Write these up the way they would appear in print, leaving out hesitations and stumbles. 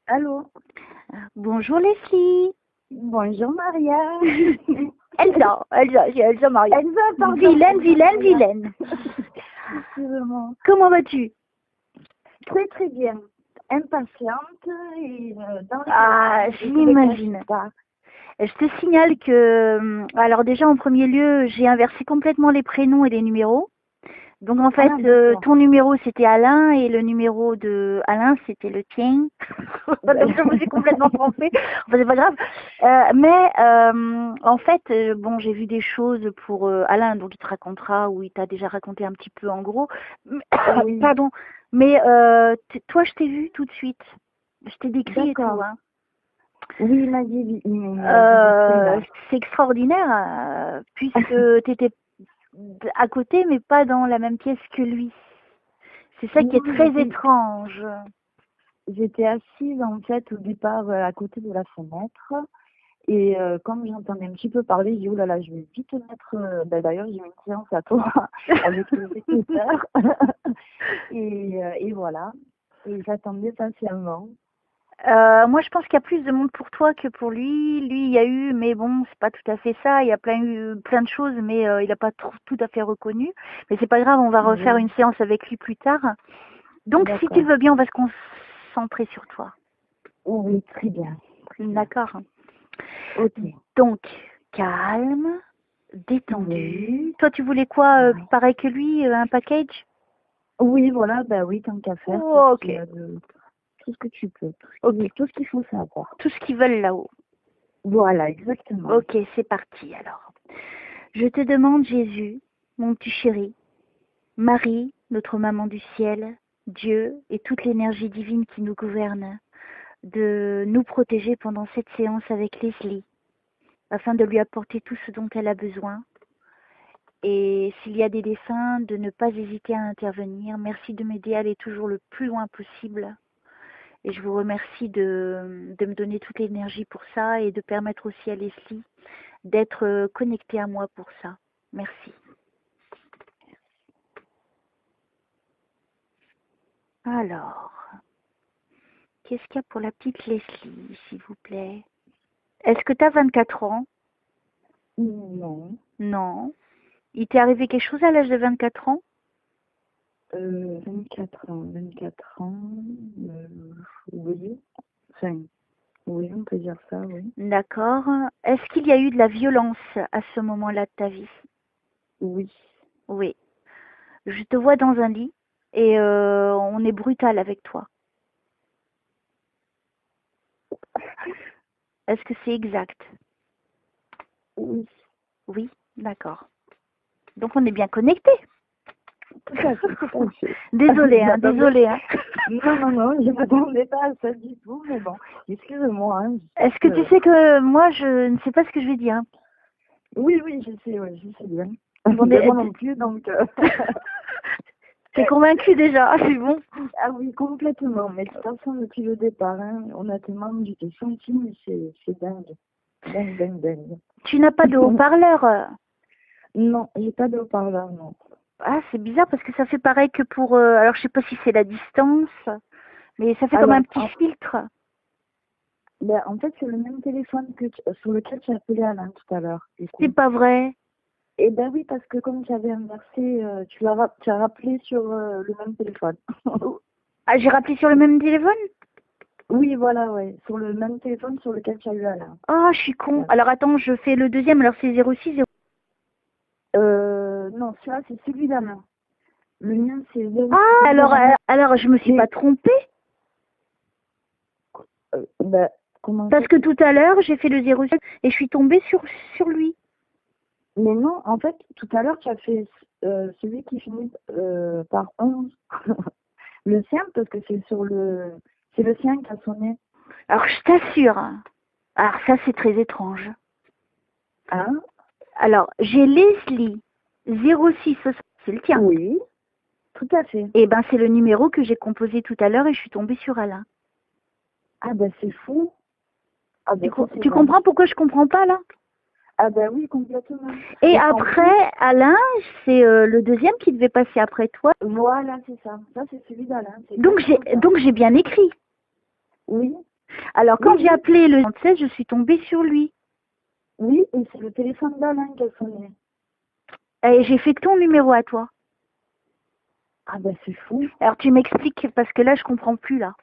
Allô? Bonjour Leslie. Bonjour Maria. Elsa Maria. Elsa, pardon. Vilaine. Excusez-moi. Comment vas-tu? Très très bien. Impatiente et dans les J'imagine. Je te signale que, alors déjà en premier lieu, j'ai inversé complètement les prénoms et les numéros. Donc en fait, ton numéro c'était Alain et le numéro de Alain c'était le tien. Donc je me suis complètement trompée. Enfin c'est pas grave. En fait, bon j'ai vu des choses pour Alain, donc il te racontera ou il t'a déjà raconté un petit peu en gros. Oui. Pardon. Mais toi je t'ai vu tout de suite. Je t'ai décrit et tout. Hein. Oui, il m'a dit. C'est extraordinaire puisque tu étais à côté mais pas dans la même pièce que lui. C'est ça qui est très étrange. J'étais assise en fait au départ à côté de la fenêtre et comme j'entendais un petit peu parler, j'ai dit oh là là, je vais vite te mettre. D'ailleurs, j'ai eu une séance à toi avec les écouteurs et voilà. Et j'attendais patiemment. Moi, je pense qu'il y a plus de monde pour toi que pour lui. Lui, il y a eu, mais bon, c'est pas tout à fait ça. Il y a plein de choses, mais il n'a pas tout à fait reconnu. Mais c'est pas grave, on va refaire une séance avec lui plus tard. Donc, si tu veux bien, on va se concentrer sur toi. Oui, très bien. D'accord. Ok. Donc, calme, détendu. Oui. Toi, tu voulais quoi pareil que lui, un package? Oui, voilà, bah oui, tant qu'à faire. Ok. Tout ce que tu peux. Tout ce qu'il faut savoir. Tout ce qu'ils veulent là-haut. Voilà, exactement. Ok, c'est parti alors. Je te demande, Jésus, mon petit chéri, Marie, notre maman du ciel, Dieu et toute l'énergie divine qui nous gouverne, de nous protéger pendant cette séance avec Leslie, afin de lui apporter tout ce dont elle a besoin. Et s'il y a des desseins, de ne pas hésiter à intervenir. Merci de m'aider à aller toujours le plus loin possible. Et je vous remercie de me donner toute l'énergie pour ça et de permettre aussi à Leslie d'être connectée à moi pour ça. Merci. Alors, qu'est-ce qu'il y a pour la petite Leslie, s'il vous plaît? Est-ce que tu as 24 ans? Non. Non. Il t'est arrivé quelque chose à l'âge de 24 ans? 24 ans, oui. Enfin, oui, on peut dire ça, oui. D'accord. Est-ce qu'il y a eu de la violence à ce moment-là de ta vie? Oui. Oui. Je te vois dans un lit et on est brutal avec toi. Est-ce que c'est exact? Oui. Oui, d'accord. Donc on est bien connectés. Tout à fait. Désolée. Non, je ne m'attendais pas à ça du tout, mais bon, excuse-moi. Hein, est-ce que tu sais que moi, je ne sais pas ce que je vais dire? Oui, je sais bien. Bon, mais moi non plus, donc... T'es convaincue déjà, c'est bon? Ah oui, complètement. Mais de toute façon, depuis le départ, hein, honnêtement, je t'ai senti, mais c'est dingue. Dingue. Tu n'as pas de haut-parleur? Non, j'ai pas de haut-parleur, non. Ah, c'est bizarre parce que ça fait pareil que pour... alors, je sais pas si c'est la distance, mais ça fait comme un petit filtre. Ben, en fait, c'est le même téléphone sur lequel tu as appelé Alain tout à l'heure. C'est pas vrai? Eh ben oui, parce que comme tu avais inversé, tu as rappelé sur le même téléphone. Ah, j'ai rappelé sur le même téléphone? Oui, voilà, ouais. Sur le même téléphone sur lequel tu as eu Alain. Ah, je suis con. Ouais. Alors, attends, je fais le deuxième. Alors, c'est 06. Non, celui-là, c'est celui d'Alain. Le mien, c'est 06. Ah, alors, je me suis pas trompée? Ben, comment parce que tout à l'heure, j'ai fait le 07 et je suis tombée sur lui. Mais non, en fait, tout à l'heure, tu as fait celui qui finit par 11. Le sien, parce que c'est le sien qui a sonné. Alors, je t'assure. Alors, ça, c'est très étrange. Hein? Alors, j'ai Leslie 06, c'est le tien. Oui, tout à fait. Eh ben, c'est le numéro que j'ai composé tout à l'heure et je suis tombée sur Alain. Ah ben, c'est fou. Ah, ben, tu comprends pourquoi je comprends pas, là? Ah ben oui, complètement. Et après, Alain, c'est le deuxième qui devait passer après toi. Voilà, c'est ça. Ça, c'est celui d'Alain. Donc, j'ai bien écrit. Oui, Alors, quand Oui, j'ai appelé le 16, je suis tombée sur lui. oui, et c'est le téléphone d'Alain qui a sonné. Et j'ai fait ton numéro à toi. Ah ben c'est fou. Alors, tu m'expliques, parce que là, je comprends plus, là.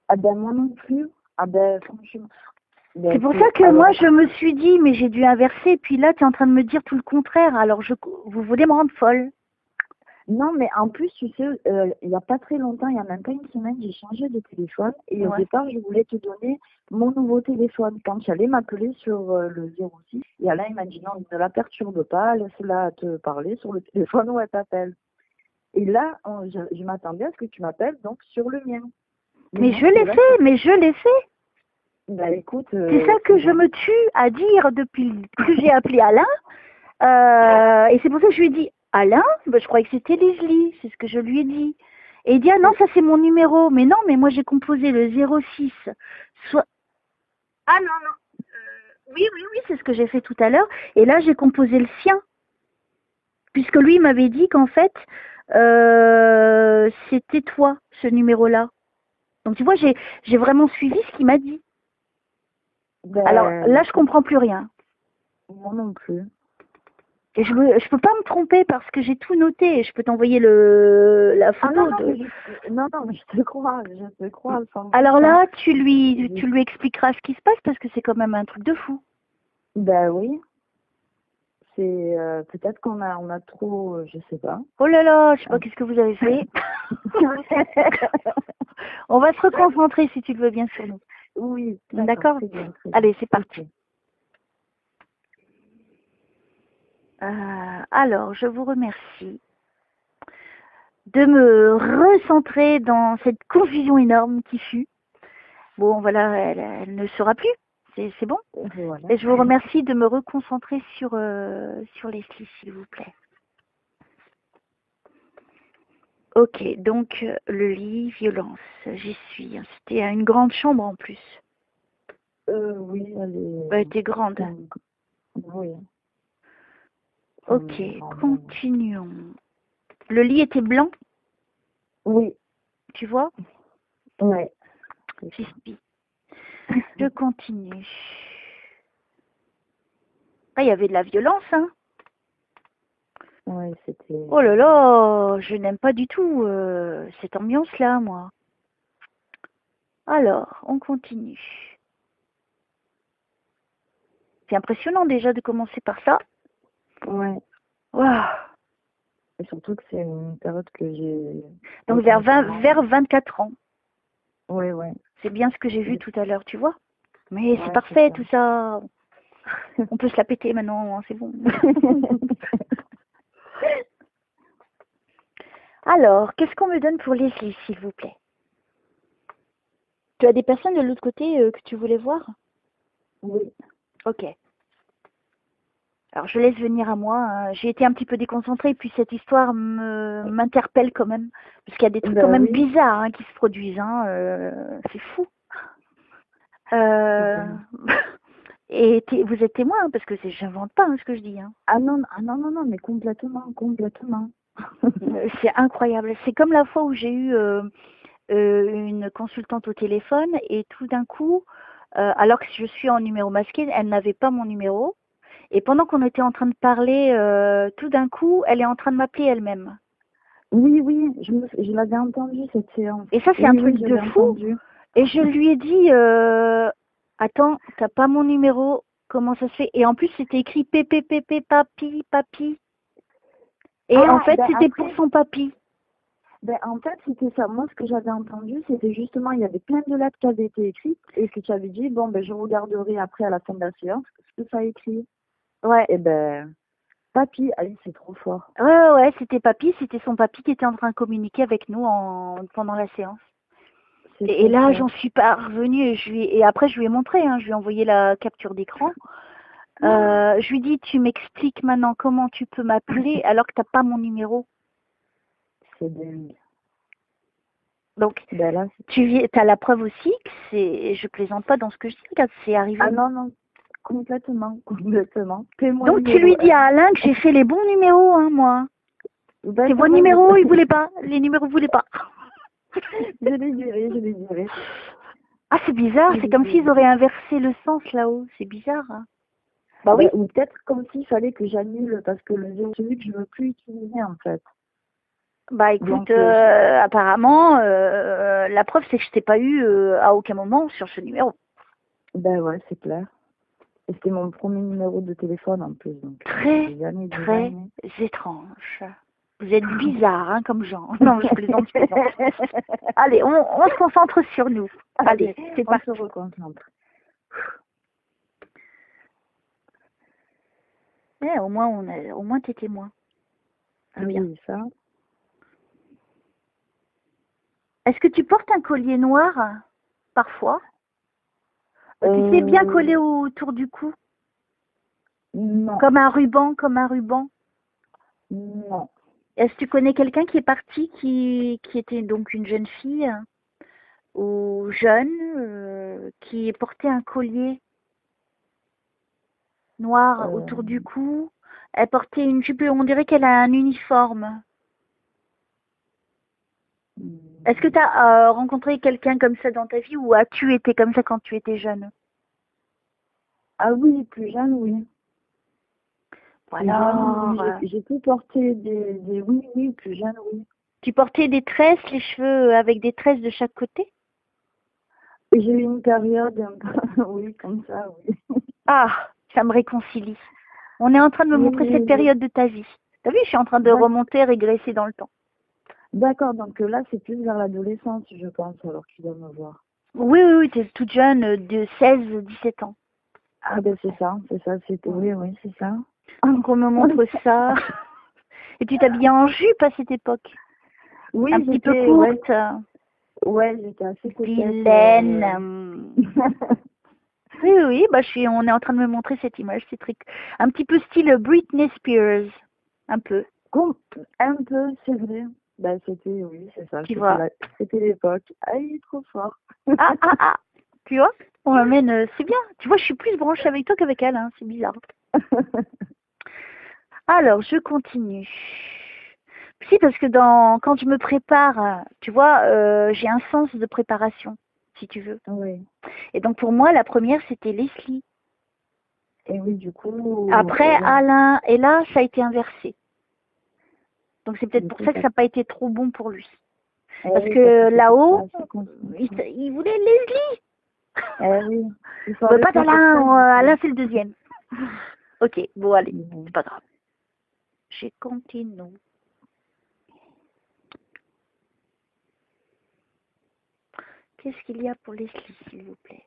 Ah ben moi non plus. Ah ben franchement. Ben, C'est pour ça que alors, moi, je me suis dit, mais j'ai dû inverser. Et puis là, tu es en train de me dire tout le contraire. Alors, vous voulez me rendre folle. non, mais en plus, tu sais, il n'y a pas très longtemps, il n'y a même pas une semaine, j'ai changé de téléphone. Et au Ouais. départ, je voulais te donner mon nouveau téléphone. Quand tu allais m'appeler sur le 06, et Alain, il m'a dit non, ne la perturbe pas, laisse-la te parler sur le téléphone où elle t'appelle. Et là, je m'attendais à ce que tu m'appelles donc sur le mien. Mais non, je l'ai là, fait, mais je l'ai fait. bah écoute. C'est ça que je me tue à dire depuis que j'ai appelé Alain. Et c'est pour ça que je lui ai dit, Alain, ben, je croyais que c'était Leslie, c'est ce que je lui ai dit. Et il dit, ah non, ça c'est mon numéro. Mais non, mais moi j'ai composé le 06. Soit... Ah non, non. Oui, c'est ce que j'ai fait tout à l'heure. Et là, j'ai composé le sien. Puisque lui, il m'avait dit qu'en fait, c'était toi, ce numéro-là. Donc tu vois, j'ai vraiment suivi ce qu'il m'a dit. Alors là, je comprends plus rien. Moi non plus. Et je peux pas me tromper parce que j'ai tout noté. Je peux t'envoyer la photo. Non, mais je te crois. Alors là, tu lui expliqueras ce qui se passe parce que c'est quand même un truc de fou. Ben oui. C'est peut-être qu'on a trop, je sais pas. Oh là là, je sais pas qu'est-ce que vous avez fait. On va se reconcentrer si tu le veux bien sur nous. Oui. D'accord. Très bien. Allez, c'est parti. Okay. Alors, je vous remercie de me recentrer dans cette confusion énorme qui fut. Bon, voilà, elle ne sera plus. C'est bon. Voilà. Et je vous remercie de me reconcentrer sur Leslie, s'il vous plaît. Ok, donc le lit, violence, j'y suis. C'était une grande chambre en plus. Oui, Elle était grande. Oui. Ok, continuons. Le lit était blanc? Oui. Tu vois? Ouais. Je continue. Ah, il y avait de la violence, hein? Oui, c'était... Oh là là, je n'aime pas du tout cette ambiance-là, moi. Alors, on continue. C'est impressionnant déjà de commencer par ça. Ouais. Wow. Et surtout que c'est une période que j'ai... Donc vers 24 ans. Ouais. C'est bien ce que j'ai vu tout à l'heure, tu vois. Mais Ouais, c'est parfait tout ça. On peut se la péter maintenant, hein, c'est bon. Alors, qu'est-ce qu'on me donne pour Leslie, s'il vous plaît? Tu as des personnes de l'autre côté que tu voulais voir? Oui. Ok. Alors, je laisse venir à moi. Hein. J'ai été un petit peu déconcentrée, puis cette histoire m'interpelle quand même. Parce qu'il y a des trucs quand même bizarres hein, qui se produisent. Hein. C'est fou. Et vous êtes témoin, hein, parce que j'invente pas hein, ce que je dis. Hein. Ah non, mais complètement. C'est incroyable. C'est comme la fois où j'ai eu une consultante au téléphone et tout d'un coup, alors que je suis en numéro masqué, elle n'avait pas mon numéro. Et pendant qu'on était en train de parler, tout d'un coup, elle est en train de m'appeler elle-même. Oui, je l'avais entendu cette séance. Et ça, c'est un truc de fou. Entendu. Et je lui ai dit, attends, t'as pas mon numéro, comment ça se fait? Et en plus, c'était écrit PPPP, papi. Et en fait, c'était pour son papy. En fait, c'était ça. Moi, ce que j'avais entendu, c'était justement, il y avait plein de lettres qui avaient été écrites et que tu avais dit, je regarderai après à la fin de la séance ce que ça a écrit. Ouais. Et papy, allez, c'est trop fort. Ouais, c'était papy, c'était son papy qui était en train de communiquer avec nous pendant la séance. Et là, j'en suis pas revenue et après, je lui ai montré, hein, je lui ai envoyé la capture d'écran. Je lui ai dit, tu m'expliques maintenant comment tu peux m'appeler alors que t'as pas mon numéro. C'est dingue. Donc, tu as la preuve aussi que je plaisante pas dans ce que je dis, regarde, c'est arrivé. Ah non, complètement. Donc, tu lui dis à Alain que j'ai fait les bons numéros, hein, moi. C'est vos numéros, ils voulaient pas. Les numéros voulaient pas. Je les dirai. Ah, c'est bizarre, c'est comme s'ils auraient inversé le sens là-haut. C'est bizarre. Hein. Bah oui. Ou peut-être comme s'il fallait que j'annule parce que le 08, je ne veux plus utiliser en fait. Bah écoute, Donc, apparemment, la preuve c'est que je t'ai pas eu à aucun moment sur ce numéro. Ben ouais, c'est clair. Et c'était mon premier numéro de téléphone en plus. Donc, Très, des années. étrange. Vous êtes bizarre, hein, comme gens. Non, je plaisante, je plaisante. Allez, on se concentre sur nous. Allez, c'est on parti. se reconcentre. Au moins t'es témoin. Ah oui, ça. Est-ce que tu portes un collier noir parfois? Tu sais, bien collé autour du cou? Non. Comme un ruban, Non. Est-ce que tu connais quelqu'un qui est parti, qui était donc une jeune fille ou jeune, qui portait un collier noir autour du cou? Elle portait une jupe, on dirait qu'elle a un uniforme. Est-ce que tu as rencontré quelqu'un comme ça dans ta vie ou as-tu été comme ça quand tu étais jeune? Ah oui, plus jeune, oui. Alors, j'ai pu porter des... Oui, plus jeune, oui. tu portais des tresses, les cheveux avec des tresses de chaque côté? J'ai eu une période un peu... oui, comme ça, oui. Ah, ça me réconcilie. On est en train de me montrer cette période de ta vie. T'as vu, je suis en train de remonter, régresser dans le temps. D'accord, donc là, c'est plus vers l'adolescence, je pense, alors que tu dois me voir. Oui, tu es toute jeune, de 16-17 ans. Ah ben c'est ça, c'était... Oui, c'est ça. Donc on me montre ça. Et tu t'habillais en jupe à cette époque? Oui, un petit peu courte. Ouais, j'étais assez coquette. Vilaine. Oui, bah on est en train de me montrer cette image, c'est très... Un petit peu style Britney Spears. Un peu. Un peu, c'est vrai. Ben c'était, oui, c'est ça. Tu vois. C'était l'époque. Ah, il est trop fort. Ah. Tu vois, on m'amène, c'est bien. Tu vois, je suis plus branchée avec toi qu'avec elle, hein. C'est bizarre. Alors, je continue. Si, parce que quand je me prépare, tu vois, j'ai un sens de préparation, si tu veux. Oui. Et donc, pour moi, la première, c'était Leslie. Et oui, du coup... Après, Alain. Et là, ça a été inversé. Donc, c'est peut-être pour ça que ça n'a pas été trop bon pour lui. Parce que là-haut, il voulait Leslie. Oui. Pas d'Alain. Alain, c'est le deuxième. Ok, bon, allez, c'est pas grave. Je continue. Qu'est-ce qu'il y a pour Leslie, s'il vous plaît?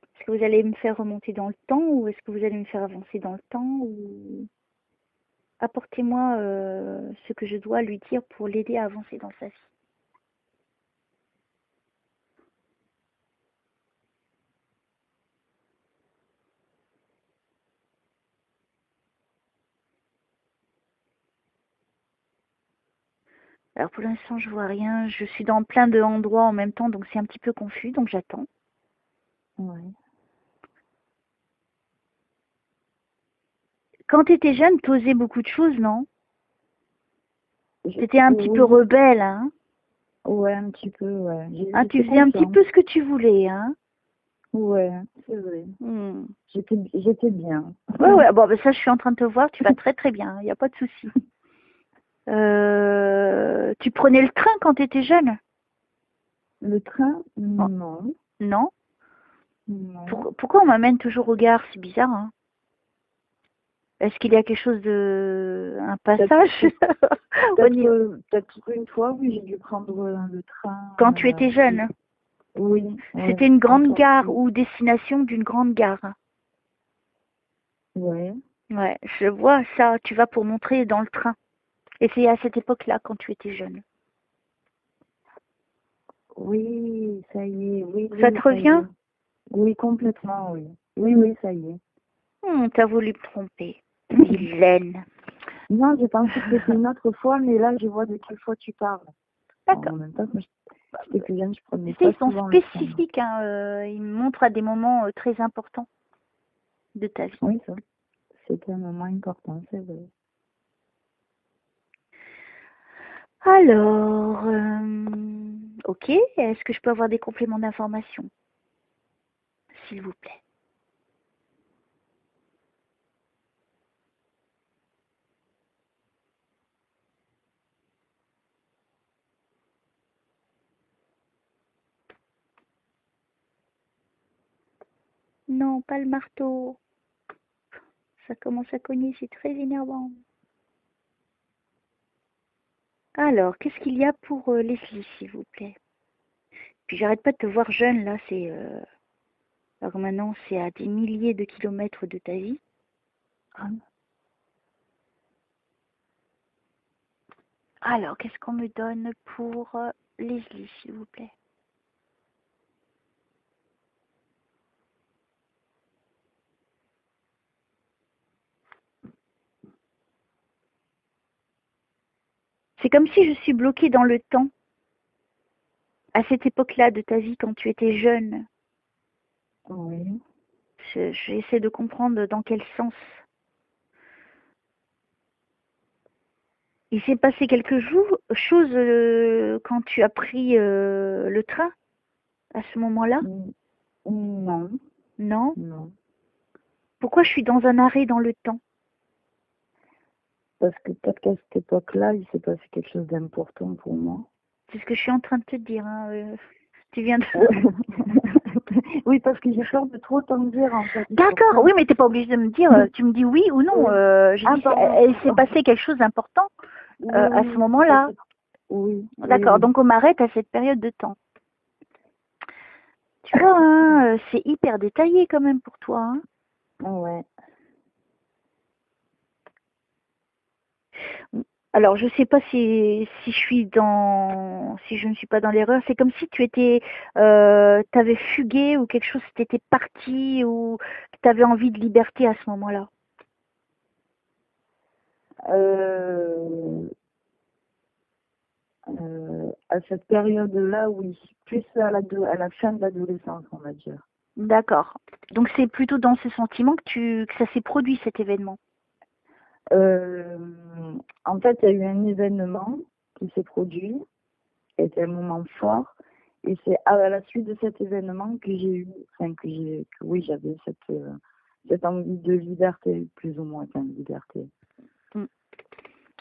Est-ce que vous allez me faire remonter dans le temps ou est-ce que vous allez me faire avancer dans le temps ou... Apportez-moi ce que je dois lui dire pour l'aider à avancer dans sa vie. Alors pour l'instant, je vois rien. Je suis dans plein d'endroits en même temps, donc c'est un petit peu confus, donc j'attends. Ouais. Quand tu étais jeune, tu osais beaucoup de choses, non? Tu étais un petit peu rebelle, hein? Ouais, un petit peu, ouais. Ah, tu faisais un petit peu ce que tu voulais, hein? Ouais, c'est vrai. J'étais bien. Ouais, bon, ben ça, je suis en train de te voir, tu vas très très bien, il n'y a pas de souci. Tu prenais le train quand tu étais jeune? Le train? Non. Non? Non. Pourquoi on m'amène toujours au gare? C'est bizarre, hein? Est-ce qu'il y a quelque chose de... un passage? Peut-être une fois, oui, j'ai dû prendre le train. Quand tu étais jeune? Oui. C'était une grande gare ou destination d'une grande gare? Ouais. Ouais, je vois ça. Tu vas pour montrer dans le train. Et c'est à cette époque-là, quand tu étais jeune. Oui, ça y est. Oui, ça te revient? Oui, complètement, oui. Oui, ça y est. T'as voulu me tromper. Vilaine. Non, j'ai pensé que c'était une autre fois, mais là, je vois de quelle fois tu parles. D'accord. En même temps, j'étais plus jeune, je prenais pas ils sont souvent spécifiques, hein, ils me montrent à des moments très importants de ta vie. Oui, ça. C'était un moment important, c'est vrai. Alors, Ok, est-ce que je peux avoir des compléments d'information, s'il vous plaît? Non, pas le marteau. Ça commence à cogner, c'est très énervant. Alors, qu'est-ce qu'il y a pour Leslie, s'il vous plaît? Puis j'arrête pas de te voir jeune, là, c'est... Alors maintenant, c'est à des milliers de kilomètres de ta vie. Alors, qu'est-ce qu'on me donne pour Leslie, s'il vous plaît? C'est comme si je suis bloquée dans le temps, à cette époque-là de ta vie, quand tu étais jeune. Oui. J'essaie de comprendre dans quel sens. Il s'est passé quelque chose quand tu as pris le train, à ce moment-là? Non. Non? Non. Pourquoi je suis dans un arrêt dans le temps? Parce que peut-être qu'à cette époque-là, il s'est passé quelque chose d'important pour moi. C'est ce que je suis en train de te dire. Hein. Tu viens de... Oui, parce que j'ai peur de trop t'en dire, en fait. D'accord, oui, mais t'es pas obligé de me dire, tu me dis oui ou non. J'ai dit, il s'est passé quelque chose d'important à ce moment-là. Oui. D'accord, donc on m'arrête à cette période de temps. Tu vois, hein, c'est hyper détaillé quand même pour toi. Hein. Ouais. Alors, je sais pas si je ne suis pas dans l'erreur. C'est comme si tu étais, t'avais fugué ou quelque chose, t'étais parti ou que t'avais envie de liberté à ce moment-là. À cette période-là, oui. Plus à la fin de l'adolescence, on va dire. D'accord. Donc c'est plutôt dans ce sentiment que ça s'est produit cet événement. En fait, il y a eu un événement qui s'est produit, qui a été un moment fort, et c'est à la suite de cet événement que j'ai eu, oui, j'avais cette envie de liberté, plus ou moins, de liberté.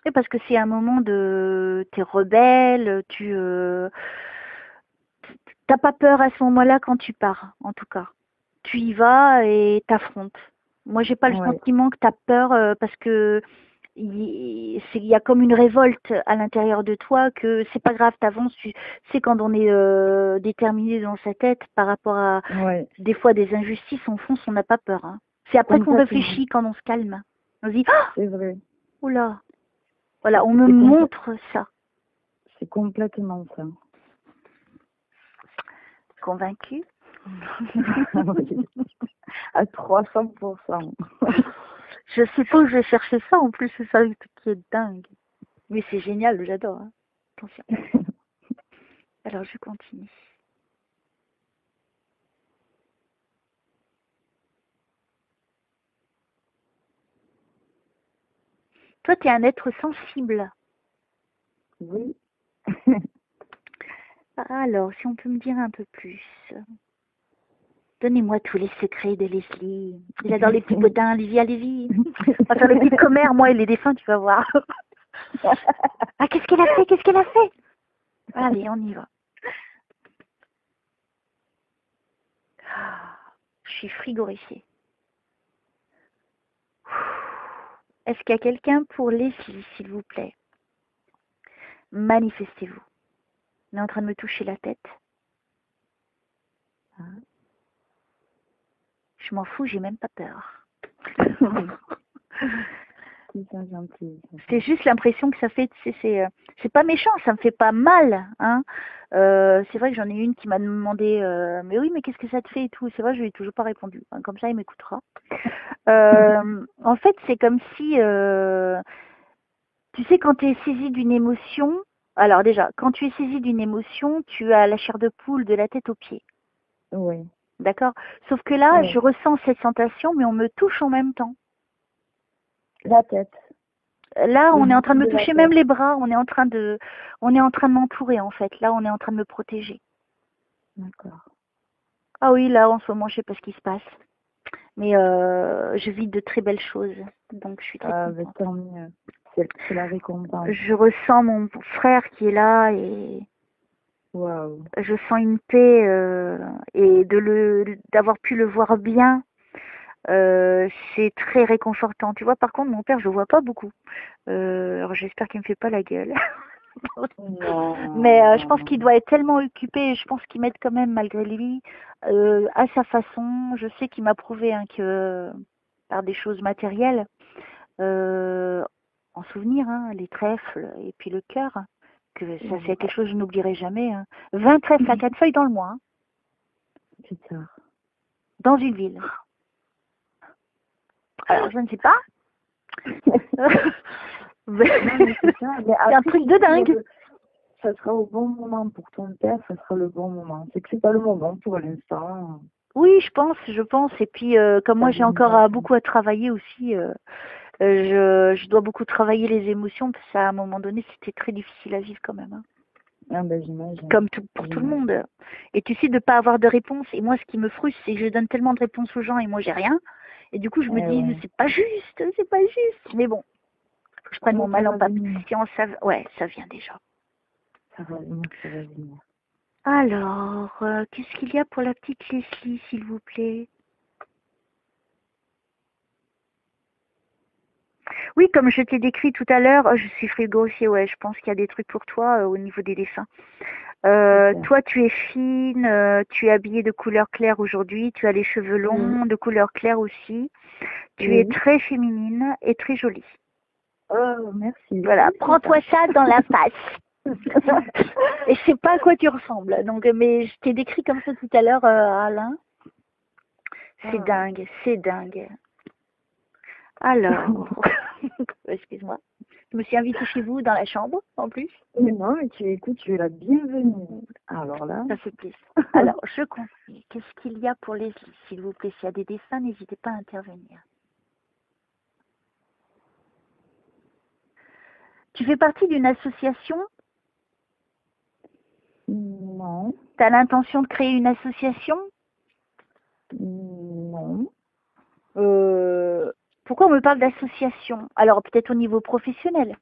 Et parce que c'est un moment t'es rebelle, t'as pas peur à ce moment-là quand tu pars, en tout cas. Tu y vas et t'affrontes. Moi, j'ai pas le sentiment que t'as peur parce que il y a comme une révolte à l'intérieur de toi que c'est pas grave, t'avances. Tu sais, quand on est déterminé dans sa tête par rapport à des fois des injustices, on fonce, on n'a pas peur. Hein. C'est après qu'on réfléchit quand on se calme. On se dit, oh, c'est vrai. Oula. Voilà, on me montre ça. C'est complètement ça. Convaincu? Oui. À 300%. Je sais pas où je vais chercher ça, en plus c'est ça qui est dingue. Mais c'est génial, j'adore. Hein. Attention. Alors je continue. Toi, tu es un être sensible. Oui. Alors, si on peut me dire un peu plus. Donnez-moi tous les secrets de Leslie. Il adore les petits potins, allez-y, allez-y. On va faire les petites commères, moi et les défunts, tu vas voir. Ah, qu'est-ce qu'elle a fait? Qu'est-ce qu'elle a fait? Allez, on y va. Je suis frigorifiée. Est-ce qu'il y a quelqu'un pour Leslie, s'il vous plaît? Manifestez-vous. On est en train de me toucher la tête. Je m'en fous, j'ai même pas peur. C'est juste l'impression que ça fait, c'est pas méchant, ça me fait pas mal, hein. C'est vrai que j'en ai une qui m'a demandé, mais oui, mais qu'est-ce que ça te fait et tout. C'est vrai, je lui ai toujours pas répondu. Enfin, comme ça, il m'écoutera. En fait, c'est comme si, tu sais, quand tu es saisi d'une émotion, alors déjà, quand tu es saisi d'une émotion, tu as la chair de poule de la tête aux pieds. Oui. D'accord? Sauf que là, je ressens cette sensation, mais on me touche en même temps. La tête. Là, Le on est en train de début me de la toucher terre. même les bras. On est en train de m'entourer en fait. Là, on est en train de me protéger. D'accord. Ah oui, là, en ce moment, je sais pas ce qui se passe. Mais je vis de très belles choses. Donc, je suis très Ah, ben, contente. tant mieux. C'est la récompense. Je ressens mon frère qui est là et Waouh. je sens une paix et d'avoir pu le voir bien. C'est très réconfortant. Tu vois, par contre, mon père, je le vois pas beaucoup. Alors, j'espère qu'il me fait pas la gueule. Mais je pense Non. qu'il doit être tellement occupé. Je pense qu'il m'aide quand même malgré lui, à sa façon. Je sais qu'il m'a prouvé hein, que par des choses matérielles, euh, en souvenir, hein, les trèfles et puis le cœur, que ça c'est quelque chose que je n'oublierai jamais. Hein. 20 trèfles à 4 feuilles dans le mois, hein, C'est ça. dans une ville. Alors, je ne sais pas. Mais Non, mais c'est ça. Mais c'est un après, truc de dingue. ça sera au bon moment pour ton père, ça sera le bon moment. C'est que c'est pas le moment pour l'instant. Oui, je pense. Et puis, comme Ça moi, j'ai encore viendra. beaucoup à travailler aussi. Je dois beaucoup travailler les émotions parce qu'à un moment donné, c'était très difficile à vivre quand même. Hein. Ah ben j'imagine. Comme tout, pour tout le monde. Et tu sais, de pas avoir de réponse. Et moi, ce qui me frustre, c'est que je donne tellement de réponses aux gens et moi, j'ai rien. Et du coup, je me Eh dis, ouais. c'est pas juste, c'est pas juste. Mais bon, faut que je prenne Mais mon ça mal en va venir. patience. Ouais, ça vient déjà. Ça va venir, ça va venir. Alors, qu'est-ce qu'il y a pour la petite Leslie, s'il vous plaît? Oui, comme je t'ai décrit tout à l'heure, je suis frigo aussi, ouais, je pense qu'il y a des trucs pour toi au niveau des dessins. Super. Toi, tu es fine, tu es habillée de couleur claire aujourd'hui, tu as les cheveux longs, de couleur claire aussi. Tu es Oui. très féminine et très jolie. Oh, merci. Voilà, Oui, c'est prends-toi ça dans la face. Et je sais pas à quoi tu ressembles, donc, mais je t'ai décrit comme ça tout à l'heure, Alain. C'est Ah. dingue, c'est dingue. Alors, excuse-moi. Je me suis invitée chez vous dans la chambre, en plus. Mais non, mais tu écoutes, tu es la bienvenue. Alors là. Ça fait plaisir. Alors, je continue. Qu'est-ce qu'il y a pour Leslie, s'il vous plaît? S'il y a des dessins, n'hésitez pas à intervenir. Tu fais partie d'une association? Non. Tu as l'intention de créer une association? Non. Pourquoi on me parle d'association? Alors, peut-être au niveau professionnel.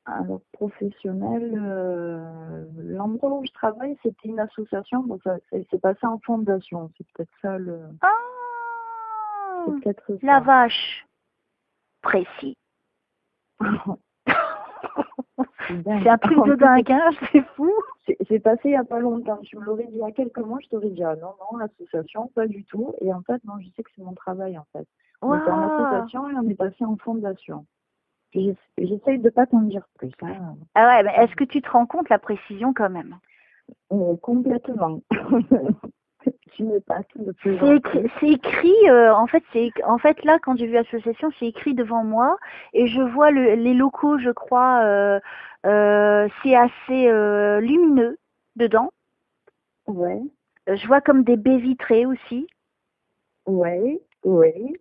Alors, professionnel, l'endroit où je travaille, c'était une association, donc ça s'est passé en fondation. C'est peut-être ça le. Ah, C'est peut-être la ça. vache. Précis. C'est dingue. C'est un truc de En plus, dingue, hein, c'est fou. c'est passé il n'y a pas longtemps. Tu me l'aurais dit il y a quelques mois, je t'aurais dit ah non, non, l'association, pas du tout. Et en fait, non, je sais que c'est mon travail en fait. On était en Waouh. association et on est passé en fondation. J'essaye de pas t'en dire plus. Hein. Ah ouais, mais est-ce que tu te rends compte la précision quand même? Complètement. Tu n'es pas tout de plus C'est écrit, en fait là quand j'ai vu association, c'est écrit devant moi et je vois les locaux, je crois, c'est assez lumineux dedans. Ouais, Je vois comme des baies vitrées aussi ouais, ouais.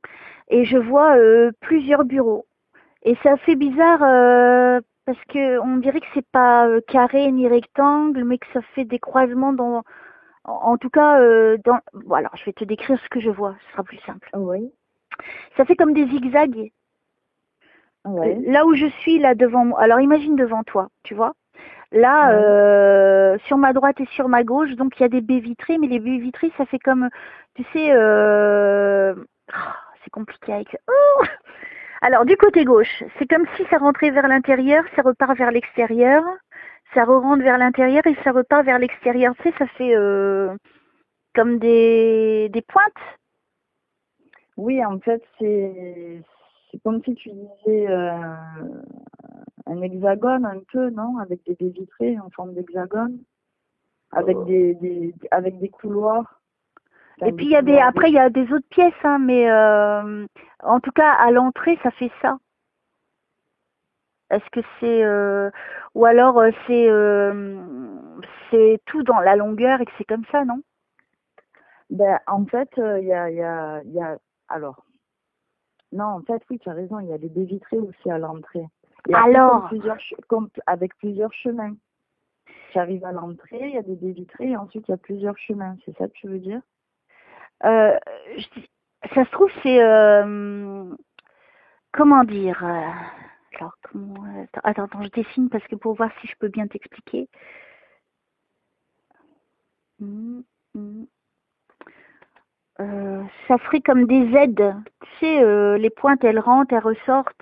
et je vois plusieurs bureaux. Et c'est assez bizarre parce que on dirait que c'est pas carré ni rectangle, mais que ça fait des croisements dans, en tout cas dans. Bon, alors je vais te décrire ce que je vois, ce sera plus simple. Oui, Ça fait comme des zigzags. ouais. Là où je suis, là devant moi. Alors imagine devant toi, tu vois. Là, sur ma droite et sur ma gauche, donc il y a des baies vitrées, mais les baies vitrées, ça fait comme, tu sais, c'est compliqué avec. Oh, alors du côté gauche, c'est comme si ça rentrait vers l'intérieur, ça repart vers l'extérieur, ça re-rentre vers l'intérieur et ça repart vers l'extérieur. Tu sais, ça fait comme des pointes. Oui, en fait, c'est comme si tu disais un hexagone un peu, non? Avec des baies vitrées en forme d'hexagone, avec avec des couloirs. Et Enfin, puis des il y a couloirs, après il y a des autres pièces, hein, mais en tout cas à l'entrée ça fait ça. Est-ce que c'est ou alors c'est tout dans la longueur et que c'est comme ça, non? Ben, en fait, il y a, alors, Non, en fait, oui, tu as raison, il y a des baies vitrées aussi à l'entrée. Et après, Alors, avec plusieurs chemins. Tu arrives à l'entrée, il y a des baies vitrées et ensuite il y a plusieurs chemins. C'est ça que tu veux dire? euh, ça se trouve, c'est... comment dire alors, attends, je dessine parce que pour voir si je peux bien t'expliquer. Hum, hum. Ça ferait comme des aides. Tu sais, les pointes, elles rentrent, elles ressortent.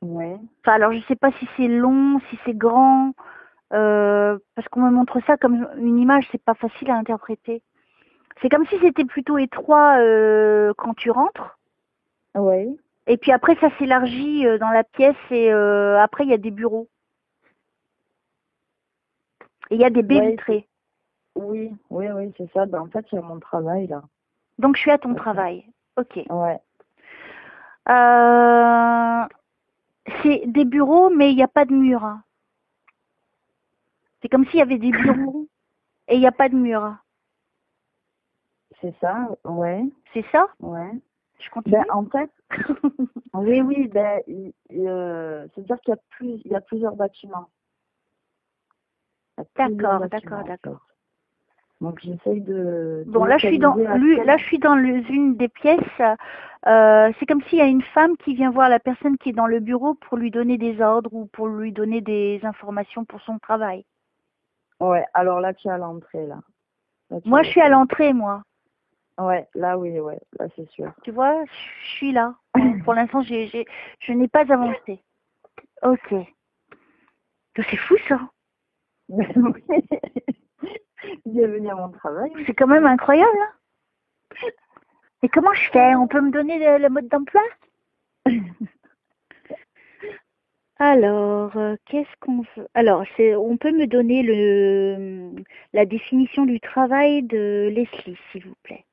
Ouais. Enfin, alors, je sais pas si c'est long, si c'est grand. Parce qu'on me montre ça comme une image, c'est pas facile à interpréter. C'est comme si c'était plutôt étroit quand tu rentres. Ouais. Et puis après, ça s'élargit dans la pièce et après, il y a des bureaux. Et il y a des baies Ouais, vitrées. oui, oui, oui, c'est ça. Ben, en fait, il y a mon travail là. Donc, je suis à ton Ok. travail. Ok. Ouais. Euh, c'est des bureaux, mais il n'y a pas de mur, hein. C'est comme s'il y avait des bureaux et il n'y a pas de mur. C'est ça, ouais. C'est ça? Ouais. Je Ben, continue? en fait, oui, oui, ben, c'est-à-dire qu'il y a plusieurs bâtiments. Il y a plusieurs D'accord, bâtiments, d'accord, en fait. d'accord. Donc, j'essaye de Bon, là, je suis dans, localiser là, je suis dans une des pièces. C'est comme s'il y a une femme qui vient voir la personne qui est dans le bureau pour lui donner des ordres ou pour lui donner des informations pour son travail. Ouais, alors là, tu es à l'entrée, là. Là, tu es à Moi, je suis à l'entrée. l'entrée, moi. Ouais, là, oui, ouais, là, c'est sûr. Tu vois, je suis là. Ouais. Pour l'instant, je n'ai pas avancé. Ok. C'est fou, ça. Ben oui. Bienvenue à mon travail C'est quand même aussi. incroyable, hein. Et comment je fais? On peut me donner le mode d'emploi? Alors, qu'est-ce qu'on veut? Alors, on peut me donner la définition du travail de Leslie, s'il vous plaît.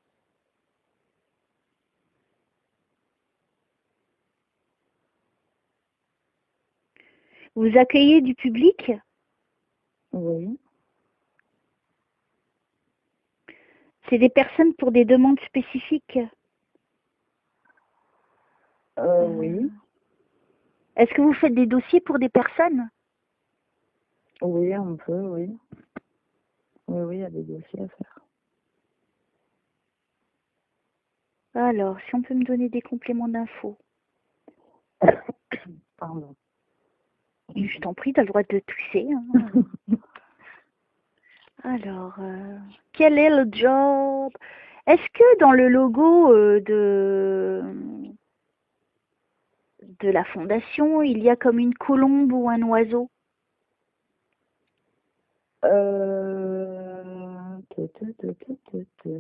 Vous accueillez du public? Oui, C'est des personnes pour des demandes spécifiques? oui, Est-ce que vous faites des dossiers pour des personnes? oui, un peu, oui. Oui, oui, il y a des dossiers à faire. Alors, si on peut me donner des compléments d'infos. Pardon. Je t'en prie, tu as le droit de tousser, hein. Alors, quel est le job? Est-ce que dans le logo de la fondation, il y a comme une colombe ou un oiseau? Tu, tu, tu, tu, tu, tu.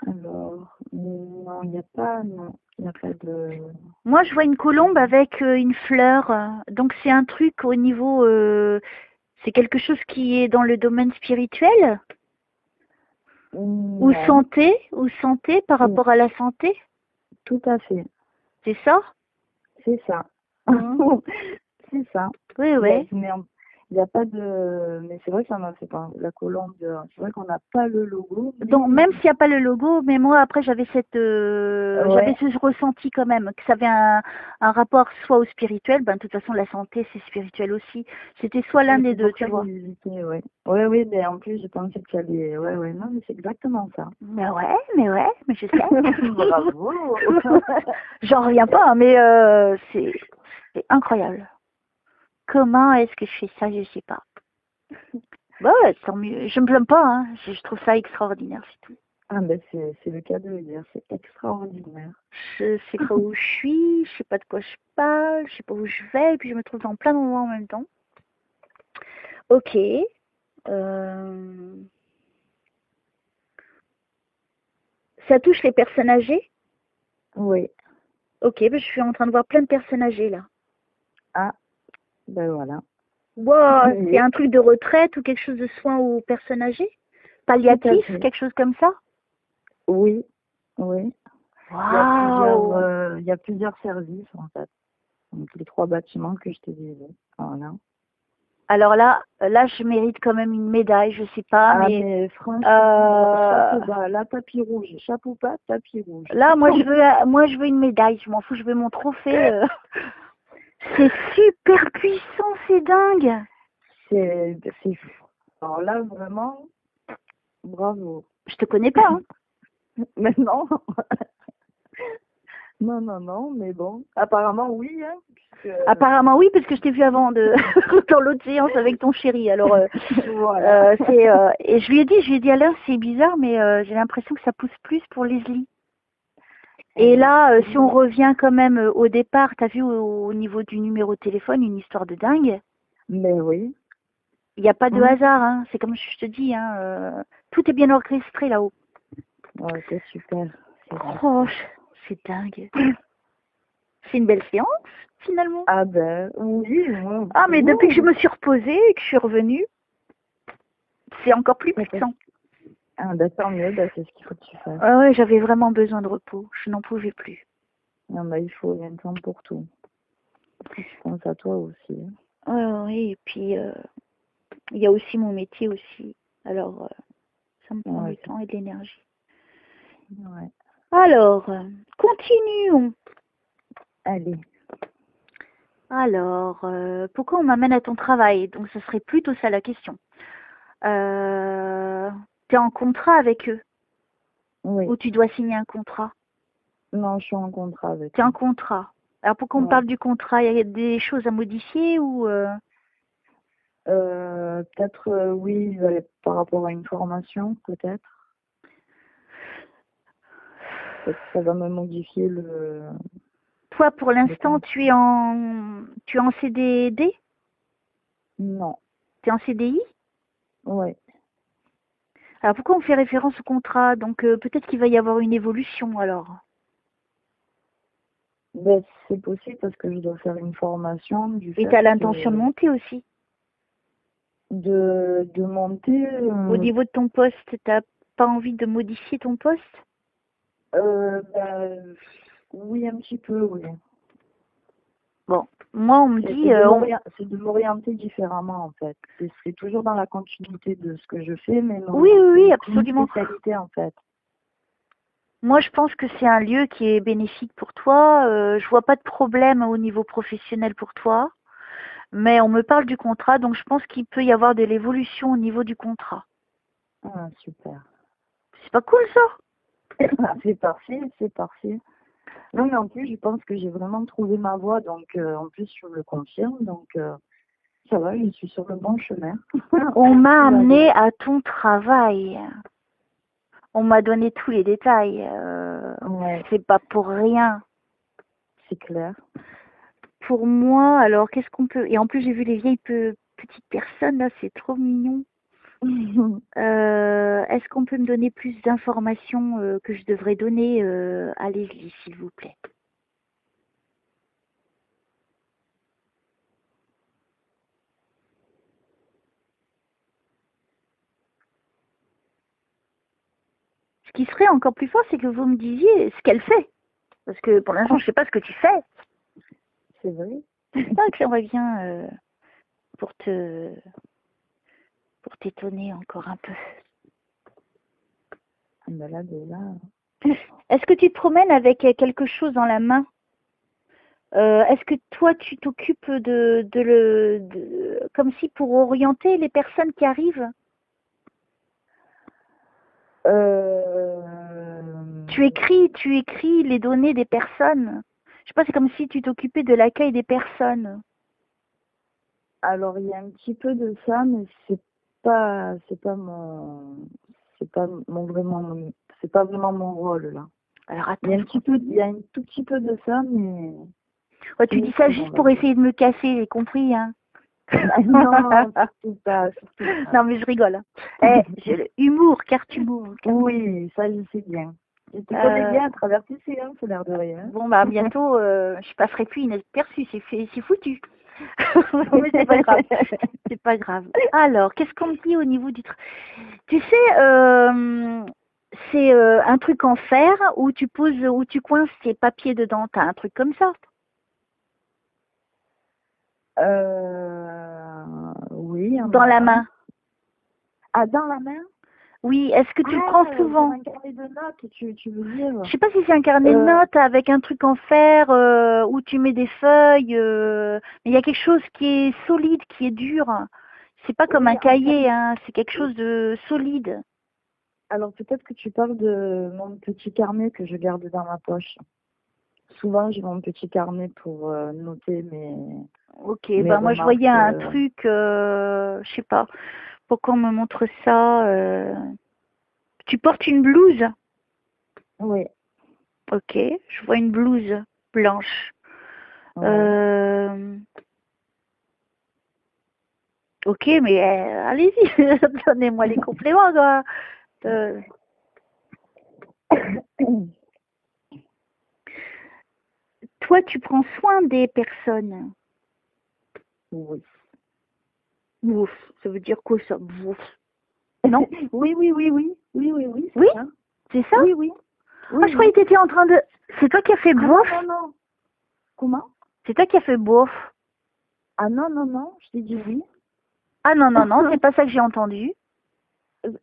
Alors, non, il n'y a pas, non, il n'y a pas de... Moi, je vois une colombe avec une fleur. Donc, c'est un truc au niveau... c'est quelque chose qui est dans le domaine spirituel? Non, Ou santé par rapport à la santé? tout à fait, C'est ça? c'est ça. Mhm. C'est ça. Oui, oui. Il y a pas de... Mais c'est vrai que ça m'a fait pas la colombe. C'est vrai qu'on n'a pas le logo, Donc, mais... même s'il n'y a pas le logo, mais moi, après, j'avais j'avais Ouais, ce ressenti quand même, que ça avait un rapport soit au spirituel, ben, de toute façon, la santé, c'est spirituel aussi. C'était soit l'un oui, des c'est deux, pour tu ça que vois. j'ai hésité, ouais. Ouais, oui, mais en plus, je pensais que tu allais... Ouais, ouais, non, mais c'est exactement ça. Mais je sais. Bravo. J'en reviens pas, hein, mais c'est incroyable. Comment est-ce que je fais ça? Je sais pas. Bah ouais, tant mieux. Je me plains pas, hein. Je trouve ça extraordinaire, c'est tout. Ah, ben c'est le cas de le dire, c'est extraordinaire. Je sais pas où je suis, je sais pas de quoi je parle, je sais pas où je vais, et puis je me trouve dans plein d'endroits en même temps. Ok. Ça touche les personnes âgées? Oui. Ok, ben je suis en train de voir plein de personnes âgées là. Ah, ben voilà. Wow, c'est Oui, un truc de retraite ou quelque chose de soins aux personnes âgées? tout à Palliatif, fait. quelque chose comme ça? Oui, oui. Waouh! Il y a plusieurs services, en fait. Donc, les trois bâtiments que je te disais. Voilà. Alors là, je mérite quand même une médaille, je sais pas, Ah, mais mais franchement, chapeau bas, là, tapis rouge, chapeau bas, tapis rouge. là, moi, je veux une médaille. Je m'en fous, je veux mon trophée. C'est super puissant, c'est dingue. C'est fou. Alors là, vraiment, bravo. Je te connais pas, hein. Mais non. Non, mais bon. Apparemment, oui, hein. Apparemment oui, parce que je t'ai vu avant dans l'autre séance avec ton chéri. Alors Voilà. et je lui ai dit Alain, c'est bizarre, mais j'ai l'impression que ça pousse plus pour Leslie. Et là, si on revient quand même au départ, t'as vu au niveau du numéro de téléphone, une histoire de dingue. Mais oui. Il n'y a pas de hasard, hein. C'est comme je te dis, hein. Tout est bien orchestré là-haut. Ouais, c'est super. Oh, c'est dingue. C'est une belle séance, finalement. Ah ben, oui. Ah, mais depuis que je me suis reposée et que je suis revenue, c'est encore plus puissant. Ah ben, tant mieux, ben, c'est ce qu'il faut que tu fasses. Ah ouais, j'avais vraiment besoin de repos. Je n'en pouvais plus. Non, ben, il faut un temps pour tout. Je pense à toi aussi. Oui, et puis il y a aussi mon métier aussi. Alors, ça me prend du temps et de l'énergie. Ouais. Alors, continuons. Allez. Alors, pourquoi on m'amène à ton travail? Donc, ce serait plutôt ça la question. T'es en contrat avec eux? Oui. Ou tu dois signer un contrat? Non, je suis en contrat avec eux. T'es en contrat. Alors, pourquoi on parle du contrat? Il y a des choses à modifier ou peut-être, oui, par rapport à une formation, peut-être. Peut-être que ça va me modifier le... Toi, pour l'instant, tu es en CDD? Non. Tu es en CDI? Oui. Alors, pourquoi on fait référence au contrat? Donc, peut-être qu'il va y avoir une évolution, alors. Ben, c'est possible parce que je dois faire une formation. Et tu as l'intention de monter aussi? De monter... Au niveau de ton poste, tu n'as pas envie de modifier ton poste? Ben, oui, un petit peu, oui. Bon, moi, on me dit... C'est de m'orienter différemment, en fait. C'est toujours dans la continuité de ce que je fais, mais non. Oui, absolument. Une spécialité, en fait. Moi, je pense que c'est un lieu qui est bénéfique pour toi. Je vois pas de problème au niveau professionnel pour toi. Mais on me parle du contrat, donc je pense qu'il peut y avoir de l'évolution au niveau du contrat. Ah, super. C'est pas cool, ça? C'est parfait. Non, mais en plus, je pense que j'ai vraiment trouvé ma voie, donc en plus, je me le confirme, donc ça va, je suis sur le bon chemin. On m'a amené à ton travail. On m'a donné tous les détails. Ouais. C'est pas pour rien. C'est clair. Pour moi, alors, qu'est-ce qu'on peut... Et en plus, j'ai vu les vieilles petites personnes, là, c'est trop mignon. Est-ce qu'on peut me donner plus d'informations que je devrais donner à Leslie, s'il vous plaît? Ce qui serait encore plus fort, c'est que vous me disiez ce qu'elle fait. Parce que pour l'instant, je ne sais pas ce que tu fais. C'est vrai. C'est ça que j'aimerais bien pour t'étonner encore un peu. Ben là, déjà... Est-ce que tu te promènes avec quelque chose dans la main? Est-ce que toi, tu t'occupes comme si pour orienter les personnes qui arrivent? Tu écris les données des personnes. Je sais pas, c'est comme si tu t'occupais de l'accueil des personnes. Alors, il y a un petit peu de ça, mais c'est pas vraiment mon rôle, là. Alors attends. Il y a un tout petit peu de ça, mais... Ouais, tu dis ça juste pour essayer de me casser, j'ai compris, hein. Non, surtout pas. Non, mais je rigole. Humour, carte humour. Oui, ça, je sais bien. Je te connais bien à travers tes séances, l'air de rien. Bon, bah, bientôt, je passerai plus inaperçue, c'est foutu. Mais c'est pas grave. C'est pas grave. Alors, qu'est-ce qu'on me dit au niveau du truc? Tu sais, c'est un truc en fer où tu coinces tes papiers dedans. T'as un truc comme ça? Oui. Dans la main. Ah, dans la main? Oui, est-ce que tu le prends souvent? Un carnet de notes, tu veux dire? Je sais pas si c'est un carnet de notes avec un truc en fer où tu mets des feuilles, mais il y a quelque chose qui est solide, qui est dur. C'est pas comme un cahier, hein, c'est quelque chose de solide. Alors peut-être que tu parles de mon petit carnet que je garde dans ma poche. Souvent, j'ai mon petit carnet pour noter mes. Ok, mes ben moi je remarques, voyais un truc, je sais pas, pourquoi on me montre ça. Tu portes une blouse? Oui. Ok, je vois une blouse blanche. Ouais. Ok, mais allez-y, donnez-moi les compléments, quoi. Toi, tu prends soin des personnes. Oui. Ouf, ça veut dire quoi ça? Ouf. Non? Oui. Oui, Ça. c'est ça? Oui. Ah, je croyais que tu étais en train de... C'est toi qui as fait bouf? Non. Comment? C'est toi qui as fait bouf? Ah non, je t'ai dit oui. Ah non, c'est pas ça que j'ai entendu.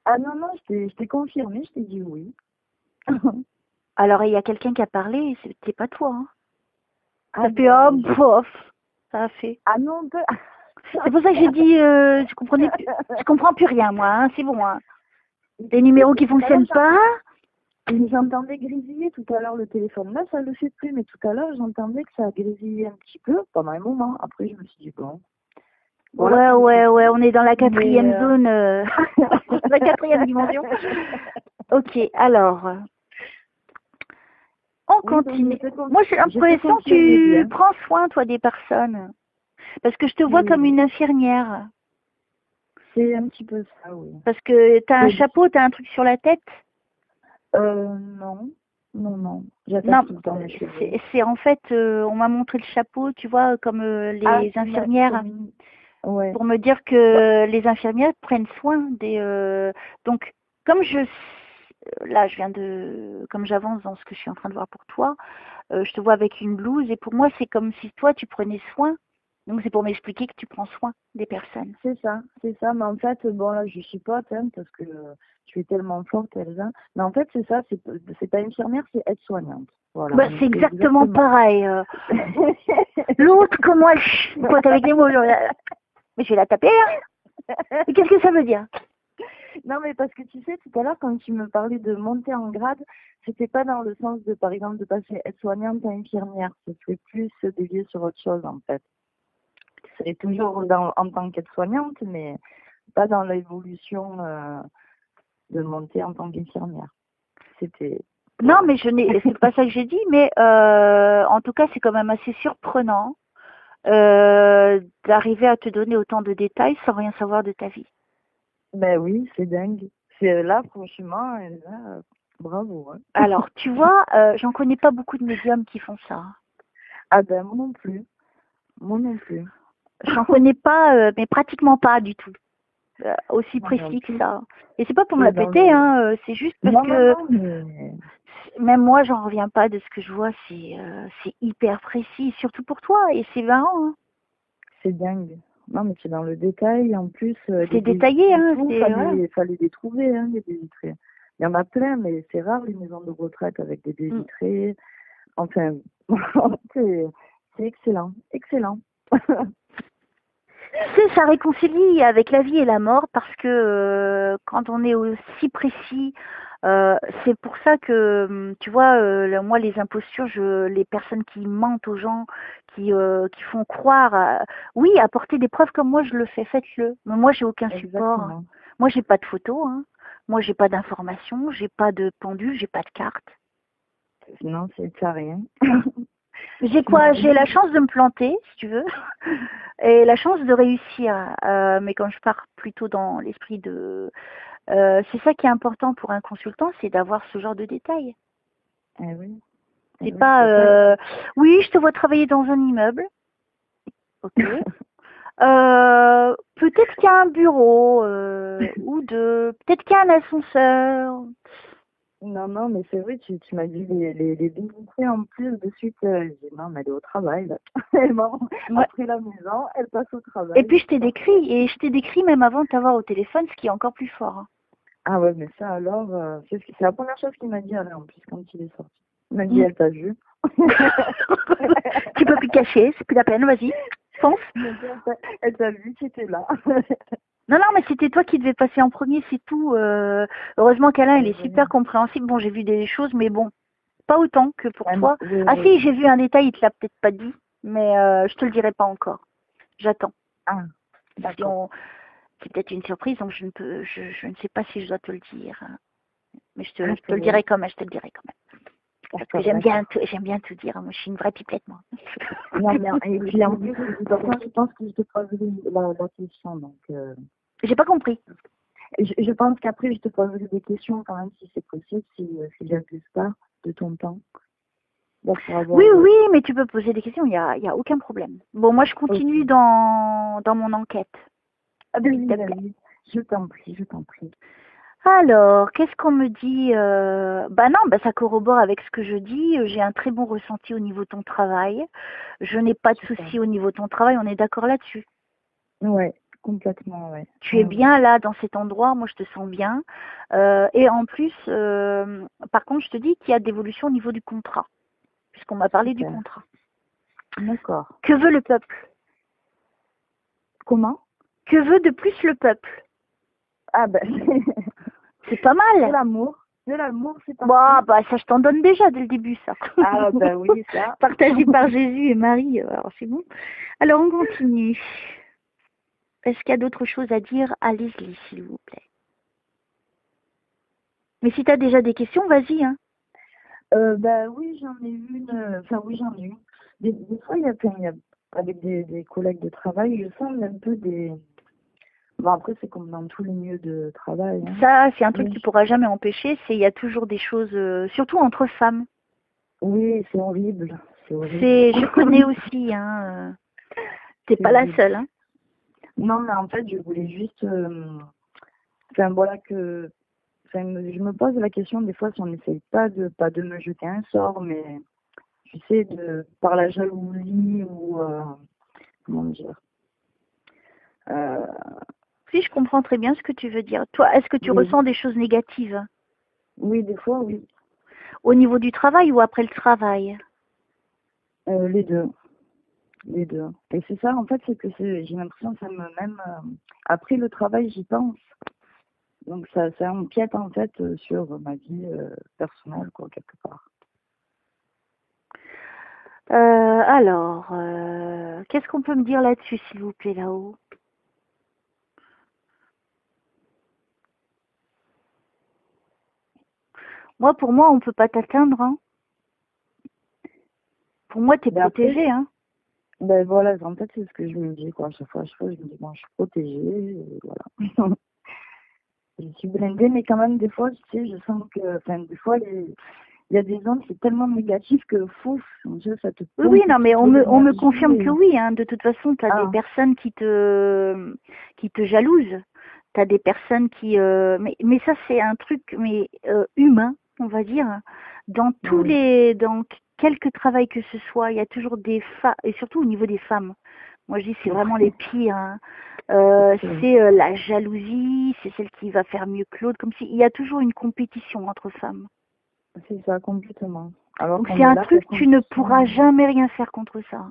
Ah non, je t'ai confirmé, je t'ai dit oui. Alors, il y a quelqu'un qui a parlé, c'était pas toi. Hein. Ah, Ça fait oh, bof. Ça a fait. Ah non, c'est pour ça que j'ai dit, je comprends plus rien, moi, hein, c'est bon. Hein. Des numéros qui fonctionnent pas. J'entendais grésiller tout à l'heure le téléphone. Là, ça le fait plus, mais tout à l'heure, j'entendais que ça a grésillé un petit peu pendant un moment. Après, je me suis dit, bon. Voilà, ouais, on est dans la quatrième zone, la quatrième dimension. Ok, alors, on continue. Moi, j'ai l'impression que tu prends soin, toi, des personnes. Parce que je te vois comme une infirmière. C'est un petit peu ça, oui. Parce que tu as un chapeau, tu as un truc sur la tête? Non. Non. J'attache tout le temps mes cheveux. C'est en fait, on m'a montré le chapeau, tu vois, comme les infirmières. Ouais. Pour me dire que les infirmières prennent soin des... Donc, comme là, comme j'avance dans ce que je suis en train de voir pour toi, je te vois avec une blouse et pour moi, c'est comme si toi, tu prenais soin. Donc, c'est pour m'expliquer que tu prends soin des personnes. C'est ça. Mais en fait, bon, là, je chipote, hein, parce que tu es tellement forte, Elsa. Mais en fait, c'est ça, c'est pas infirmière, c'est aide-soignante. Voilà. Bah, c'est exactement pareil. L'autre, comment elle chipote avec les mots. Mais je vais la taper, hein. Mais qu'est-ce que ça veut dire? Non, mais parce que tu sais, tout à l'heure, quand tu me parlais de monter en grade, c'était pas dans le sens de, par exemple, de passer aide-soignante à infirmière. Ce serait plus dévié sur autre chose, en fait. C'est toujours en tant qu'aide-soignante, mais pas dans l'évolution de monter en tant qu'infirmière. C'était... Non, mais c'est pas ça que j'ai dit, mais en tout cas, c'est quand même assez surprenant d'arriver à te donner autant de détails sans rien savoir de ta vie. Ben oui, c'est dingue. C'est là, franchement, là, bravo. Hein. Alors, tu vois, j'en connais pas beaucoup de médiums qui font ça. Ah ben, moi non plus. J'en connais pas, mais pratiquement pas du tout. Aussi précis que ça. Et c'est pas pour me la péter, hein, c'est juste parce que même moi, j'en reviens pas de ce que je vois. C'est hyper précis, surtout pour toi, et c'est marrant. Hein. C'est dingue. Non, mais c'est dans le détail, en plus. C'est détaillé, hein. Il fallait les trouver, hein, les baies vitrées. Il y en a plein, mais c'est rare les maisons de retraite avec des baies vitrées. Enfin, c'est excellent. Ça réconcilie avec la vie et la mort parce que quand on est aussi précis, c'est pour ça que, tu vois, moi, les impostures, les personnes qui mentent aux gens, qui font croire, oui, apporter des preuves comme moi, je le fais, faites-le. Mais moi, j'ai aucun support. Hein. Moi, j'ai pas de photos. Hein. Moi, j'ai pas d'informations, j'ai pas de pendule, j'ai pas de carte. Non, c'est rien. J'ai quoi? J'ai la chance de me planter, si tu veux, et la chance de réussir. Mais quand je pars plutôt dans l'esprit de... c'est ça qui est important pour un consultant, c'est d'avoir ce genre de détails. Oui. C'est pas... oui, je te vois travailler dans un immeuble. Ok. Peut-être qu'il y a un bureau ou deux. Peut-être qu'il y a un ascenseur. Non, non, mais c'est vrai, tu m'as dit les dégoûter en plus de suite. Je dis non, mais elle est au travail, là. Et bon, Ouais. après la maison, elle passe au Et travail. puis je t'ai Bon. décrit, et je t'ai décrit même avant de t'avoir au téléphone, ce qui est encore plus fort, hein. Ah ouais, mais ça alors, c'est la première chose qu'il m'a dit, en plus, quand il est sorti. Il m'a dit, Mm. elle t'a vu. Tu peux plus te cacher, c'est plus la peine, vas-y, fonce. Il m'a dit, elle t'a vu, tu étais là. Non, non, mais c'était toi qui devais passer en premier, c'est tout. Heureusement qu'Alain, il est super compréhensible. Bon, j'ai vu des choses, mais bon, pas autant que pour Ah non, toi. oui, Ah oui. si, j'ai vu un détail, il te l'a peut-être pas dit, mais je te le dirai pas encore. J'attends. Ah, Si d'accord. on... C'est peut-être une surprise, donc je ne sais pas si je dois te le dire. Mais Ah, je te c'est le vrai. dirai quand même, je te le dirai quand même. Parce que D'accord, d'accord. j'aime bien tout dire. Moi, je suis une vraie pipelette, moi. Non, mais et puis en plus, de toute façon, je pense que je te poserai la question. Donc, J'ai pas compris. je pense qu'après, je te poserai des questions quand même, si c'est possible, si j'abuse pas de ton temps. Là, pour Oui, avoir. oui, mais tu peux poser des questions, il y a aucun problème. Bon, moi, je Ok. continue dans mon enquête, Ah, ben s'il oui, te ben plaît. oui. Je t'en prie, je t'en prie. Alors, qu'est-ce qu'on me dit Bah non, bah ça corrobore avec ce que je dis. J'ai un très bon ressenti au niveau de ton travail. Je n'ai pas de Super. soucis au niveau de ton travail. On est d'accord là-dessus. Ouais, complètement, ouais. Tu es Ouais, ouais. bien là dans cet endroit. Moi, je te sens bien. Et en plus, par contre, je te dis qu'il y a d'évolution au niveau du contrat, puisqu'on m'a parlé du Super. contrat. D'accord. Que veut le peuple? Comment? Que veut de plus le peuple? Ah, ben, C'est pas de mal. l'amour. De l'amour, c'est Bon, parfait. bah ça, je t'en donne déjà dès le début, ça. Ah, ben oui, ça. Partagé par Jésus et Marie. Alors, c'est bon. Alors, on continue. Est-ce qu'il y a d'autres choses à dire? Allez-y, s'il vous plaît. Mais si tu as déjà des questions, vas-y, hein. Ben oui, j'en ai une. Enfin, oui, j'en ai une. Des fois, avec des collègues de travail, je sens un peu des. Bon, après, c'est comme dans tous les milieux de travail. Hein. Ça, c'est un truc Mais que tu pourras jamais empêcher. Il y a toujours des choses, surtout entre femmes. oui, c'est horrible. C'est horrible. Je connais aussi, hein. T'es C'est pas la horrible. seule, hein. Non, mais en fait, je voulais juste. Enfin, voilà que. Enfin, je me pose la question des fois si on n'essaye pas de me jeter un sort, mais tu sais, par la jalousie ou. Comment dire. Euh, Si, je comprends très bien ce que tu veux dire. Toi, est-ce que tu oui, ressens des choses négatives oui, des fois, oui. au niveau du travail ou après le travail? Les deux. Les deux. Et c'est ça, en fait, c'est que j'ai l'impression que ça me même après le travail, j'y pense. Donc ça empiète en fait sur ma vie personnelle, quoi, quelque part. Alors, qu'est-ce qu'on peut me dire là-dessus, s'il vous plaît, là-haut? Moi, pour moi, on peut pas t'atteindre, hein. Pour moi, t'es Mais après, protégé, hein. ben voilà, en fait, c'est ce que je me dis, quoi. À chaque fois, je me dis, bon, je suis protégée, et voilà. Je suis blindée, mais quand même, des fois, tu sais, je sens que, enfin, des fois, il y a des ondes, c'est tellement négatif que, fou, ça te Oui, oui, pompe non, mais toute on me l'énergie. confirme que oui, hein. De toute façon, tu as des Ah, personnes qui te jalousent. Tu as des personnes mais ça, c'est un truc, mais humain, on va dire. Dans oui, dans quelque travail que ce soit, il y a toujours des femmes, et surtout au niveau des femmes. Moi, je dis, c'est c'est vraiment les vrai. pires, hein. C'est vrai. C'est la jalousie, c'est celle qui va faire mieux que l'autre, comme si, il y a toujours une compétition entre femmes. C'est ça, complètement. Alors Donc qu'on c'est est un là truc, pour tu ne compétition. pourras jamais rien faire contre ça.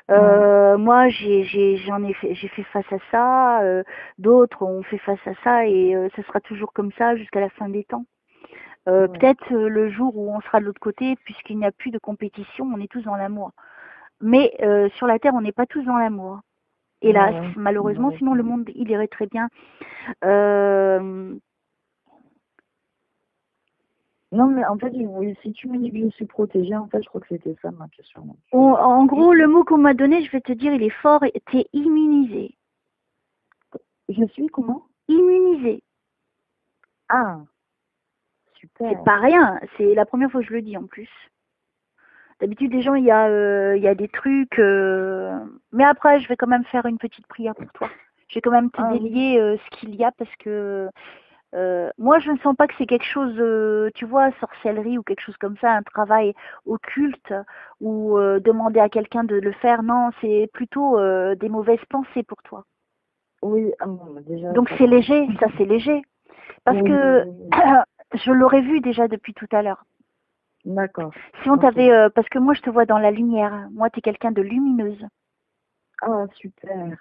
Ouais, Moi, j'ai fait face à ça. D'autres ont fait face à ça, et ça sera toujours comme ça jusqu'à la fin des temps. ouais, Peut-être le jour où on sera de l'autre côté, puisqu'il n'y a plus de compétition, on est tous dans l'amour. Mais sur la Terre, on n'est pas tous dans l'amour. ouais, Hélas, ouais, malheureusement, sinon le malheureusement. monde il irait très bien. Euh, Non, mais en fait, oui, si tu me dis que je suis protégée, en fait, je crois que c'était ça ma question. en gros, le mot qu'on m'a donné, je vais te dire, il est fort. T'es immunisé. Je suis comment? Immunisé. Ah, C'est super. pas rien. C'est la première fois que je le dis en plus. D'habitude, les gens, il y a des trucs. Mais après, je vais quand même faire une petite prière pour toi. Je vais quand même te Ah oui, délier ce qu'il y a parce que Moi, je ne sens pas que c'est quelque chose, tu vois, sorcellerie ou quelque chose comme ça, un travail occulte ou demander à quelqu'un de le faire. Non, c'est plutôt des mauvaises pensées pour toi. Oui, ah bon, bah, déjà, Donc ça c'est va. léger, ça c'est léger. Parce Oui, que oui, oui. je l'aurais vu déjà depuis tout à l'heure. D'accord. Si on Ok. t'avait, parce que moi je te vois dans la lumière. Moi, tu es quelqu'un de lumineuse. Ah, super.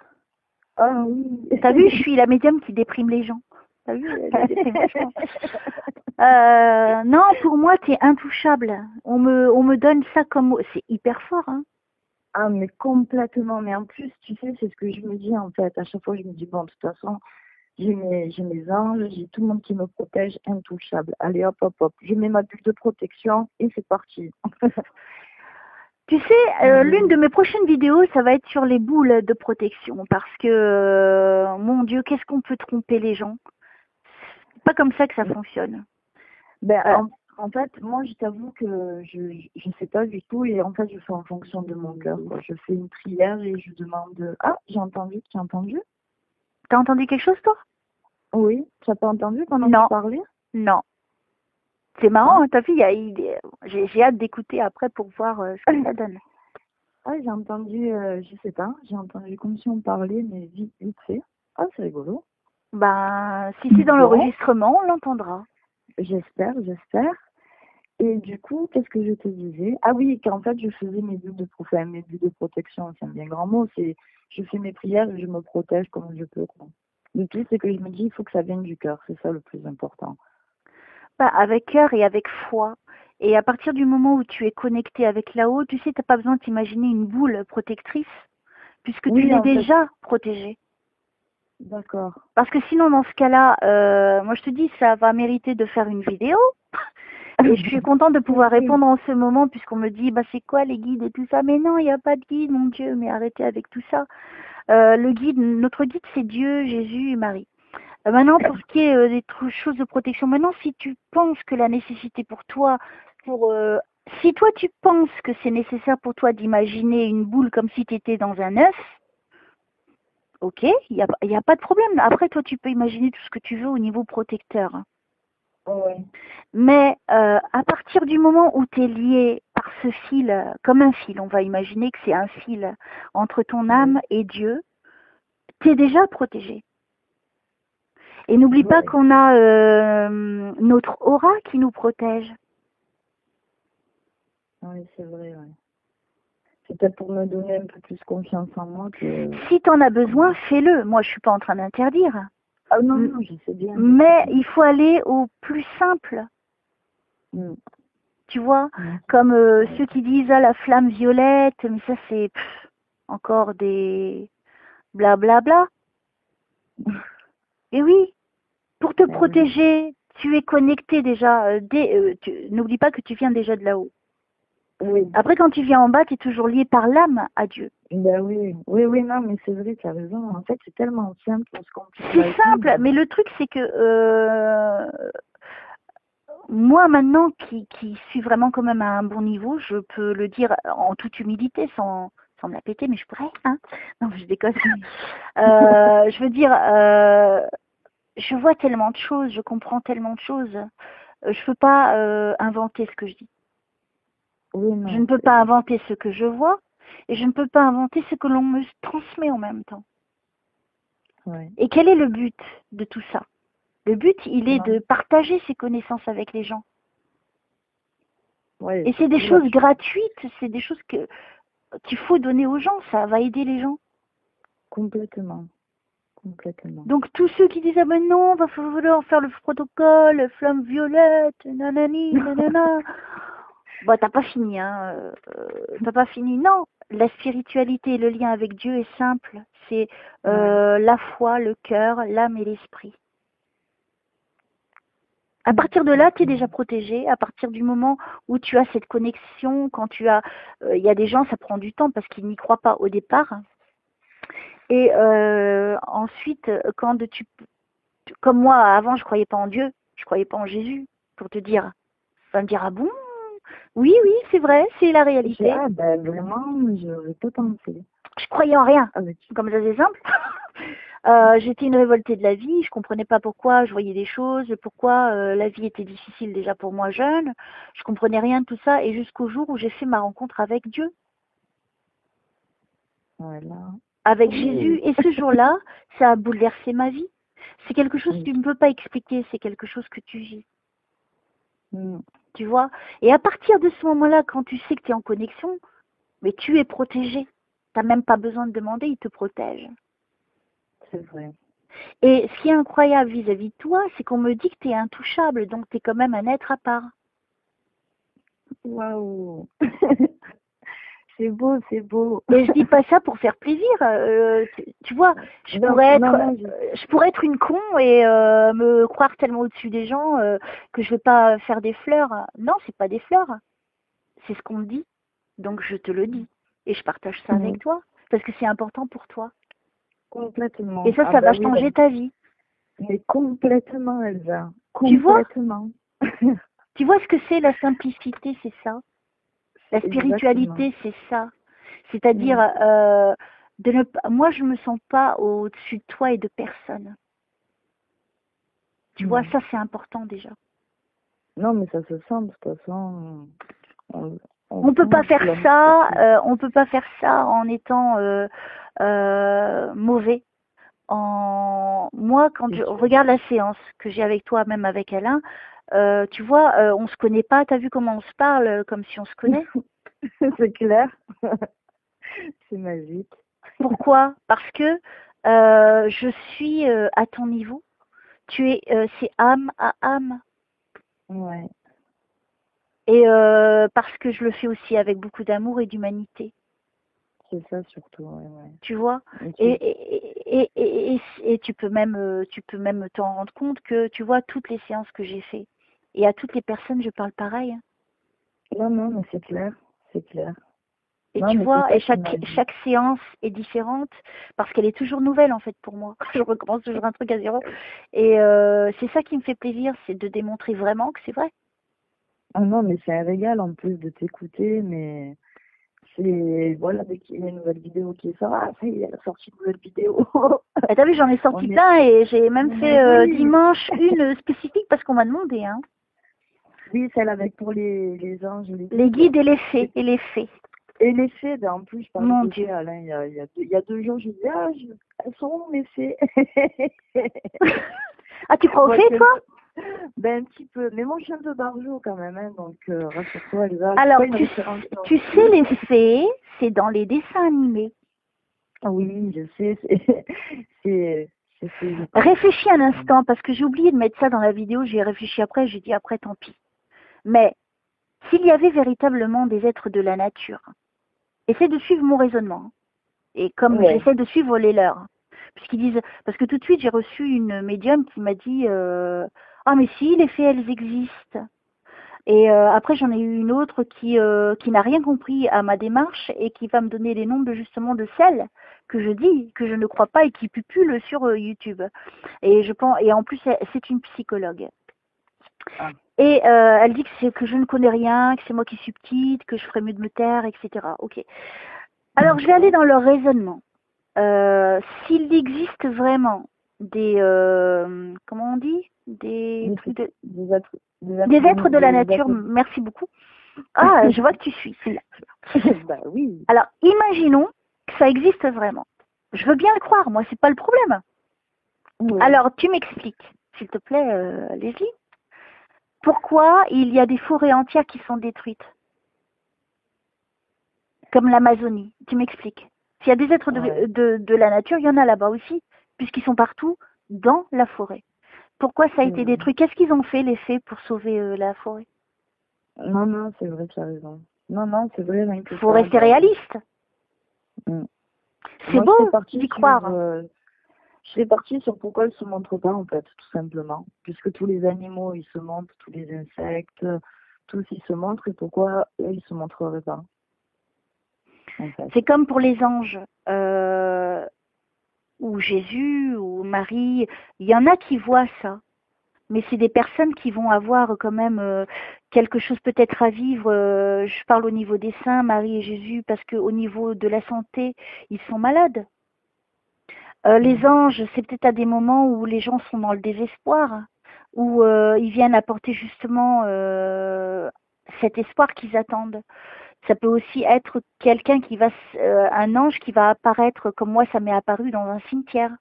Ah oui. T'as vu, je suis la médium qui déprime les gens. T'as vu, elle déprime vachement. Non, pour moi, tu es intouchable. On me donne ça comme mot. C'est hyper fort, hein. Ah, mais complètement. Mais en plus, tu sais, c'est ce que je me dis en fait. À chaque fois, je me dis, bon, de toute façon, j'ai mes anges, j'ai tout le monde qui me protège, intouchable. Allez, hop, hop, hop. Je mets ma bulle de protection et c'est parti. Tu sais, l'une de mes prochaines vidéos, ça va être sur les boules de protection. Parce que, mon Dieu, qu'est-ce qu'on peut tromper les gens? C'est pas comme ça que ça fonctionne. Ben, Euh, en fait, moi, je t'avoue que je sais pas du tout et en fait, je fais en fonction de mon cœur, quoi. Je fais une prière et je demande, ah, j'ai entendu, tu as entendu? T'as entendu quelque chose, toi? Oui, tu n'as pas entendu pendant que je Non, parlais? non. C'est Ah, marrant, hein, ta fille, j'ai hâte d'écouter après pour voir ce que ça donne. ah, j'ai entendu, je sais pas, j'ai entendu comme si on parlait, mais vite, vite fait. Ah, c'est rigolo. Ben, si c'est dans Bon, l'enregistrement, on l'entendra. j'espère, j'espère. Et du coup, qu'est-ce que je te disais? Ah oui, qu'en fait, je faisais mes bulles de enfin, mes bulles de protection, c'est un bien grand mot, c'est je fais mes prières et je me protège comme je peux, quoi. Le tout, c'est que je me dis, il faut que ça vienne du cœur, c'est ça le plus important. Ben, avec cœur et avec foi. Et à partir du moment où tu es connecté avec là-haut, tu sais, t'as pas besoin de t'imaginer une boule protectrice, puisque tu Oui, l'es en fait, déjà protégée. d'accord. Parce que sinon, dans ce cas-là, moi je te dis, ça va mériter de faire une vidéo. Et je suis contente de pouvoir Oui, répondre en ce moment, puisqu'on me dit, bah c'est quoi les guides et tout ça. Mais non, il n'y a pas de guide, mon Dieu, mais arrêtez avec tout ça. Le guide, notre guide, c'est Dieu, Jésus et Marie. Maintenant, pour ce qui est des choses de protection, maintenant, si tu penses que la nécessité pour toi, si toi tu penses que c'est nécessaire pour toi d'imaginer une boule comme si tu étais dans un œuf, ok, il y a pas de problème. Après, toi, tu peux imaginer tout ce que tu veux au niveau protecteur. ouais, Mais à partir du moment où tu es lié par ce fil, comme un fil, on va imaginer que c'est un fil entre ton âme oui, et Dieu, tu es déjà protégé. Et n'oublie pas ouais. qu'on a notre aura qui nous protège. Oui, c'est vrai, ouais. C'est peut-être pour me donner un peu plus confiance en moi que... Si tu en as besoin, fais-le. Moi, je suis pas en train d'interdire. Ah non, M- non, je sais bien, je sais Mais bien. il faut aller au plus simple, Mm. tu vois, Mm. comme Ouais. ceux qui disent ah, la flamme violette, mais ça c'est encore des blablabla. Et oui, pour te Eh oui. protéger, tu es connecté déjà. N'oublie pas que tu viens déjà de là-haut. Oui, Après, quand tu viens en bas, tu es toujours lié par l'âme à Dieu. ben oui, oui, oui, non, mais c'est vrai, tu as raison. En fait, c'est tellement simple, on se complique C'est la vie, simple, mais le truc c'est que moi maintenant qui suis vraiment quand même à un bon niveau, je peux le dire en toute humilité sans me la péter, mais je pourrais, hein. Non, je déconne. Je veux dire, je vois tellement de choses, je comprends tellement de choses. Je peux pas inventer ce que je dis. Oui, Je non, ne peux c'est pas vrai. inventer ce que je vois et je ne peux pas inventer ce que l'on me transmet en même temps. Ouais. Et quel est le but de tout ça? Le but, il est Non. de partager ses connaissances avec les gens. Ouais, Et c'est des surtout là, choses gratuites, c'est des choses qu'il faut donner aux gens, ça va aider les gens. complètement, complètement. Donc tous ceux qui disent ah ben non, va falloir faire le protocole, flamme violette, nanani, nanana. Bah t'as pas fini, hein. T'as pas fini. Non, la spiritualité et le lien avec Dieu est simple. C'est Ouais. la foi, le cœur, l'âme et l'esprit. À partir de là, tu es déjà Exactement. protégé. À partir du moment où tu as cette connexion, quand tu as, il y a des gens, ça prend du temps parce qu'ils n'y croient pas au départ. Et ensuite, quand comme moi, avant, je croyais pas en Dieu, je croyais pas en Jésus, pour te dire. Tu vas me dire, ah bon? Oui, oui, c'est vrai, c'est la réalité. Ah, ben vraiment, j'aurais pas pensé. Je croyais en rien. Ah, ben, Comme ça, c'est simple. J'étais une révoltée de la vie, je comprenais pas pourquoi je voyais des choses, pourquoi la vie était difficile déjà pour moi jeune. Je comprenais rien de tout ça et jusqu'au jour où j'ai fait ma rencontre avec Dieu, Voilà. avec Oui. Jésus. Et ce jour-là, ça a bouleversé ma vie. C'est quelque chose que tu ne peux pas expliquer, c'est quelque chose que tu vis. Tu vois? Et à partir de ce moment-là, quand tu sais que tu es en connexion, mais tu es protégé. Tu n'as même pas besoin de demander, il te protège. C'est vrai. Et ce qui est incroyable vis-à-vis de toi, c'est qu'on me dit que tu es intouchable, donc tu es quand même un être à part. Waouh. C'est beau, c'est beau. Et je dis pas ça pour faire plaisir. Tu vois, je pourrais être une con et me croire tellement au-dessus des gens que je vais pas faire des fleurs. Non, c'est pas des fleurs. C'est ce qu'on me dit. Donc je te le dis. Et je partage ça avec toi. Parce que c'est important pour toi. Complètement. Et ça va changer ta vie. Mais complètement, Elsa. Complètement. Tu vois ce que c'est la simplicité, c'est ça. La spiritualité, c'est ça. C'est-à-dire, moi, je ne me sens pas au-dessus de toi et de personne. Tu vois, ça, c'est important déjà. Non, mais ça se sent, de toute façon. On peut pas faire ça, on peut pas faire ça en étant mauvais. Moi, quand je regarde la séance que j'ai avec toi, même avec Alain, tu vois, on se connaît pas. T'as vu comment on se parle, comme si on se connaît? C'est clair. C'est magique. Pourquoi? Parce que je suis à ton niveau. C'est âme à âme. Ouais. Et parce que je le fais aussi avec beaucoup d'amour et d'humanité. C'est ça surtout, ouais. Tu vois? Et tu peux même t'en rendre compte que tu vois toutes les séances que j'ai fait. Et à toutes les personnes, je parle pareil. Non, mais c'est clair, c'est clair. Et tu vois, et chaque séance est différente parce qu'elle est toujours nouvelle en fait pour moi. Je recommence toujours un truc à zéro. Et c'est ça qui me fait plaisir, c'est de démontrer vraiment que c'est vrai. Ah non, mais c'est un régal en plus de t'écouter, mais c'est, voilà, dès qu'il y a une nouvelle vidéo qui sort, ça y est, elle a sorti une nouvelle vidéo. Et t'as vu, j'en ai sorti plein et j'ai même fait dimanche une spécifique parce qu'on m'a demandé. Hein. Oui, celle avec pour les anges. Les guides et les fées. Et les fées. Et les fées, ben en plus, je parlais Mon de Dieu. fées, Alain, il y a 2 jours, je disais, elles sont où mes fées? Ah, tu crois aux fées, toi? Ben un petit peu, mais moi je suis un peu barjot quand même, hein, donc rassure-toi, Elsa. Alors, tu sais, les fées, c'est dans les dessins animés. Oui, je sais, c'est Réfléchis un instant, parce que j'ai oublié de mettre ça dans la vidéo, j'y ai réfléchi après, j'ai dit après, tant pis. Mais, s'il y avait véritablement des êtres de la nature, essaie de suivre mon raisonnement, et comme j'essaie de suivre les leurs, puisqu'ils disent, parce que tout de suite j'ai reçu une médium qui m'a dit, ah mais si, les fées elles existent. Et après j'en ai eu une autre qui n'a rien compris à ma démarche et qui va me donner les noms justement de celles que je dis, que je ne crois pas et qui pupulent sur YouTube. Et je pense, et en plus c'est une psychologue. Ah. Et elle dit que je ne connais rien, que c'est moi qui suis petite, que je ferais mieux de me taire, etc. Ok. Alors je vais aller dans leur raisonnement. S'il existe vraiment des comment on dit, des êtres de la nature, merci beaucoup. Ah, je vois que tu suis. Bah oui. Alors imaginons que ça existe vraiment. Je veux bien le croire, moi c'est pas le problème. Ouais. Alors tu m'expliques, s'il te plaît, Leslie, pourquoi il y a des forêts entières qui sont détruites, comme l'Amazonie. Tu m'expliques. S'il y a des êtres de la nature, il y en a là-bas aussi, puisqu'ils sont partout dans la forêt. Pourquoi ça a été détruit? Qu'est-ce qu'ils ont fait, les fées, pour sauver la forêt? Non, c'est vrai, tu as raison. Non, c'est vrai. Il faut rester réaliste. C'est beau d'y croire. Je suis partie sur pourquoi elles ne se montrent pas, en fait, tout simplement. Puisque tous les animaux, ils se montrent, tous les insectes, tous, ils se montrent, et pourquoi eux, ils ne se montreraient pas, en fait. C'est comme pour les anges, ou Jésus, ou Marie. Il y en a qui voient ça. Mais c'est des personnes qui vont avoir quand même quelque chose peut-être à vivre. Je parle au niveau des saints, Marie et Jésus, parce qu'au niveau de la santé, ils sont malades. Les anges, c'est peut-être à des moments où les gens sont dans le désespoir, où ils viennent apporter justement cet espoir qu'ils attendent. Ça peut aussi être quelqu'un un ange qui va apparaître comme moi, ça m'est apparu dans un cimetière.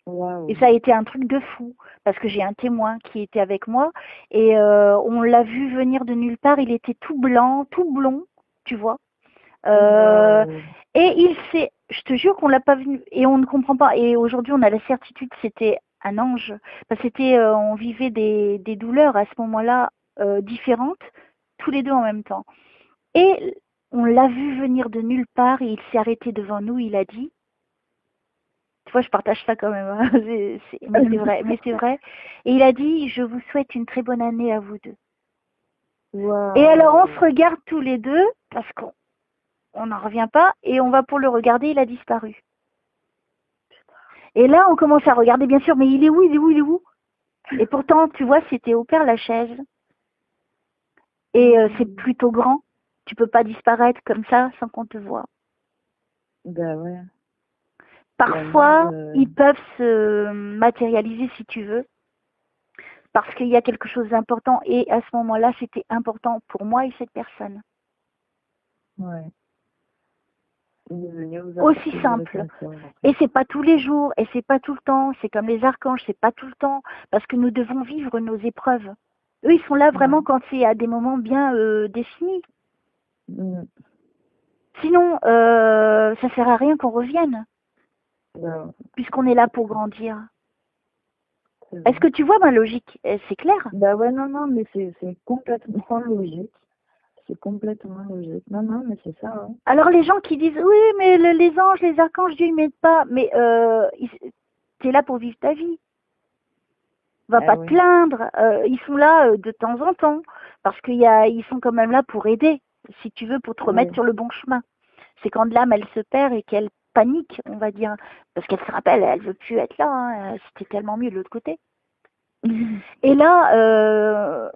Waouh. Et ça a été un truc de fou, parce que j'ai un témoin qui était avec moi, et on l'a vu venir de nulle part, il était tout blanc, tout blond, tu vois. Waouh. Et je te jure qu'on l'a pas vu, et on ne comprend pas. Et aujourd'hui, on a la certitude que c'était un ange, parce que on vivait des douleurs à ce moment-là différentes, tous les deux en même temps. Et on l'a vu venir de nulle part, et il s'est arrêté devant nous, il a dit, tu vois, je partage ça quand même, hein. Mais c'est vrai, mais c'est vrai. Et il a dit, je vous souhaite une très bonne année à vous deux. Waouh. Et alors, on se regarde tous les deux, parce qu'on n'en revient pas, et on va pour le regarder, il a disparu. Et là, on commence à regarder, bien sûr, mais il est où, il est où, il est où? Et pourtant, tu vois, c'était au Père-Lachaise. Et c'est plutôt grand. Tu peux pas disparaître comme ça sans qu'on te voie. Ben ouais. Parfois, ils peuvent se matérialiser si tu veux, parce qu'il y a quelque chose d'important. Et à ce moment-là, c'était important pour moi et cette personne. Ouais. Aussi simple. Et c'est pas tous les jours, et c'est pas tout le temps. C'est comme les archanges, c'est pas tout le temps, parce que nous devons vivre nos épreuves. Eux, ils sont là vraiment quand c'est à des moments bien définis. Sinon, ça sert à rien qu'on revienne, puisqu'on est là pour grandir. Est-ce que tu vois ma logique? C'est clair? Bah ouais, non, mais c'est complètement logique. C'est complètement logique. Non, mais c'est ça. Hein. Alors les gens qui disent oui, mais les anges, les archanges, Dieu ne m'aide pas. Mais t'es là pour vivre ta vie. Va pas te plaindre. Ils sont là de temps en temps parce ils sont quand même là pour aider, si tu veux, pour te remettre sur le bon chemin. C'est quand l'âme elle se perd et qu'elle panique, on va dire, parce qu'elle se rappelle, elle veut plus être là. Hein. C'était tellement mieux de l'autre côté. Et là,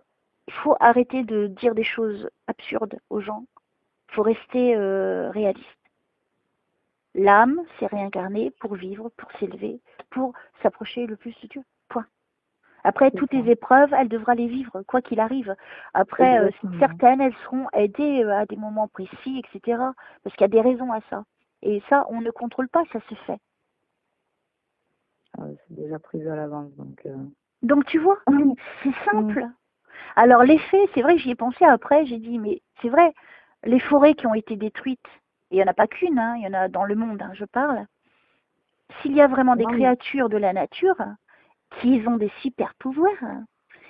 il faut arrêter de dire des choses absurdes aux gens. Il faut rester réaliste. L'âme s'est réincarnée pour vivre, pour s'élever, pour s'approcher le plus de Dieu. Point. Après, toutes les épreuves, elle devra les vivre, quoi qu'il arrive. Après, certaines, elles seront aidées à des moments précis, etc. Parce qu'il y a des raisons à ça. Et ça, on ne contrôle pas, ça se fait. C'est déjà pris à l'avance. Donc, tu vois, c'est simple. Alors, les faits, c'est vrai que j'y ai pensé après, j'ai dit, mais c'est vrai, les forêts qui ont été détruites, et il n'y en a pas qu'une, hein, il y en a dans le monde, hein, je parle. S'il y a vraiment des créatures de la nature qui ont des super pouvoirs,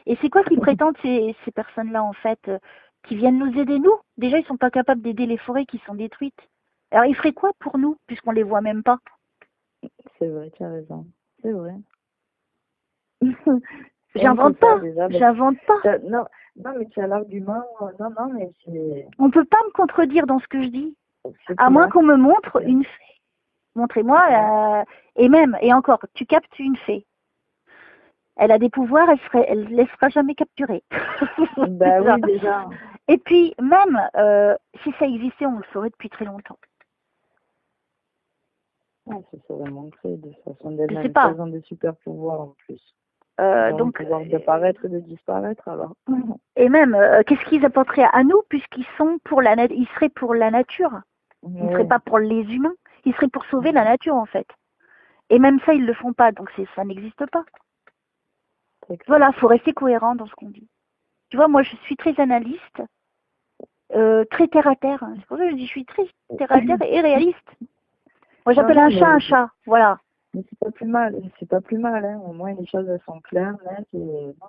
et c'est quoi qu'ils prétendent ces personnes-là, en fait, qui viennent nous aider, nous? Déjà, ils ne sont pas capables d'aider les forêts qui sont détruites. Alors, ils feraient quoi pour nous, puisqu'on ne les voit même pas? C'est vrai, tu as raison. C'est vrai. J'invente pas. J'invente pas. Non, mais tu as l'argument. Non, mais c'est... On ne peut pas me contredire dans ce que je dis. À moins qu'on me montre une fée. Montrez-moi. Et encore, tu captes une fée. Elle a des pouvoirs, elle ne laissera jamais capturer. Bah oui, déjà. Et puis, même, si ça existait, on le saurait depuis très longtemps. Ça serait montré de toute façon. Elles ont des super pouvoirs en plus. Donc, pouvoir de paraître et de disparaître, alors. Et même, qu'est-ce qu'ils apporteraient à nous, puisqu'ils sont ils seraient pour la nature. Ils ne seraient pas pour les humains. Ils seraient pour sauver la nature, en fait. Et même ça, ils ne le font pas, donc ça n'existe pas. Voilà, il faut rester cohérent dans ce qu'on dit. Tu vois, moi, je suis très analyste, très terre-à-terre. C'est pour ça que je dis je suis très terre-à-terre et réaliste. Moi, j'appelle un chat, voilà. Mais c'est pas plus mal, hein. Au moins, les choses, elles sont claires, nettes.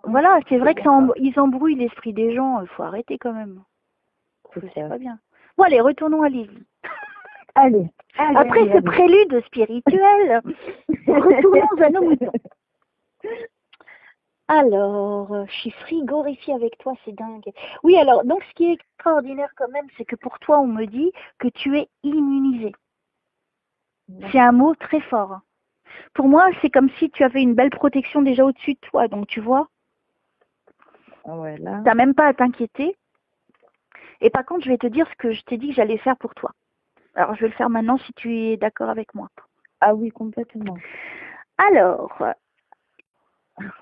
Voilà, c'est vrai qu'ils embrouillent l'esprit des gens. Il faut arrêter quand même. C'est pas bien. Bon, allez, retournons à Lévi. Allez. Après ce prélude spirituel, retournons à nos moutons. Alors, je suis frigorifiée avec toi, c'est dingue. Oui, alors, donc ce qui est extraordinaire quand même, c'est que pour toi, on me dit que tu es immunisé. C'est un mot très fort. Pour moi, c'est comme si tu avais une belle protection déjà au-dessus de toi. Donc, tu vois, tu n'as même pas à t'inquiéter. Et par contre, je vais te dire ce que je t'ai dit que j'allais faire pour toi. Alors, je vais le faire maintenant si tu es d'accord avec moi. Ah oui, complètement. Alors,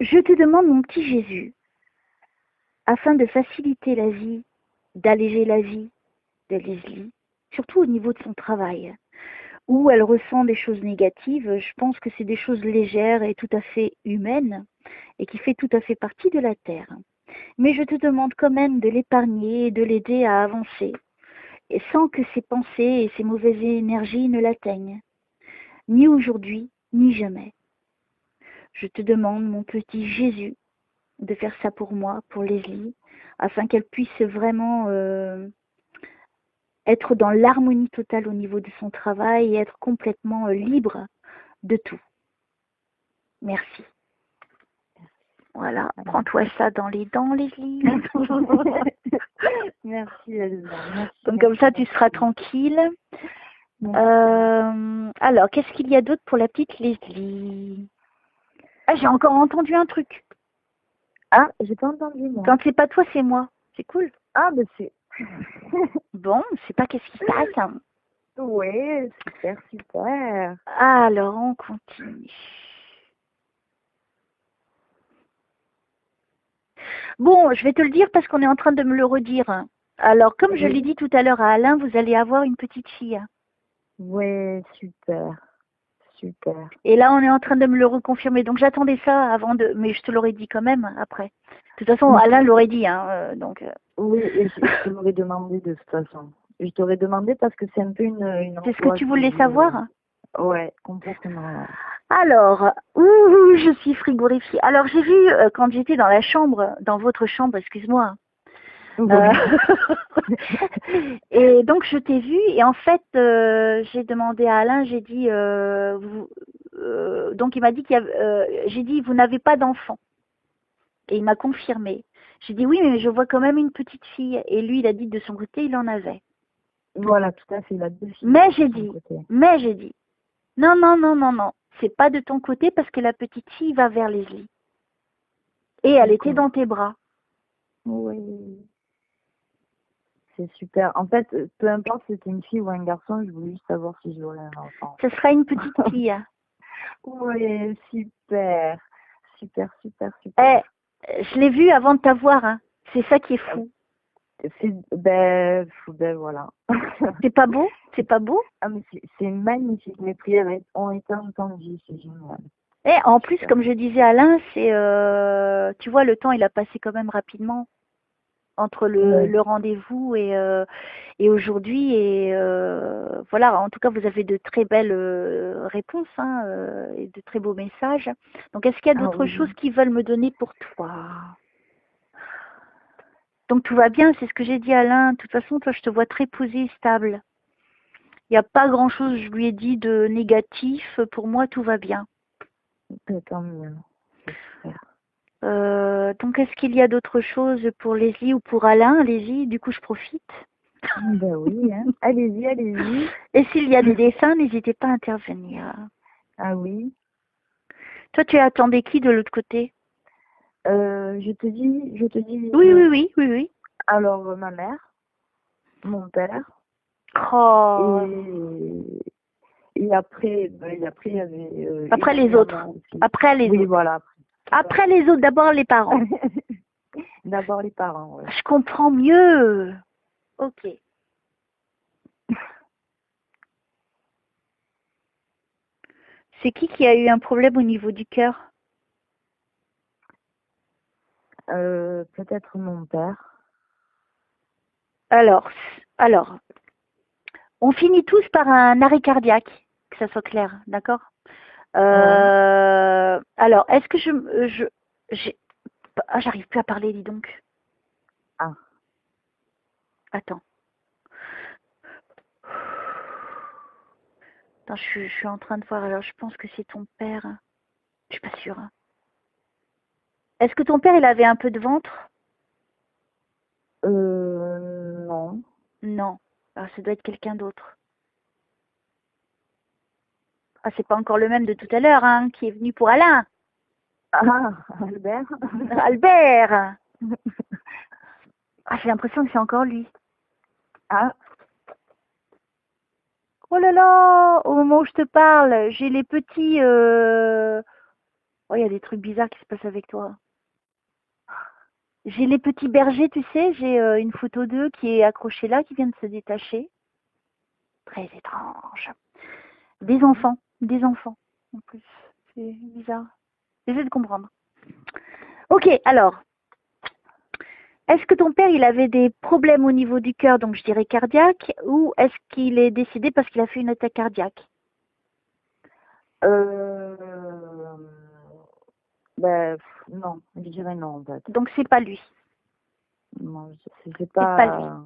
je te demande, mon petit Jésus, afin de faciliter la vie, d'alléger la vie de Leslie, surtout au niveau de son travail, où elle ressent des choses négatives, je pense que c'est des choses légères et tout à fait humaines, et qui fait tout à fait partie de la Terre. Mais je te demande quand même de l'épargner et de l'aider à avancer, et sans que ses pensées et ses mauvaises énergies ne l'atteignent, ni aujourd'hui, ni jamais. Je te demande, mon petit Jésus, de faire ça pour moi, pour Leslie, afin qu'elle puisse vraiment être dans l'harmonie totale au niveau de son travail et être complètement libre de tout. Merci. Voilà, prends-toi ça dans les dents, Leslie. Merci, Elsa. Merci. Donc comme ça, tu seras tranquille. Alors, qu'est-ce qu'il y a d'autre pour la petite Leslie? Ah, j'ai encore entendu un truc. Ah, j'ai pas entendu, moi. Quand c'est pas toi, c'est moi. C'est cool. Ah, ben c'est... Bon, je sais pas qu'est-ce qui se passe. Oui, super, super. Alors, on continue. Bon, je vais te le dire parce qu'on est en train de me le redire. Alors, comme je l'ai dit tout à l'heure à Alain, vous allez avoir une petite fille. Ouais, super. Super. Et là, on est en train de me le reconfirmer. Donc, j'attendais ça avant de... Mais je te l'aurais dit quand même après. De toute façon, Alain l'aurait dit. Donc. Oui, et je te l'aurais demandé de toute façon. Je t'aurais demandé parce que c'est un peu une C'est ce que tu voulais savoir? Ouais, complètement. Alors, je suis frigorifiée. Alors, j'ai vu, quand j'étais dans la chambre, dans votre chambre, excuse-moi. Et donc, je t'ai vu, et en fait, j'ai demandé à Alain, j'ai dit, donc il m'a dit j'ai dit, vous n'avez pas d'enfant. Et il m'a confirmé. J'ai dit, oui, mais je vois quand même une petite fille. Et lui, il a dit de son côté, il en avait. Voilà, tout à fait, il a 2 filles. Mais j'ai dit, non, non, non, non, non. C'est pas de ton côté parce que la petite fille va vers Leslie. Et elle était dans tes bras. Oui. C'est super. En fait, peu importe si c'était une fille ou un garçon, je voulais juste savoir si j'aurais un enfant. Ce sera une petite fille. Oui, super. Super, super, super. Je l'ai vue avant de t'avoir. Hein. C'est ça qui est fou. Ben voilà. C'est pas beau? C'est pas beau? Ah, mais c'est magnifique. Mes prières ont été entendues. C'est génial. Et en plus, comme je disais à Alain, tu vois, le temps, il a passé quand même rapidement entre le rendez-vous et aujourd'hui. Et voilà, en tout cas, vous avez de très belles réponses et de très beaux messages. Donc, est-ce qu'il y a d'autres choses qu'ils veulent me donner pour toi? Donc, tout va bien, c'est ce que j'ai dit à Alain. De toute façon, toi, je te vois très posée, stable. Il n'y a pas grand-chose, je lui ai dit, de négatif. Pour moi, tout va bien. Tant mieux. Super. Donc, est-ce qu'il y a d'autres choses pour Leslie ou pour Alain? Allez-y, du coup, je profite. Ben oui, hein. Allez-y, allez-y. Et s'il y a des dessins, n'hésitez pas à intervenir. Ah oui. Toi, tu attendais qui de l'autre côté? Je te dis. Oui. Alors, ma mère, mon père. Oh. Et après, il y avait... après les autres. Après les autres. Oui, voilà. Après les autres, d'abord les parents. D'abord les parents, ouais. Je comprends mieux. Ok. C'est qui a eu un problème au niveau du cœur? Peut-être mon père. Alors, on finit tous par un arrêt cardiaque, que ça soit clair, d'accord? Alors, est-ce que j'arrive plus à parler, dis donc. Ah. Attends. Attends, je suis en train de voir. Alors, je pense que c'est ton père. Je suis pas sûre. Est-ce que ton père, il avait un peu de ventre? Non. Non. Alors, ça doit être quelqu'un d'autre. Ah, c'est pas encore le même de tout à l'heure, hein, qui est venu pour Alain. Ah, Albert. Albert. Ah, j'ai l'impression que c'est encore lui. Ah. Oh là là, au moment où je te parle, j'ai les petits... Oh, il y a des trucs bizarres qui se passent avec toi. J'ai les petits bergers, tu sais, j'ai une photo d'eux qui est accrochée là, qui vient de se détacher. Très étrange. Des enfants en plus. C'est bizarre. J'essaie de comprendre. Ok, alors, est-ce que ton père, il avait des problèmes au niveau du cœur, donc je dirais cardiaque, ou est-ce qu'il est décédé parce qu'il a fait une attaque cardiaque? Euh, ben, non, je dirais non, en fait. Donc c'est pas lui. Non, c'est C'est pas lui. pas...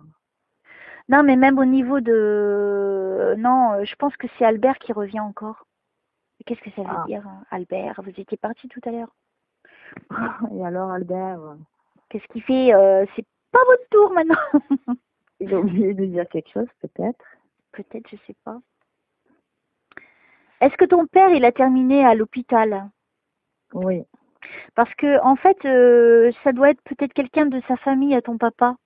Non, mais même au niveau de... Non, je pense que c'est Albert qui revient encore. Qu'est-ce que ça veut Ah, dire, hein, Albert? Vous étiez parti tout à l'heure. et alors, Albert, Qu'est-ce qu'il fait? C'est pas votre tour maintenant. il a oublié de dire quelque chose, peut-être. Peut-être, je sais pas. Est-ce que ton père, il a terminé à l'hôpital? Oui. Parce que, en fait, ça doit être peut-être quelqu'un de sa famille à ton papa.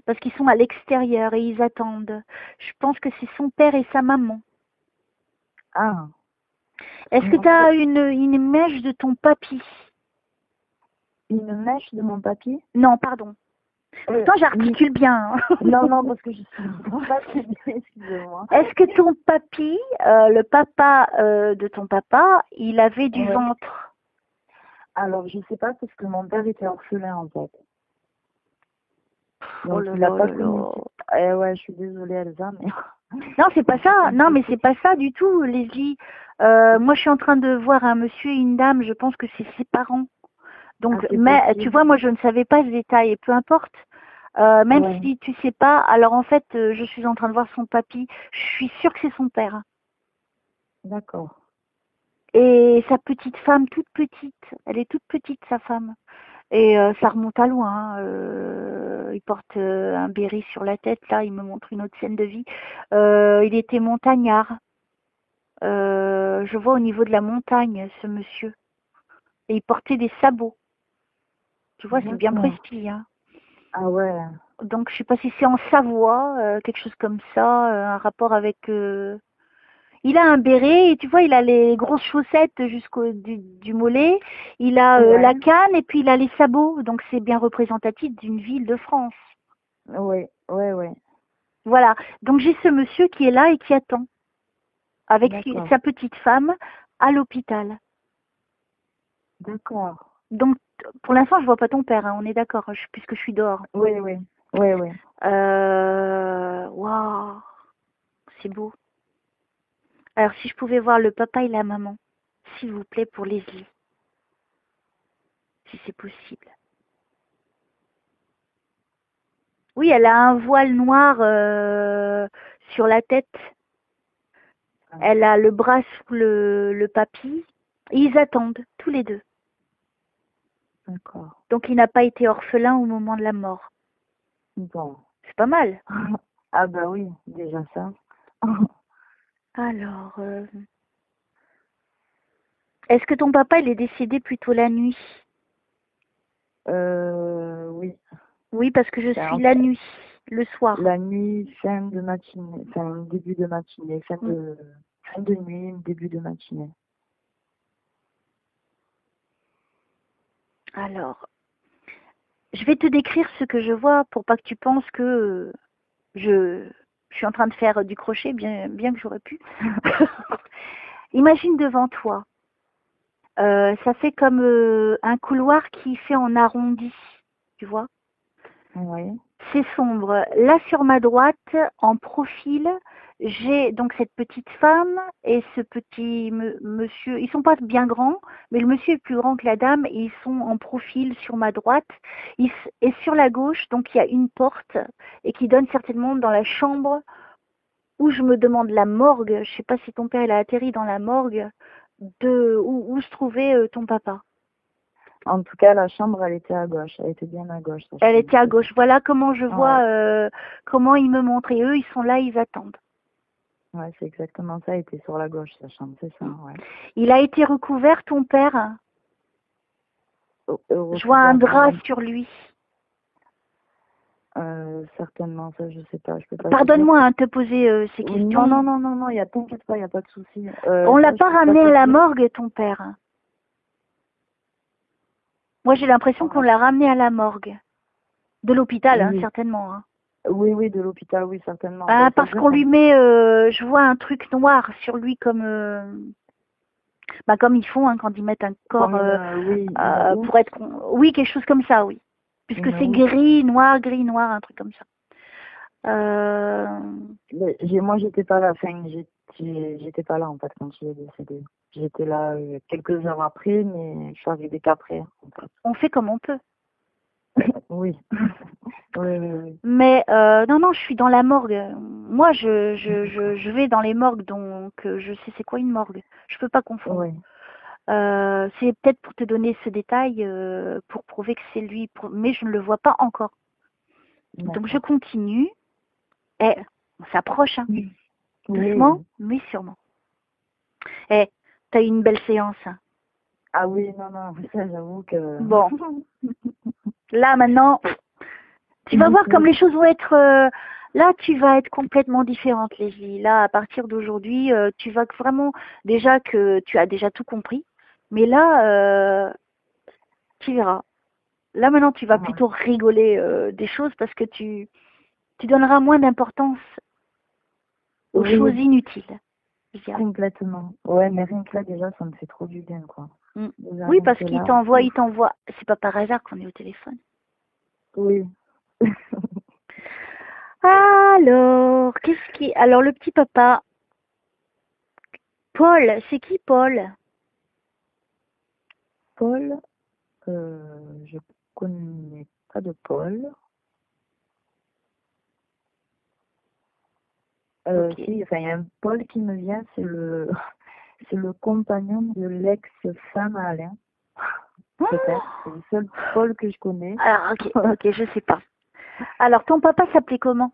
Parce qu'ils sont à l'extérieur et ils attendent. Je pense que c'est son père et sa maman. Ah, Est-ce que en tu as fait, une mèche de ton papy? une mèche de mon papy. Non, pardon. Pourtant, j'articule bien, hein. Non, non, parce que je suis pas très bien, excusez-moi. Est-ce que ton papy, le papa de ton papa, il avait du Ouais. ventre? Alors, je sais pas parce que mon père était orphelin, en fait. Oh Donc, là il a là pas là connu. là. Eh ouais, je suis désolée, Elsa, mais... Non, c'est pas c'est pas ça. Non, mais compliqué. c'est pas ça du tout, Leslie. Moi, je suis en train de voir un monsieur et une dame. Je pense que c'est ses parents. Ah, Donc, c'est mais tu possible. vois, moi, je ne savais pas ce détail. Et peu importe. Même Ouais, si tu sais pas, alors en fait, je suis en train de voir son papy. Je suis sûre que c'est son père. d'accord. Et sa petite femme, toute petite. Elle est toute petite, sa femme. Et ça remonte à loin, hein. Il porte un béret sur la tête, là, il me montre une autre scène de vie. Il était montagnard. Je vois au niveau de la montagne, ce monsieur. Et il portait des sabots. Tu vois, c'est bien D'accord. précis, hein. Ah ouais, Donc, je sais pas si c'est en Savoie, quelque chose comme ça, un rapport avec... Il a un béret, et tu vois, il a les grosses chaussettes jusqu'au du mollet. Il a ouais, la canne, et puis il a les sabots. Donc, c'est bien représentatif d'une ville de France. ouais, ouais, ouais. Voilà. Donc j'ai ce monsieur qui est là et qui attend avec D'accord, sa petite femme à l'hôpital. d'accord. Donc pour l'instant je vois pas ton père, hein, on est d'accord, hein, puisque je suis dehors. Oui, oui, oui, oui. Waouh, c'est beau. Alors si je pouvais voir le papa et la maman, s'il vous plaît pour Leslie, si c'est possible. Oui, elle a un voile noir sur la tête. Ah, Elle a le bras sous le papy. Et ils attendent tous les deux. d'accord. Donc il n'a pas été orphelin au moment de la mort. Bon. C'est pas mal. Ah bah oui, déjà ça. Alors, est-ce que ton papa, il est décédé plutôt la nuit? Oui. Oui, parce que je Ben, suis en la fait, nuit, le soir. la nuit, fin de matinée, enfin début de matinée, Mm. fin de nuit, début de matinée. Alors, je vais te décrire ce que je vois pour pas que tu penses que je, je suis en train de faire du crochet, bien que j'aurais pu. Imagine devant toi. Ça fait comme un couloir qui fait en arrondi, tu vois. Oui, C'est sombre. Là, sur ma droite, en profil, j'ai donc cette petite femme et ce petit monsieur. Ils sont pas bien grands, mais le monsieur est plus grand que la dame et ils sont en profil sur ma droite. Et sur la gauche, donc il y a une porte et qui donne certainement dans la chambre où je me demande la morgue. Je sais pas si ton père il a atterri dans la morgue de où se trouvait ton papa. en tout cas, la chambre, elle était à gauche. Elle était bien à gauche, la Elle chambre. était à gauche. Voilà comment je vois, Ouais, comment ils me montrent. Et eux, ils sont là, ils attendent. ouais, c'est exactement ça. Elle était sur la gauche, la chambre, c'est ça, ouais. Il a été recouvert, ton père. Je vois un Recouvert drap comment? sur lui. certainement, ça, je sais pas, je peux pas te dire. Pardonne-moi de te poser ces questions. Non, t'inquiète pas, il n'y a pas de souci. On l'a ça, pas je peux ramené te à la dire. morgue, ton père. Moi, j'ai l'impression qu'on l'a ramené à la morgue. De l'hôpital, hein, Oui, certainement. Hein. oui, de l'hôpital, oui, certainement. Ah, Ben, parce c'est-à-dire qu'on lui met, je vois un truc noir sur lui comme comme ils font hein, quand ils mettent un corps comme une housse, pour être... Oui, quelque chose comme ça, oui. Puisque une c'est housse. gris, noir, un truc comme ça. Mais moi, j'étais pas là, enfin, j'étais pas là, en fait, quand il est décédé. J'étais là quelques heures après, mais je suis arrivée qu'après, en fait. On fait comme on peut. Oui. Oui. Mais non, je suis dans la morgue. Moi, je vais dans les morgues, donc je sais c'est quoi une morgue. Je peux pas confondre. Oui. C'est peut-être pour te donner ce détail, pour prouver que c'est lui, mais je ne le vois pas encore. Donc je continue. Et on s'approche, hein. Oui. Doucement, mais sûrement. T'as eu une belle séance. Hein. Ah oui, non, ça j'avoue que... Bon, là maintenant, tu vas voir comme les choses vont être... là, tu vas être complètement différente, Leslie. Là, à partir d'aujourd'hui, tu vas vraiment... Déjà que tu as déjà tout compris. Mais là, tu verras. Là, maintenant, tu vas plutôt rigoler des choses parce que tu donneras moins d'importance aux choses inutiles. Complètement. Ouais, mais rien que là, déjà, ça me fait trop du bien, quoi. Oui, parce qu'il t'envoie. C'est pas par hasard qu'on est au téléphone. Oui. Alors, alors, le petit papa. Paul, c'est qui Paul? Paul, je connais pas de Paul. Si, enfin, il y a un Paul qui me vient, c'est le compagnon de l'ex-femme à Alain. Peut-être, c'est le seul Paul que je connais. Alors, ok, je sais pas. Alors, ton papa s'appelait comment?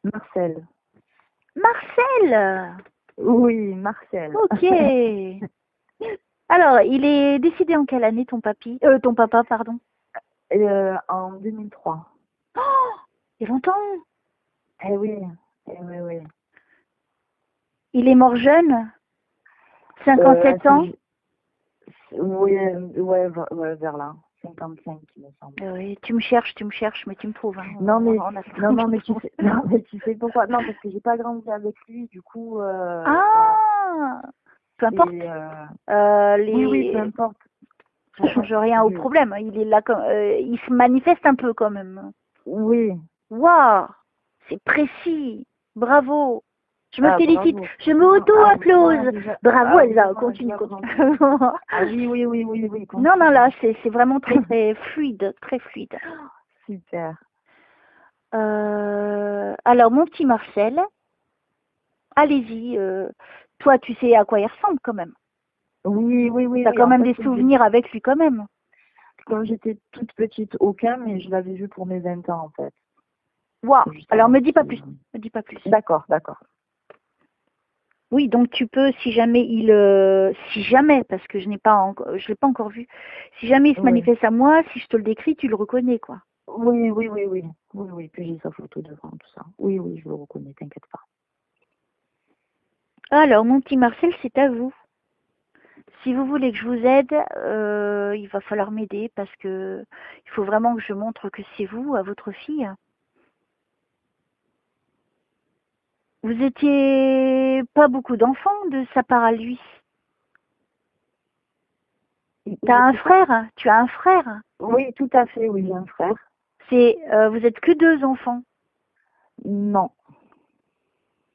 Marcel. Marcel! Oui, Marcel. Ok. Alors, il est décédé en quelle année, ton papa, pardon? En 2003. Oh, il y a longtemps. Eh oui. Il est mort jeune? 57 ans? Oui, vers là. 55, il me semble. Oui, tu me cherches, mais tu me trouves. Hein. Non, mais tu sais pourquoi? Non, parce que j'ai pas grandi avec lui, du coup... peu importe. Oui, peu importe. Ça change rien au problème. Il est là, il se manifeste un peu quand même. Oui. Waouh, c'est précis. Bravo. Je me félicite. Bravo. Je me auto-applause. Bravo, Elsa. Continue. Oui. Non, là, c'est vraiment très, très fluide. Très fluide. Super. Alors, mon petit Marcel, allez-y. Toi, tu sais à quoi il ressemble quand même. Oui. T'as quand même des souvenirs avec lui quand même. Quand j'étais toute petite, aucun, mais je l'avais vu pour mes 20 ans en fait. Waouh. Alors, me dis pas plus. D'accord. Oui, donc tu peux, si jamais parce que je l'ai pas encore vu, si jamais il se manifeste à moi, si je te le décris, tu le reconnais, quoi. Oui, puis j'ai sa photo devant, tout ça. Oui, je le reconnais, t'inquiète pas. Alors, mon petit Marcel, c'est à vous. Si vous voulez que je vous aide, il va falloir m'aider parce que il faut vraiment que je montre que c'est vous, à votre fille. Vous étiez pas beaucoup d'enfants de sa part à lui. T'as un frère? Tu as un frère? Oui, tout à fait, oui, j'ai un frère. Vous êtes que 2 enfants? Non.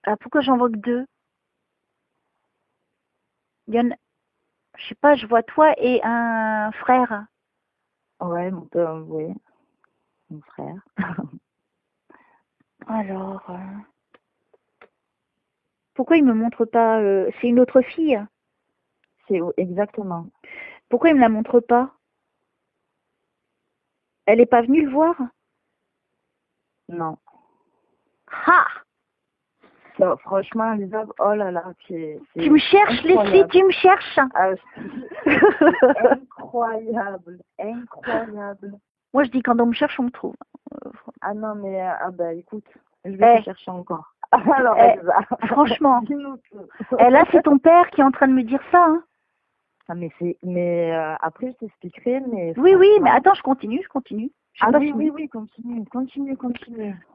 Ah, pourquoi j'en vois que 2? Il y en a, je sais pas, je vois toi et un frère. Ouais, oui, mon frère. Alors, pourquoi il me montre pas? C'est une autre fille? C'est exactement. Pourquoi il me la montre pas? Elle est pas venue le voir? Non. Ha! Non, franchement, Lisa, oh là là, c'est tu me cherches, Leslie, tu me cherches. Incroyable. Moi, je dis quand on me cherche, on me trouve. Ah non, mais bah écoute, je vais te chercher encore. Alors, Elsa, franchement, dis-nous tout. là c'est ton père qui est en train de me dire ça. Hein. Ah, mais après je t'expliquerai, mais Oui, mais attends, je continue. Ah oui, continue.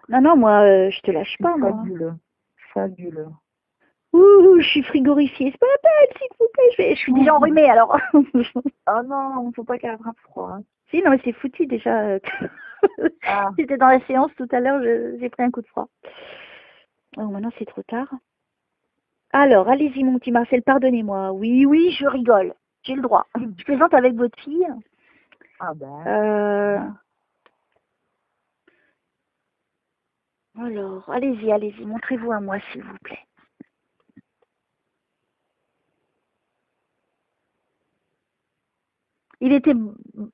Non, moi, je te lâche pas, moi. Fabuleux. Ouh, je suis frigorifiée. C'est pas la peine, s'il vous plaît. Je suis déjà enrhumée, alors. Oh non, il ne faut pas qu'elle attrape froid. Hein. Si, non, mais c'est foutu, déjà. J'étais dans la séance tout à l'heure, j'ai pris un coup de froid. Oh, maintenant, c'est trop tard. Alors, allez-y, mon petit Marcel, pardonnez-moi. Oui, je rigole. J'ai le droit. Je plaisante avec votre fille. Ah ben. Alors, allez-y, montrez-vous à moi, s'il vous plaît. Il était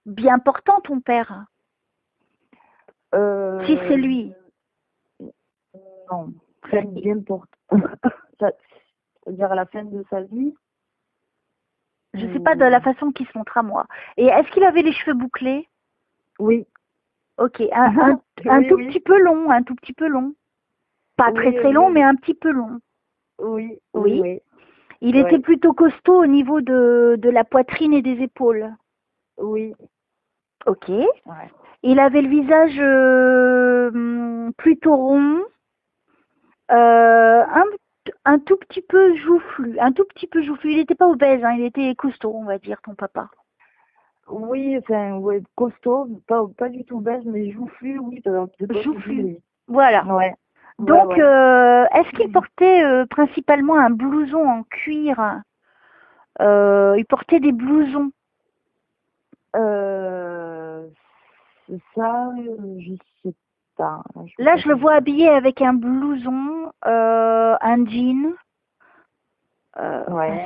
bien portant, ton père. Si c'est lui. Non, bien portant. C'est-à-dire à la fin de sa vie. Je ne sais pas de la façon qu'il se montre à moi. Et est-ce qu'il avait les cheveux bouclés? Oui. Ok, un tout petit peu long. Pas très long, mais un petit peu long. Oui. Il était plutôt costaud au niveau de la poitrine et des épaules. Oui. Ok. Ouais. Il avait le visage plutôt rond, un tout petit peu joufflu. Il n'était pas obèse, hein, il était costaud, on va dire, ton papa. Oui, enfin, ouais, costaud, pas du tout obèse, mais joufflu, oui. Joufflu. Voilà. Ouais. Donc, est-ce qu'il portait principalement un blouson en cuir? Il portait des blousons. C'est ça, je sais pas. Là, je le vois habillé avec un blouson, un jean.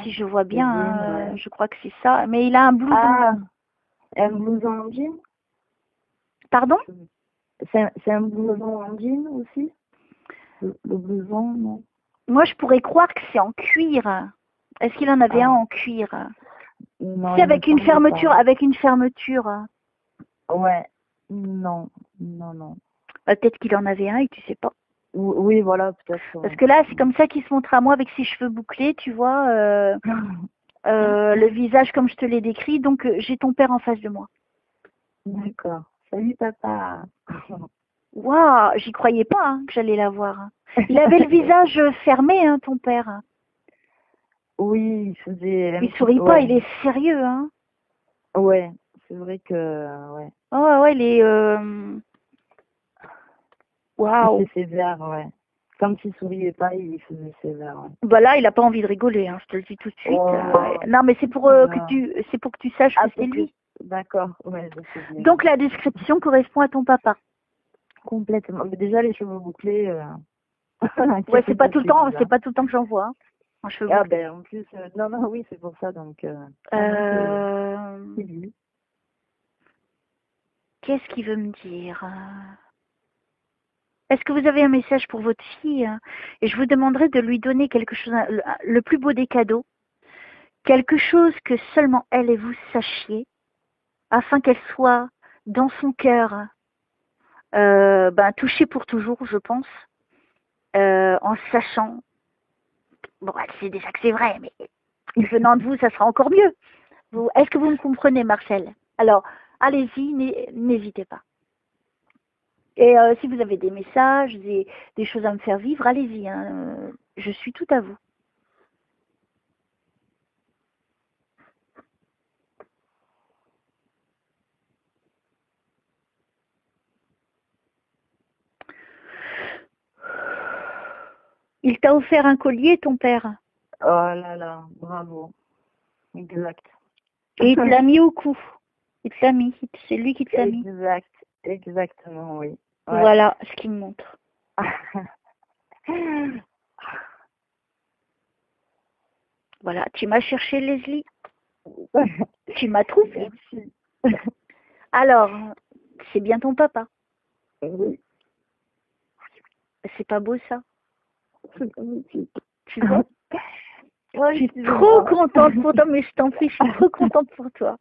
Si je vois bien, je crois que c'est ça. Mais il a un blouson. Ah, un blouson en jean? Pardon? C'est un blouson en jean aussi? Le blouson, non? Moi, je pourrais croire que c'est en cuir. Est-ce qu'il en avait un en cuir? Non. C'est avec une fermeture, Ouais. Non. Peut-être qu'il en avait un et tu sais pas. Oui, voilà, peut-être. Parce que là, c'est comme ça qu'il se montre à moi avec ses cheveux bouclés, tu vois, le visage comme je te l'ai décrit. Donc, j'ai ton père en face de moi. D'accord. Salut, papa. Waouh, j'y croyais pas hein, que j'allais la voir. Il avait le visage fermé, hein, ton père. Oui, il faisait... Il sourit pas, il est sérieux, hein. Ouais, c'est vrai que... Ouais. Oh, ouais, il est... Waouh. Il faisait sévère, ouais. Comme s'il souriait pas, il faisait sévère. Ouais. Bah là, il a pas envie de rigoler, hein, je te le dis tout de suite. Non, mais c'est pour que tu saches que c'est lui. D'accord, ouais, je sais bien. Donc la description correspond à ton papa. Complètement. Mais déjà les cheveux bouclés. Ouais, c'est pas tout le temps que j'en vois. En cheveux bouclés. Ben en plus, non, oui, c'est pour ça donc. Qu'est-ce qu'il veut me dire? Est-ce que vous avez un message pour votre fille? Et je vous demanderai de lui donner quelque chose, le plus beau des cadeaux, quelque chose que seulement elle et vous sachiez, afin qu'elle soit dans son cœur, touchée pour toujours, je pense, en sachant, bon, elle sait déjà que c'est vrai, mais venant de vous, ça sera encore mieux. Est-ce que vous me comprenez, Marcel? Alors, allez-y, n'hésitez pas. Et si vous avez des messages, des choses à me faire vivre, allez-y. Hein, je suis tout à vous. Il t'a offert un collier, ton père? Oh là, bravo. Exact. Et il te l'a mis au cou. Il te l'a mis. C'est lui qui te l'a mis. Exactement, oui. Ouais. Voilà ce qu'il me montre. Voilà, tu m'as cherché, Leslie. Tu m'as trouvé. Alors, c'est bien ton papa. Oui. C'est pas beau ça? Tu vois? Je suis trop contente pour toi, mais je t'en prie, je suis trop contente pour toi.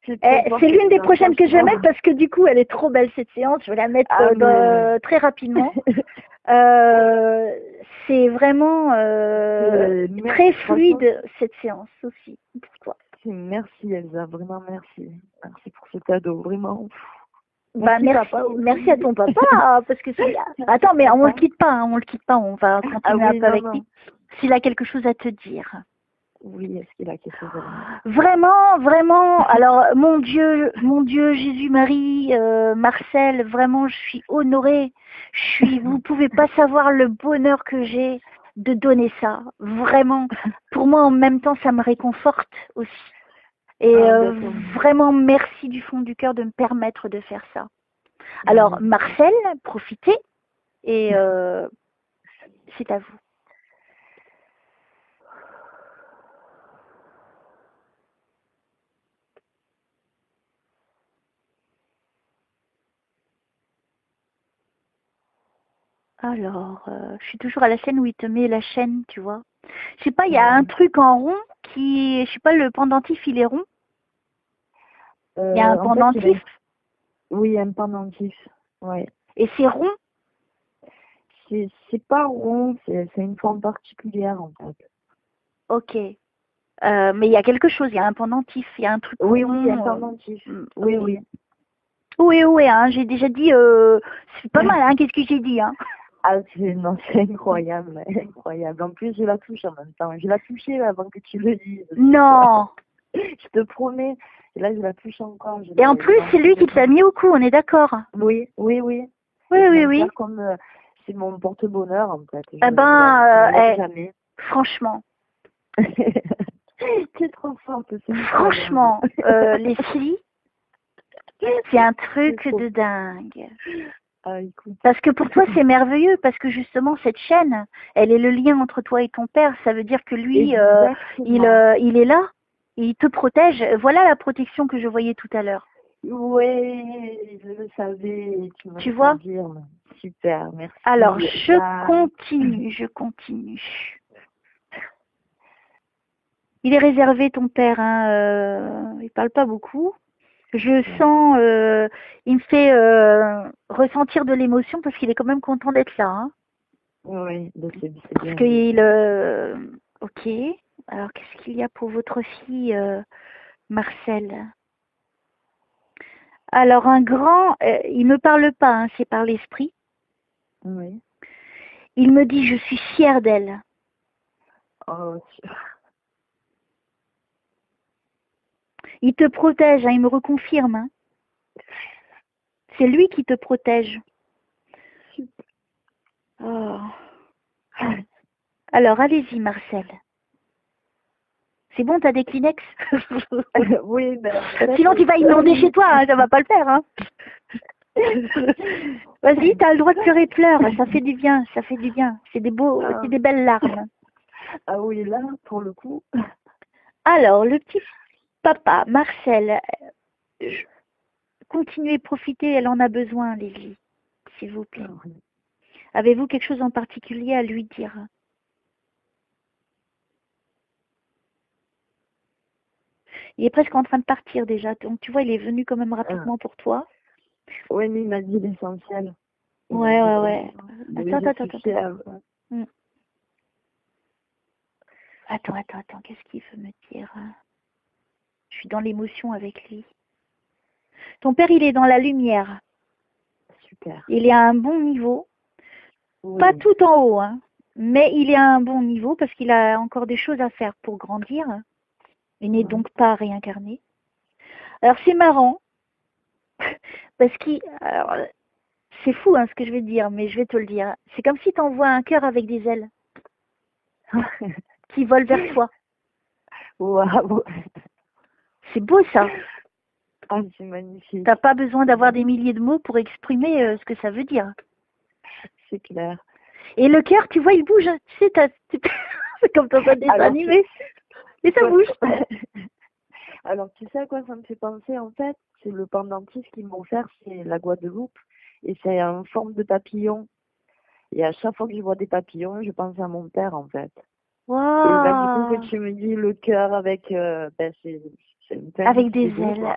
C'est l'une des prochaines que je vais mettre parce que du coup, elle est trop belle cette séance. Je vais la mettre très rapidement. C'est vraiment très fluide cette séance aussi pour toi. Merci Elsa, vraiment merci. Merci pour ce cadeau, vraiment. Merci à ton papa parce que attends, mais on le quitte pas, on le quitte pas, on va continuer un peu avec lui. S'il a quelque chose à te dire. Oui, est-ce qu'il a quelque chose à dire? Vraiment, vraiment. Alors, mon Dieu, Jésus, Marie, Marcel, vraiment, je suis honorée. Vous pouvez pas savoir le bonheur que j'ai de donner ça. Vraiment. Pour moi, en même temps, ça me réconforte aussi. Et vraiment, merci du fond du cœur de me permettre de faire ça. Alors, Marcel, profitez et c'est à vous. Alors, je suis toujours à la scène où il te met la chaîne, tu vois. Je sais pas, il y a un truc en rond je sais pas, le pendentif, il est rond. Il y a un pendentif. Oui, un pendentif, ouais. Et c'est rond? C'est pas rond, c'est une forme particulière, en fait. Ok. Mais il y a quelque chose, il y a un pendentif, il y a un truc Oui, rond. Oui, il y a un pendentif. Oui, okay. Oui. Oui, hein, j'ai déjà dit, c'est pas mal, hein, qu'est-ce que j'ai dit, hein. Ah, c'est incroyable, incroyable. En plus, je la touche en même temps. Je l'ai touchée avant que tu le dises. Non. Je te promets. Et là, je la touche encore. Et en plus, c'est lui qui te l'a mis au cou, on est d'accord? Oui. Oui. Comme c'est mon porte-bonheur, en fait. Jamais. Franchement. T'es trop forte. Franchement, Leslie, c'est un truc de dingue. Ah, écoute. Parce que pour toi, c'est merveilleux, parce que justement, cette chaîne, elle est le lien entre toi et ton père. Ça veut dire que lui, il est là, il te protège. Voilà la protection que je voyais tout à l'heure. Oui, je le savais. Tu vois? Dire. Super, merci. Alors, je continue. Il est réservé, ton père, hein, il parle pas beaucoup. Je sens, il me fait ressentir de l'émotion parce qu'il est quand même content d'être là. Hein. Oui, c'est bien. Parce qu'il, ok. Alors, qu'est-ce qu'il y a pour votre fille, Marcel? Alors, un grand, il me parle pas, hein, c'est par l'esprit. Oui. Il me dit, je suis fière d'elle. Oh. Il te protège, hein, il me reconfirme. Hein. C'est lui qui te protège. Oh. Alors, allez-y, Marcel. C'est bon, t'as des Kleenex? Oui, sinon tu vas inonder chez toi, hein, ça va pas le faire. Hein. Vas-y, t'as le droit de pleurer, pleure, ça fait du bien, C'est des belles larmes. Ah oui, là, pour le coup. Alors, le petit papa, Marcel, continuez, profitez, elle en a besoin, Leslie, s'il vous plaît. Oui. Avez-vous quelque chose en particulier à lui dire? Il est presque en train de partir déjà, donc tu vois, il est venu quand même rapidement pour toi. Oui, mais il m'a dit l'essentiel. Ouais. Attends. Attends, qu'est-ce qu'il veut me dire? Je suis dans l'émotion avec lui. Ton père, il est dans la lumière. Super. Il est à un bon niveau. Oui. Pas tout en haut, hein, mais il est à un bon niveau parce qu'il a encore des choses à faire pour grandir. Il n'est donc pas réincarné. Alors, c'est marrant parce alors, c'est fou hein, ce que je vais te dire, mais je vais te le dire. C'est comme si tu envoies un cœur avec des ailes qui volent vers toi. Waouh. C'est beau ça. Ah, c'est magnifique. T'as pas besoin d'avoir des milliers de mots pour exprimer ce que ça veut dire. C'est clair. Et le cœur, tu vois, il bouge. Tu sais, c'est comme dans un dessin animé. Et ça bouge. Alors, tu sais à quoi ça me fait penser, en fait? C'est le pendentif qu'ils m'ont offert, c'est la Guadeloupe. Et c'est en forme de papillon. Et à chaque fois que je vois des papillons, je pense à mon père, en fait. Wow. Et là, du coup, que tu me dis le cœur avec... avec des ailes.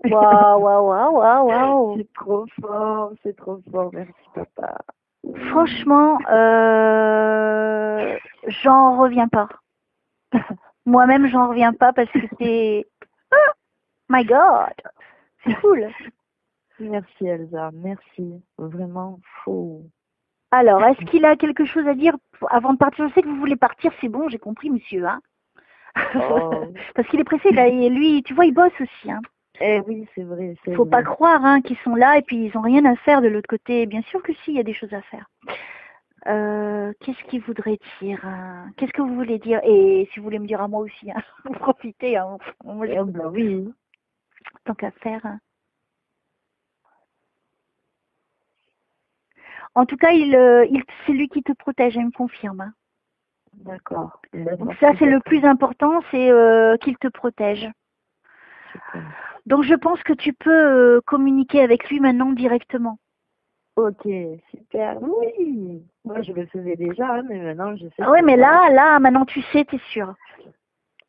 Waouh, waouh, waouh, waouh, waouh. C'est trop fort, merci papa. Franchement, j'en reviens pas. Moi-même, j'en reviens pas parce que c'est... My God, c'est cool. Merci Elsa, merci. Vraiment faux. Alors, est-ce qu'il a quelque chose à dire avant de partir? Je sais que vous voulez partir, c'est bon, j'ai compris, monsieur. Hein. Oh. Parce qu'il est pressé, là, et lui, tu vois, il bosse aussi. Hein. Eh oui, c'est vrai. Faut pas croire hein, qu'ils sont là et puis ils ont rien à faire de l'autre côté. Bien sûr que si, il y a des choses à faire. Qu'est-ce qu'il voudrait dire hein? Qu'est-ce que vous voulez dire? Et si vous voulez me dire à moi aussi, hein, profitez. Hein. Moi, Eh ben oui. tant qu'à faire. Hein. En tout cas, c'est lui qui te protège, il me confirme. Hein. D'accord. Donc ça, c'est le plus important, c'est qu'il te protège. Super. Donc je pense que tu peux communiquer avec lui maintenant directement. Ok, super. Oui. Moi, je le faisais déjà, hein, mais maintenant, je sais. Ah ouais, mais là, maintenant tu sais, t'es sûr.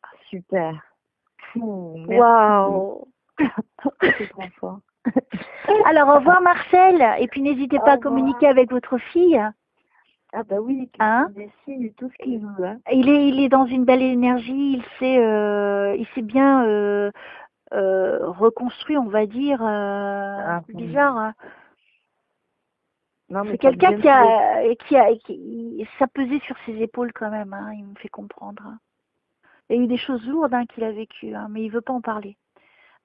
Ah, super. Waouh. C'est trop fort. Alors, au revoir Marcel. Et puis n'hésitez pas à communiquer avec votre fille. Ah bah oui, hein dessine tout ce qu'il veut. Hein. Il est dans une belle énergie. Il s'est bien reconstruit, on va dire. Bizarre. Hein. C'est quelqu'un qui ça pesait sur ses épaules quand même. Hein, il me fait comprendre. Hein. Il y a eu des choses lourdes hein, qu'il a vécues, hein, mais il veut pas en parler.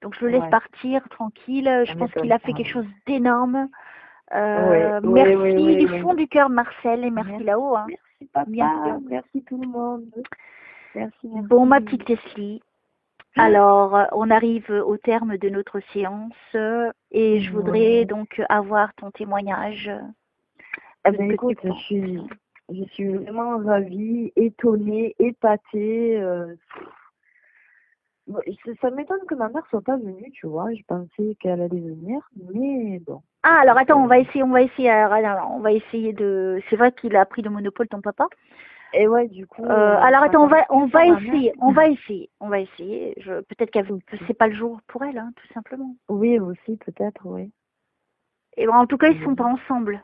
Donc je le laisse partir tranquille. Je pense qu'il a fait quelque chose d'énorme. Merci du fond du cœur Marcel et merci là-haut. Hein. Merci papa, merci tout le monde. Merci. Bon ma petite Leslie, alors on arrive au terme de notre séance et je voudrais donc avoir ton témoignage. Eh bien écoute, je suis vraiment ravie, étonnée, épatée. Ça m'étonne que ma mère soit pas venue, tu vois. Je pensais qu'elle allait venir, mais bon. Ah alors attends, on va essayer de. C'est vrai qu'il a pris le monopole ton papa. Et ouais, du coup. Alors attends, on va essayer. Peut-être qu'elle c'est pas le jour pour elle, hein, tout simplement. Oui, aussi peut-être, oui. Et bon, en tout cas, ils sont pas ensemble.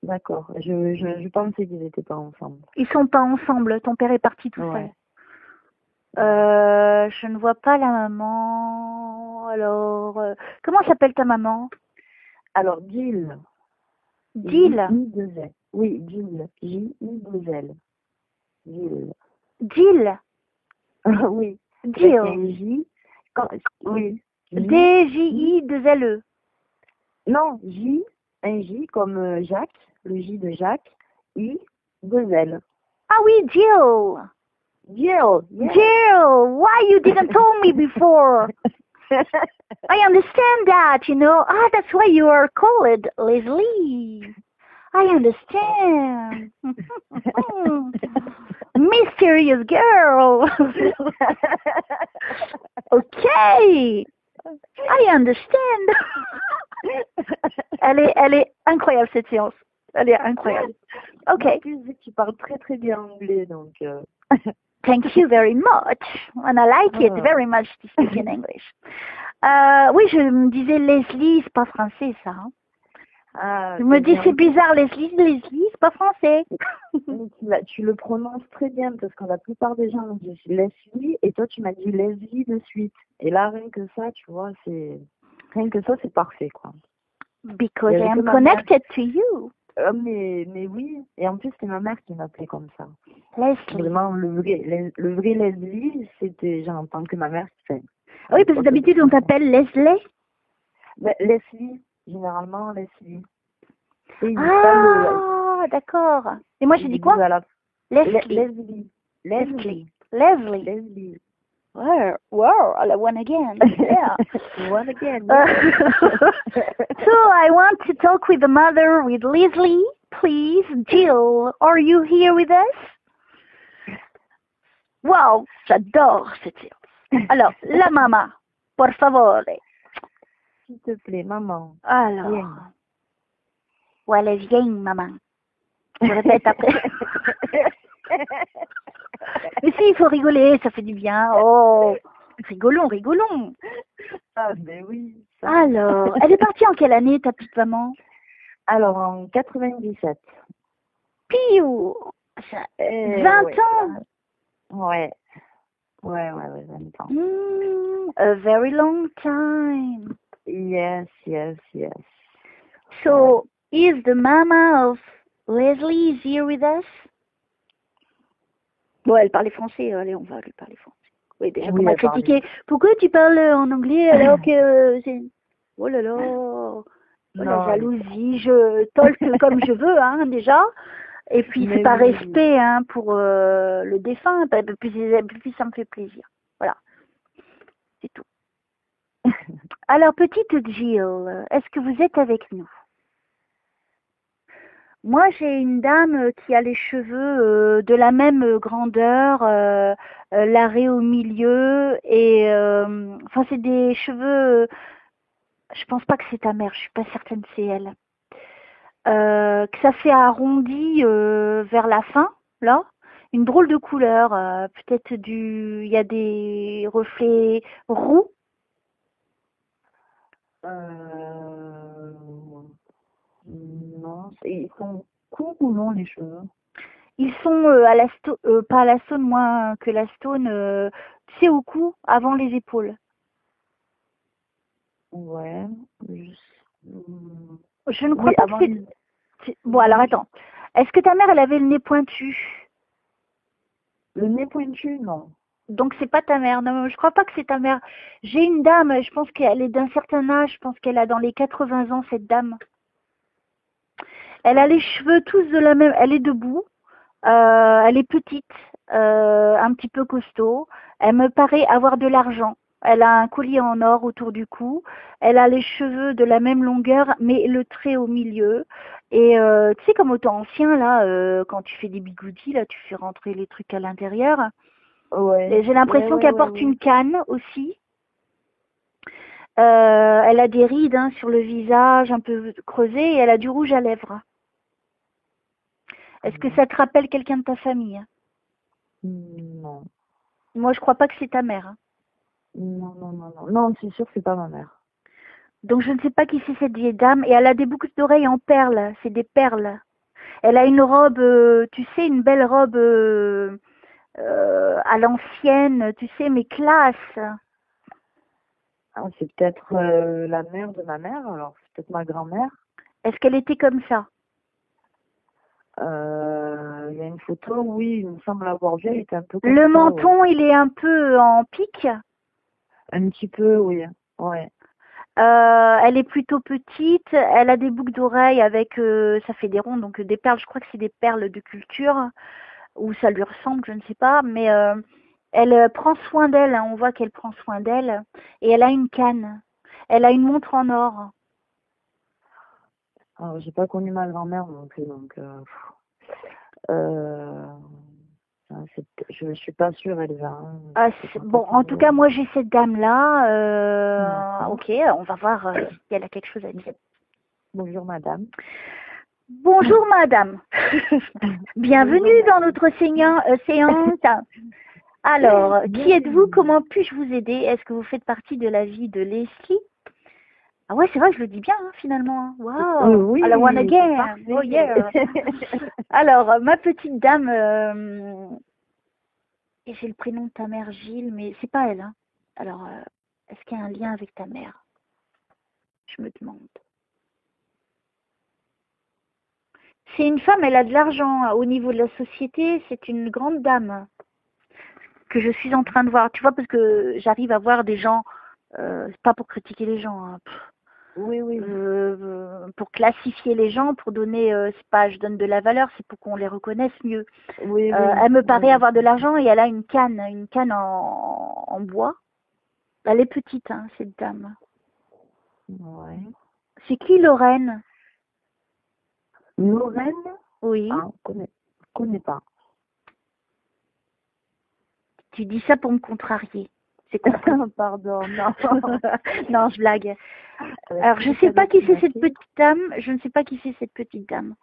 D'accord. Je pensais qu'ils n'étaient pas ensemble. Ils sont pas ensemble. Ton père est parti tout seul. Je ne vois pas la maman. Alors, comment s'appelle ta maman? Alors, Jill. Jill. Oui, Jill. J-I-2-L. Jill. Jill. Oui. Jill. Oui. D-J-I-2-L-E. Non, J, un J comme Jacques, le J de Jacques, I, 2L. Ah oui, Jill. Jill. Yeah. Jill, why you didn't tell me before? I understand that, you know. Ah, that's why you are called Leslie. I understand. Mysterious girl. Okay. I understand. Elle est incroyable cette séance. Elle est incroyable. Okay. Tu parles très très bien anglais donc. Thank you very much. And I like it very much to speak in English. Oui, je me disais Leslie, c'est pas français ça. Hein? Je me dis c'est bizarre Leslie, c'est pas français. Tu le prononces très bien parce que la plupart des gens disent Leslie et toi tu m'as dit Leslie de suite. Et là rien que ça, tu vois, c'est parfait quoi. Because I am connected to you. Mais oui, et en plus c'est ma mère qui m'appelait comme ça. Leslie. Vraiment le vrai Leslie, c'était j'entends que ma mère qui fait. Oui, parce que d'habitude on t'appelle Leslie. Leslie, généralement Leslie. Ah, d'accord. Et moi j'ai dit quoi? Leslie. Wow, one again. Yeah. One again. So I want to talk with the mother, with Leslie. Please, Jill, are you here with us? Wow, j'adore cette séance. Alors, la maman, por favor. S'il te plaît, maman. Alors. Ouais, viens, maman. Je répète après. Mais si, il faut rigoler, ça fait du bien. Oh, rigolons. Ah, ben oui, ça. Alors, elle est partie en quelle année, ta petite maman? Alors, en 97. Piou! Ça, 20 Ouais, ans! ouais, ouais, 20 ans. A very long time. Yes. Ouais. So, is the mama of Leslie is here with us? Bon, elle parlait français, allez, on va lui parler français. Oui, déjà qu'on Oui, m'a elle parlait. critiqué. Pourquoi tu parles en anglais alors que c'est... Oh là là, oh, la Non, elle est jalousie, je tolque comme je veux, hein, déjà. Et puis, c'est Mais par oui. respect hein, pour le défunt, puis ça me fait plaisir. Voilà, c'est tout. Alors, petite Jill, est-ce que vous êtes avec nous? Moi, j'ai une dame qui a les cheveux de la même grandeur, l'arrêt au milieu, et enfin, c'est des cheveux. Je pense pas que c'est ta mère, je suis pas certaine que c'est elle. Que ça fait arrondi vers la fin, là, une drôle de couleur, peut-être il y a des reflets roux. Non, ils sont courts ou longs les cheveux? Ils sont pas à la stone, moins que la stone, tu sais, au cou, avant les épaules. Ouais. Je ne crois Oui, pas que avant c'est... Bon, alors attends. Est-ce que ta mère, elle avait le nez pointu? le nez pointu, non. Donc, c'est pas ta mère. Non, je crois pas que c'est ta mère. J'ai une dame, je pense qu'elle est d'un certain âge. Je pense qu'elle a dans les 80 ans, cette dame. Elle a les cheveux tous de la même... Elle est debout. Elle est petite, un petit peu costaud. Elle me paraît avoir de l'argent. Elle a un collier en or autour du cou. Elle a les cheveux de la même longueur, mais le trait au milieu. Et tu sais, comme au temps ancien, là, quand tu fais des bigoudis, là, tu fais rentrer les trucs à l'intérieur. Ouais. Et j'ai l'impression qu'elle porte une canne aussi. Elle a des rides hein, sur le visage, un peu creusées, et elle a du rouge à lèvres. Est-ce que ça te rappelle quelqu'un de ta famille? Non. Moi, je crois pas que c'est ta mère. Non. Non, c'est sûr que c'est pas ma mère. Donc, je ne sais pas qui c'est cette vieille dame. Et elle a des boucles d'oreilles en perles. C'est des perles. Elle a une robe, tu sais, une belle robe à l'ancienne, tu sais, mais classe. Ah, c'est peut-être la mère de ma mère, alors c'est peut-être ma grand-mère. Est-ce qu'elle était comme ça? Il y a une photo, oui, il me semble l'avoir vue, elle était un peu comme Le ça, menton, ouais. il est un peu en pique. Un petit peu, oui. Ouais. Elle est plutôt petite. Elle a des boucles d'oreilles avec, ça fait des ronds, donc des perles. Je crois que c'est des perles de culture. Ou ça lui ressemble, je ne sais pas. Mais elle prend soin d'elle. Hein, on voit qu'elle prend soin d'elle. Et elle a une canne. Elle a une montre en or. Alors, j'ai pas connu ma grand-mère non plus, donc je suis pas sûre, Elsa. Hein. Ah, bon, en tout cas, moi j'ai cette dame-là. D'accord. Ok, on va voir si elle a quelque chose à dire. Bonjour, madame. Bonjour madame. Bienvenue dans notre séance. Alors, qui êtes-vous? Comment puis-je vous aider? Est-ce que vous faites partie de la vie de Leslie? Ah ouais, c'est vrai, je le dis bien hein, finalement. Wow. Oui, I wanna c'est again. parfait. Oh yeah. Alors, ma petite dame, et j'ai le prénom de ta mère Gilles, mais c'est pas elle. Hein. Alors, est-ce qu'il y a un lien avec ta mère? Je me demande. C'est une femme, elle a de l'argent au niveau de la société, c'est une grande dame que je suis en train de voir. Tu vois, parce que j'arrive à voir des gens, c'est pas pour critiquer les gens, hein, Oui. pour classifier les gens, pour donner, c'est pas je donne de la valeur, c'est pour qu'on les reconnaisse mieux. Oui. Elle me paraît avoir de l'argent et elle a une canne en bois. Elle est petite, hein, cette dame. Ouais. C'est qui Lorraine? Lorraine? Oui. Ah, connais pas. Tu dis ça pour me contrarier. C'est compris. Pardon, non. Non, je blague. Alors, je ne sais pas qui c'est cette petite dame. Je ne sais pas qui c'est cette petite dame.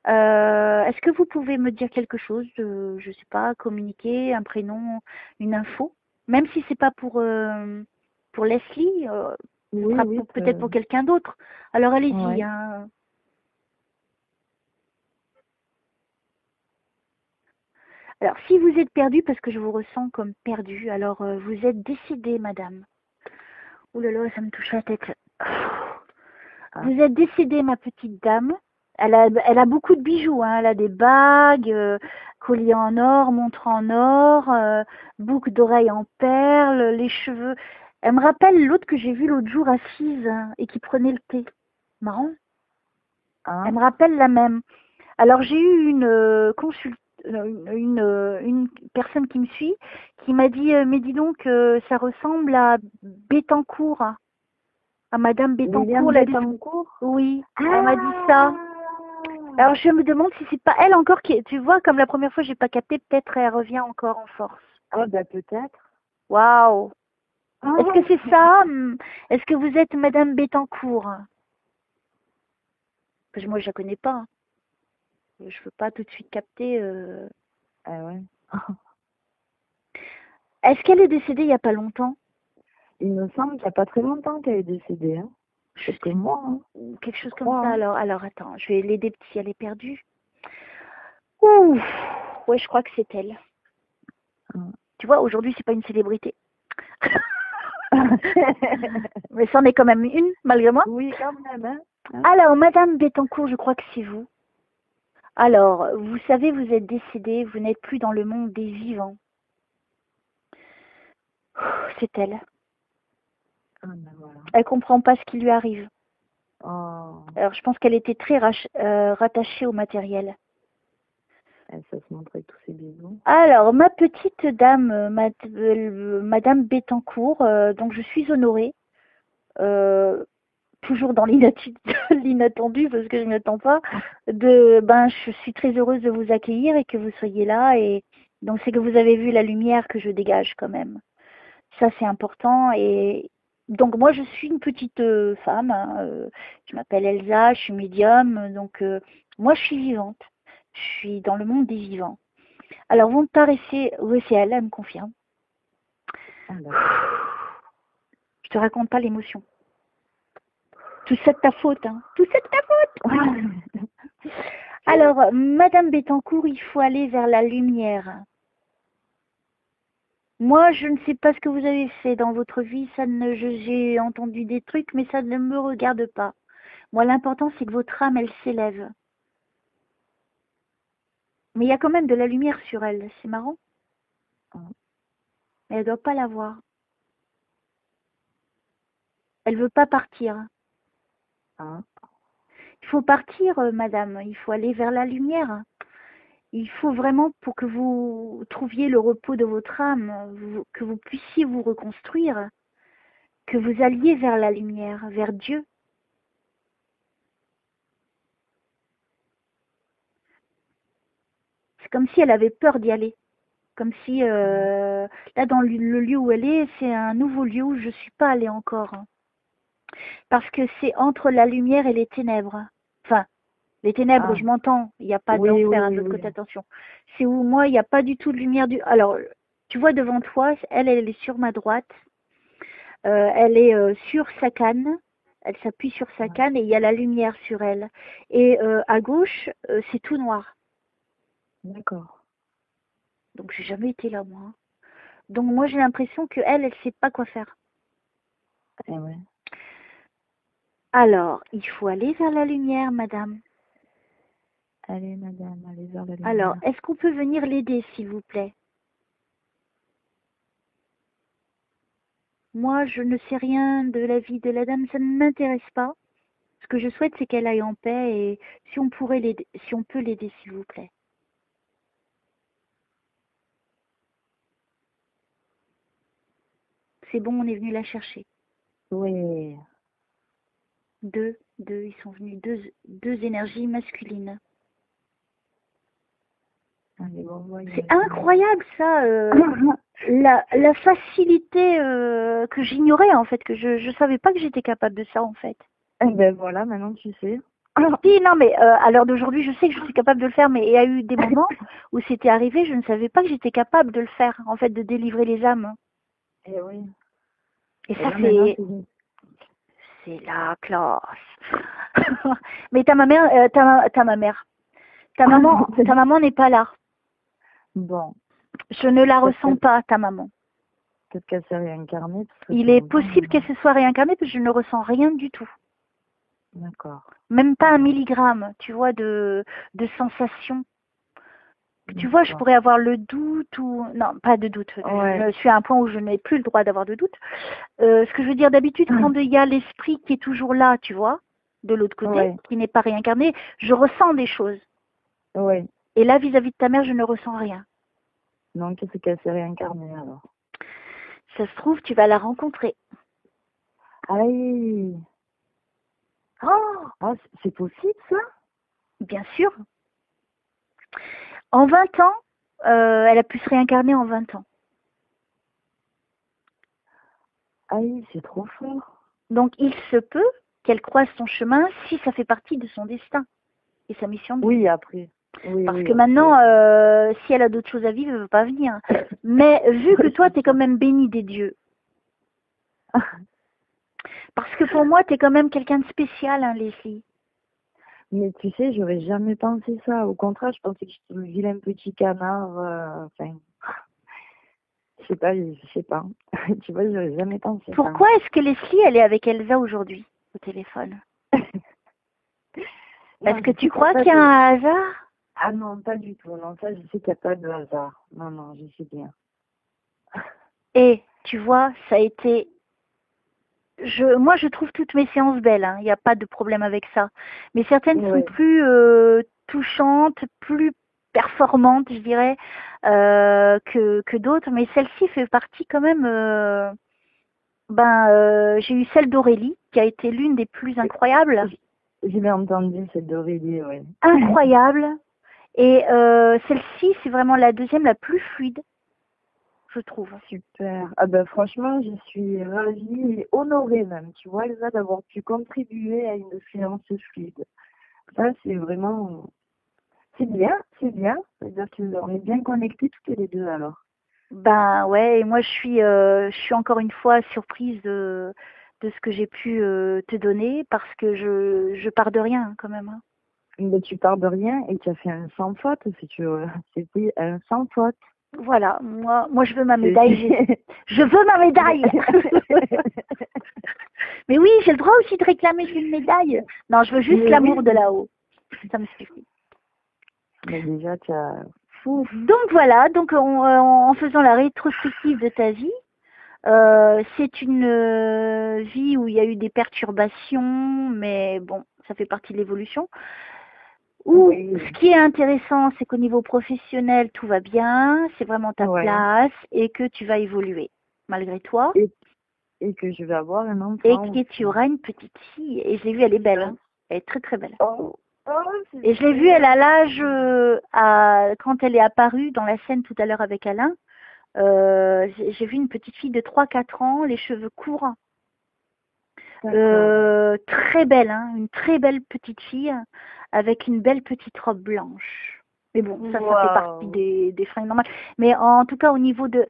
Est-ce que vous pouvez me dire quelque chose de, je sais pas, communiquer, un prénom, une info, même si c'est pas pour pour Leslie, ce Oui, sera oui. peut-être pour quelqu'un d'autre. Alors allez-y. Ouais. Hein. Alors si vous êtes perdu, parce que je vous ressens comme perdu, alors vous êtes décédée, madame. Ouh là là, ça me touche la tête. Vous êtes décédée, ma petite dame. Elle a beaucoup de bijoux, hein. Elle a des bagues, colliers en or, montres en or, boucles d'oreilles en perles, les cheveux. Elle me rappelle l'autre que j'ai vue l'autre jour assise hein, et qui prenait le thé. Marrant. Ah. Elle me rappelle la même. Alors j'ai eu une personne qui me suit qui m'a dit mais dis donc ça ressemble à Bettencourt, à Madame Bettencourt. William Bettencourt. Oui, elle m'a dit ça. Alors je me demande si c'est pas elle encore qui, tu vois, comme la première fois j'ai pas capté, peut-être elle revient encore en force. Ah bah peut-être. Waouh. Ah. Est-ce que c'est ça? Est-ce que vous êtes Madame Bettencourt? Parce que moi je la connais pas. Je peux pas tout de suite capter. Ah ouais. Est-ce qu'elle est décédée il y a pas longtemps? Il me semble qu'il n'y a pas très longtemps qu'elle est décédée. Hein. Quelques mois. Hein. Ou quelque chose Je comme crois, ça. hein. Alors attends, je vais l'aider si elle est perdue. Ouh. Ouais, je crois que c'est elle. Tu vois, aujourd'hui c'est pas une célébrité. Mais c'en est quand même une, malgré moi. Oui, quand même. Hein. Alors, Madame Bettencourt, je crois que c'est vous. Alors, vous savez, vous êtes décédée, vous n'êtes plus dans le monde des vivants. C'est elle. Ah, ben voilà. Elle comprend pas ce qui lui arrive. Oh. Alors, je pense qu'elle était très rattachée au matériel. Ça se montrait tous ces bisous. Alors, ma petite dame, Madame Bettencourt, donc je suis honorée, toujours dans l'inattendu, parce que je ne m'attends pas, je suis très heureuse de vous accueillir et que vous soyez là. Et donc, c'est que vous avez vu la lumière que je dégage quand même. Ça, c'est important. Et donc, moi, je suis une petite femme. Hein, je m'appelle Elsa, je suis médium. Donc, moi, je suis vivante. Je suis dans le monde des vivants. Alors, vous me paraissez... Oui, c'est elle me confirme. Ah, je te raconte pas l'émotion. Tout ça de ta faute. Hein. Tout ça de ta faute. Alors, Madame Bettencourt, il faut aller vers la lumière. Moi, je ne sais pas ce que vous avez fait dans votre vie, j'ai entendu des trucs, mais ça ne me regarde pas. Moi, l'important, c'est que votre âme, elle s'élève. Mais il y a quand même de la lumière sur elle, c'est marrant. Mais elle ne doit pas la voir. Elle veut pas partir. Il faut partir, madame, il faut aller vers la lumière. Il faut vraiment, pour que vous trouviez le repos de votre âme, que vous puissiez vous reconstruire, que vous alliez vers la lumière, vers Dieu. C'est comme si elle avait peur d'y aller. Comme si, là, dans le lieu où elle est, c'est un nouveau lieu où je ne suis pas allée encore. Parce que c'est entre la lumière et les ténèbres. Enfin, les ténèbres, je m'entends, il n'y a pas d'enfer, de l'autre côté, attention. C'est où, moi, il n'y a pas du tout de lumière. Alors, tu vois devant toi, elle est sur ma droite. Elle est sur sa canne. Elle s'appuie sur sa canne et il y a la lumière sur elle. Et à gauche, c'est tout noir. D'accord. Donc, j'ai jamais été là, moi. Donc, moi, j'ai l'impression qu'elle, elle sait pas quoi faire. Eh ouais. Alors, il faut aller vers la lumière, madame. Allez, madame, allez vers la lumière. Alors, est-ce qu'on peut venir l'aider, s'il vous plaît? Moi, je ne sais rien de la vie de la dame, ça ne m'intéresse pas. Ce que je souhaite, c'est qu'elle aille en paix et si on pourrait l'aider, si on peut l'aider, s'il vous plaît. C'est bon, on est venu la chercher. Oui. Deux, ils sont venus, deux énergies masculines. Allez, bon, c'est incroyable ça, la facilité que j'ignorais en fait, que je savais pas que j'étais capable de ça en fait. Eh ben voilà, maintenant tu sais. Si, non mais à l'heure d'aujourd'hui, je sais que je suis capable de le faire, mais il y a eu des moments où c'était arrivé, je ne savais pas que j'étais capable de le faire, en fait, de délivrer les âmes. Eh oui. Et Et ça, là, maintenant, c'est la classe. Mais ta maman, ta maman n'est pas là. Bon, Je ne la peut-être ressens pas, ta maman. qu'elle s'est réincarnée. Parce que Il c'est est longtemps, possible qu'elle se soit réincarnée parce que je ne ressens rien du tout. D'accord. Même pas un milligramme, tu vois, de sensation. Tu vois, je pourrais avoir le doute ou... Non, pas de doute. Ouais. Je suis à un point où je n'ai plus le droit d'avoir de doute. Ce que je veux dire, d'habitude, quand il y a l'esprit qui est toujours là, tu vois, de l'autre côté, Ouais. qui n'est pas réincarné, je ressens des choses. Ouais. Et là, vis-à-vis de ta mère, je ne ressens rien. Donc, c'est qu'elle s'est réincarnée, alors. Ça se trouve, tu vas la rencontrer. Aïe. Oh, ah, c'est possible, ça? Bien sûr. En 20 ans, elle a pu se réincarner en 20 ans. Aïe, c'est trop fort. Donc, il se peut qu'elle croise son chemin si ça fait partie de son destin et sa mission de vie. Oui, après. Oui, Parce oui, que après. maintenant, si elle a d'autres choses à vivre, elle ne veut pas venir. Mais vu que toi, tu es quand même béni des dieux. Parce que pour moi, tu es quand même quelqu'un de spécial, hein, Leslie. Mais tu sais, j'aurais jamais pensé ça. Au contraire, je pensais que j'étais le vilain petit canard. Enfin, je sais pas, je sais pas. Tu vois, j'aurais jamais pensé ça. Pourquoi est-ce que Leslie, elle est avec Elsa aujourd'hui, au téléphone? Est-ce que tu crois qu'il y a un hasard? Ah non, pas du tout. Non, ça, je sais qu'il n'y a pas de hasard. Non, non, je sais bien. Et tu vois, ça a été... Moi, je trouve toutes mes séances belles, hein. Il n'y a pas de problème avec ça. Mais certaines sont plus touchantes, plus performantes, je dirais, que d'autres. Mais celle-ci fait partie quand même... j'ai eu celle d'Aurélie, qui a été l'une des plus incroyables. J'ai bien entendu celle d'Aurélie, oui. Incroyable. Et celle-ci, c'est vraiment la deuxième, la plus fluide, je trouve. Super. Ah ben franchement, je suis ravie et honorée même, tu vois, Elsa, d'avoir pu contribuer à une séance fluide. Ça, c'est vraiment... C'est bien, c'est bien. C'est-à-dire qu'on est bien connectés toutes les deux, alors. Ben ouais, et moi je suis encore une fois surprise de ce que j'ai pu te donner parce que je pars de rien quand même, hein. Mais tu pars de rien et tu as fait un sans faute, si tu veux. C'était un sans faute. Voilà, moi je veux ma médaille. Je veux ma médaille. Mais oui, j'ai le droit aussi de réclamer une médaille. Non, je veux juste l'amour de là-haut. Ça me suffit. Mais déjà, tu as... Donc voilà, donc en faisant la rétrospective de ta vie, c'est une vie où il y a eu des perturbations, mais bon, ça fait partie de l'évolution. Ce qui est intéressant, c'est qu'au niveau professionnel, tout va bien, c'est vraiment ta place et que tu vas évoluer malgré toi. Et que je vais avoir un enfant. Et que tu auras une petite fille. Et je l'ai vue, elle est belle, hein. Elle est très très belle. Et je l'ai vue, elle a l'âge, quand elle est apparue dans la scène tout à l'heure avec Alain, j'ai vu une petite fille de 3-4 ans, les cheveux courts. Très belle, hein, une très belle petite fille avec une belle petite robe blanche. Mais bon, ça fait partie des fringues normales. Mais en tout cas, au niveau de...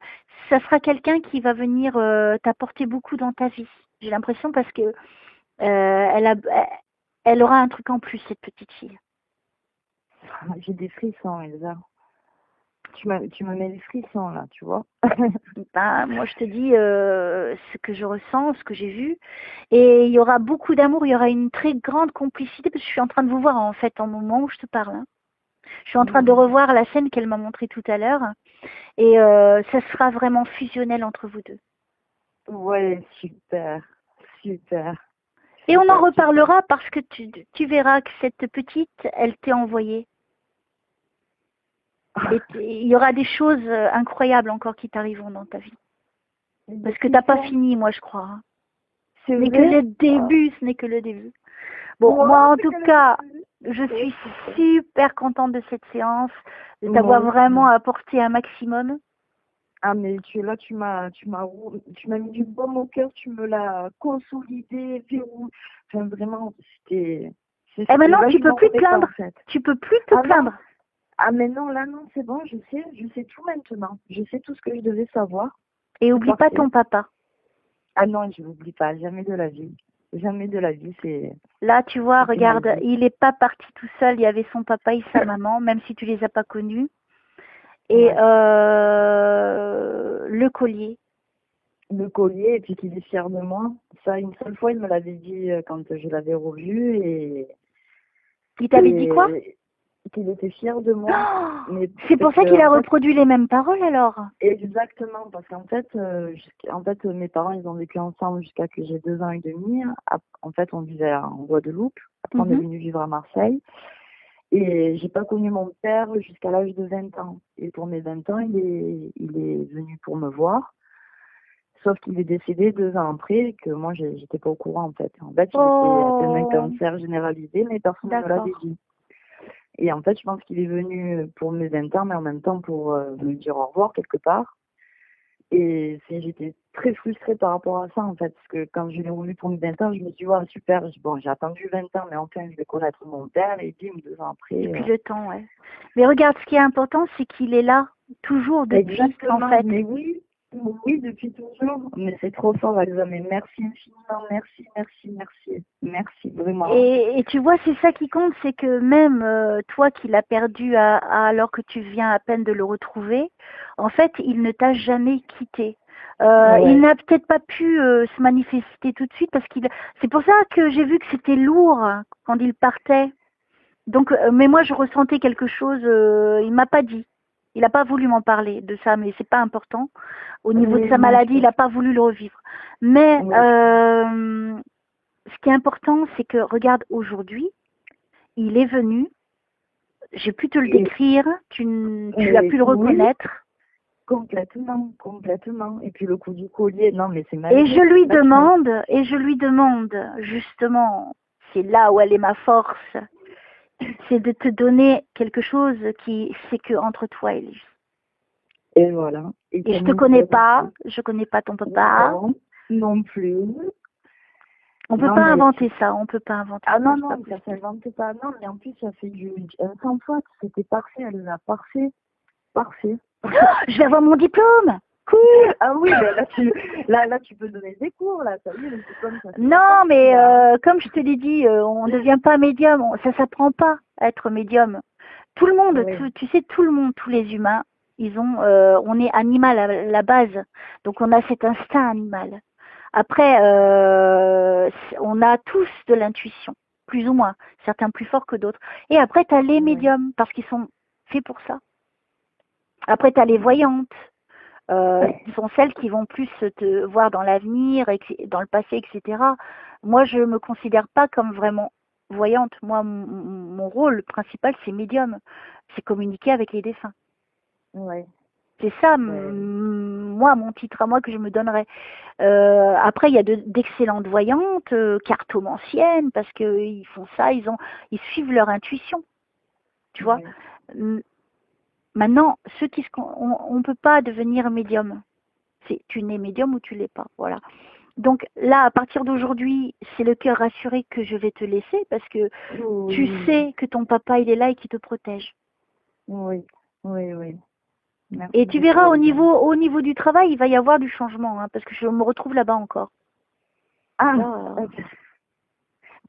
Ça sera quelqu'un qui va venir t'apporter beaucoup dans ta vie. J'ai l'impression parce que elle aura un truc en plus, cette petite fille. J'ai des frissons, Elsa. Tu me mets des frissons, là, tu vois. Moi, je te dis ce que je ressens, ce que j'ai vu. Et il y aura beaucoup d'amour, il y aura une très grande complicité, parce que je suis en train de vous voir, en fait, en moment où je te parle, hein. Je suis en train de revoir la scène qu'elle m'a montrée tout à l'heure. Et ça sera vraiment fusionnel entre vous deux. Ouais, super. Super. Et on en reparlera parce que tu verras que cette petite, elle t'est envoyée. Et il y aura des choses incroyables encore qui t'arriveront dans ta vie. Parce que t'as pas fini, moi, je crois. Hein. Ce n'est que le début, ce n'est que le début. Bon, moi, en tout cas, je suis super contente de cette séance, de t'avoir vraiment apporté un maximum. Ah, mais tu m'as mis du baume au cœur, tu me l'as consolidé, verrouillé. Enfin, vraiment, c'était... Et maintenant, tu peux plus te plaindre. En fait. Tu peux plus te plaindre. Ah, mais non, là, non, c'est bon, je sais tout maintenant. Je sais tout ce que je devais savoir. Et oublie pas ton papa. Ah non, je l'oublie pas, jamais de la vie. Jamais de la vie, Là, tu vois, c'est ma regarde, vie. il n'est pas parti tout seul, il y avait son papa et sa maman, même si tu les as pas connus. Et Ouais. le collier. Le collier, et puis qu'il est fier de moi. Ça, une seule fois, il me l'avait dit quand je l'avais revu, Il t'avait dit quoi? et qu'il était fier de moi. Oh, Mais c'est parce pour ça que, qu'il a en fait, reproduit les mêmes paroles alors. exactement, parce qu'en fait, mes parents, ils ont vécu ensemble jusqu'à que j'ai 2 ans et demi. En fait, on vivait en Guadeloupe. Après, on est Mhm. venu vivre à Marseille. Et j'ai pas connu mon père jusqu'à l'âge de 20 ans. Et pour mes 20 ans, il est venu pour me voir. Sauf qu'il est décédé 2 ans après et que moi, j'étais pas au courant, en fait. En fait, il était atteint d'un Oh, cancer généralisé, mais personne ne me l'avait d'accord. dit. Et en fait, je pense qu'il est venu pour mes 20 ans, mais en même temps pour me dire au revoir quelque part. Et j'étais très frustrée par rapport à ça, en fait, parce que quand je l'ai revu pour mes 20 ans, je me suis dit, ouais, super, bon, j'ai attendu 20 ans, mais enfin, je vais connaître mon père, et bim, 2 ans Et après. puis le temps, ouais. Mais regarde, ce qui est important, c'est qu'il est là, toujours depuis, en Exactement, fait. mais oui, depuis toujours. Mais c'est trop fort, Elsa, mais merci infiniment, merci, vraiment. Et tu vois, c'est ça qui compte, c'est que même toi qui l'as perdu alors que tu viens à peine de le retrouver, en fait, il ne t'a jamais quitté. Il Ouais, n'a peut-être pas pu se manifester tout de suite parce qu'il. C'est pour ça que j'ai vu que c'était lourd quand il partait. Donc, mais moi, je ressentais quelque chose. Il m'a pas dit. Il n'a pas voulu m'en parler de ça, mais c'est pas important. Au niveau de oui, sa non, je maladie, il pense, n'a pas voulu le revivre. Mais oui, ce qui est important, c'est que regarde aujourd'hui, il est venu. J'ai pu te le et, décrire. Tu as pu le oui, reconnaître. complètement. Et puis le coup du collier, non, mais c'est Et je magique. lui Là, tu m'as, demande, justement, c'est là où elle est ma force, c'est de te donner quelque chose c'est que entre toi et lui. et voilà. Et Et comme il sait aussi. je connais pas ton papa. Non, non plus. On peut Non, pas mais inventer ça, on peut pas inventer ah ça, non, c'est pas non, ça possible. s'invente pas. Non, mais en plus, ça fait un sans faute. C'était parfait, elle l'a parfait. Parfait. Je vais avoir mon diplôme. Cool. Ah oui, ben là, tu peux donner des cours, là. Ça y est, le diplôme, ça fait longtemps Non, que tu mais l'as. comme je te l'ai dit, on ne devient pas médium. Ça s'apprend pas à être médium. Tout le monde, Oui, tu sais, tout le monde, tous les humains, on est animal à la base. Donc on a cet instinct animal. Après, on a tous de l'intuition, plus ou moins, certains plus forts que d'autres. Et après, tu as les oui, médiums, parce qu'ils sont faits pour ça. Après, tu as les oui. voyantes, sont celles qui vont plus te voir dans l'avenir, dans le passé, etc. Moi, je me considère pas comme vraiment voyante. Moi, mon rôle principal, c'est médium. C'est communiquer avec les défunts. Oui, C'est ça, ben, moi, mon titre à moi que je me donnerais. Après, il y a d'excellentes voyantes, cartomanciennes, parce qu'ils font ça, ils suivent leur intuition, tu vois. oui, Maintenant, on peut pas devenir médium. Tu n'es médium ou tu l'es pas, voilà. Donc là, à partir d'aujourd'hui, c'est le cœur rassuré que je vais te laisser parce que tu oui, sais que ton papa, il est là et qu'il te protège. oui, oui. Et Merci tu beaucoup, verras Elsa. au niveau du travail, il va y avoir du changement, hein, parce que je me retrouve là-bas encore. Ah, Là, ok.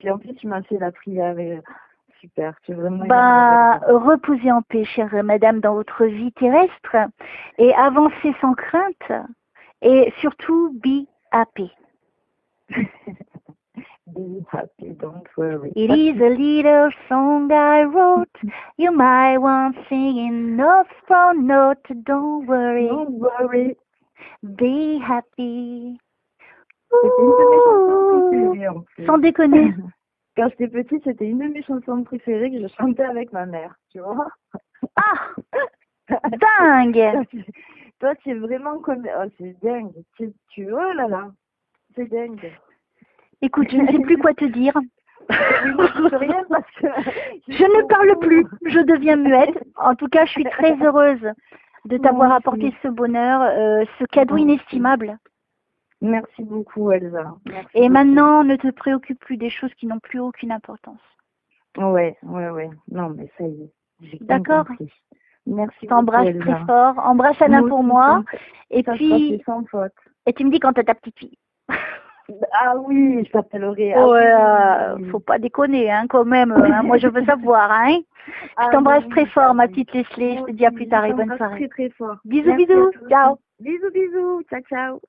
Puis en plus, tu m'as fait la prière. Super, tu es vraiment une amour, bah, Elsa. reposez en paix, chère madame, dans votre vie terrestre et avancez sans crainte et surtout be happy. Be happy, don't worry. It Pas de is a soucis. little song I wrote. You might want singing note from note. Don't worry, Don't worry. be happy. C'était une de mes chansons Ouh, préférées en plus. sans déconner. Quand j'étais petite, c'était une de mes chansons préférées que je chantais avec ma mère, tu vois. Ah, dingue. Toi, tu es vraiment comme... Oh, c'est dingue. Oh là là, c'est dingue. Écoute, je ne sais plus quoi te dire. Oui, moi, je ne peux rien parce que Je ne parle plus, je deviens muette. En tout cas, je suis très heureuse de Moi t'avoir apporté aussi. ce bonheur, ce cadeau Moi aussi. inestimable. Merci beaucoup, Elsa. Merci Et beaucoup. maintenant, ne te préoccupe plus des choses qui n'ont plus aucune importance. Ouais. Non, mais ça y est, j'ai bien D'accord? compris. Merci Je beaucoup, t'embrasse très Elsa. fort. Embrasse Alain Moi pour aussi, moi. Et ça sera puis, fait sans faute. et tu me dis quand t'as ta petite fille. Ah oui, je t'appellerai. Ah Ouais, oui. faut pas déconner, hein, quand même. Hein. Moi, je veux savoir, hein. Je t'embrasse très fort, ma petite Leslie. Je te dis à plus tard et bonne soirée. Très très fort. Bisous, Merci à bisous. toi Ciao. aussi. Bisous, bisous. Ciao, ciao.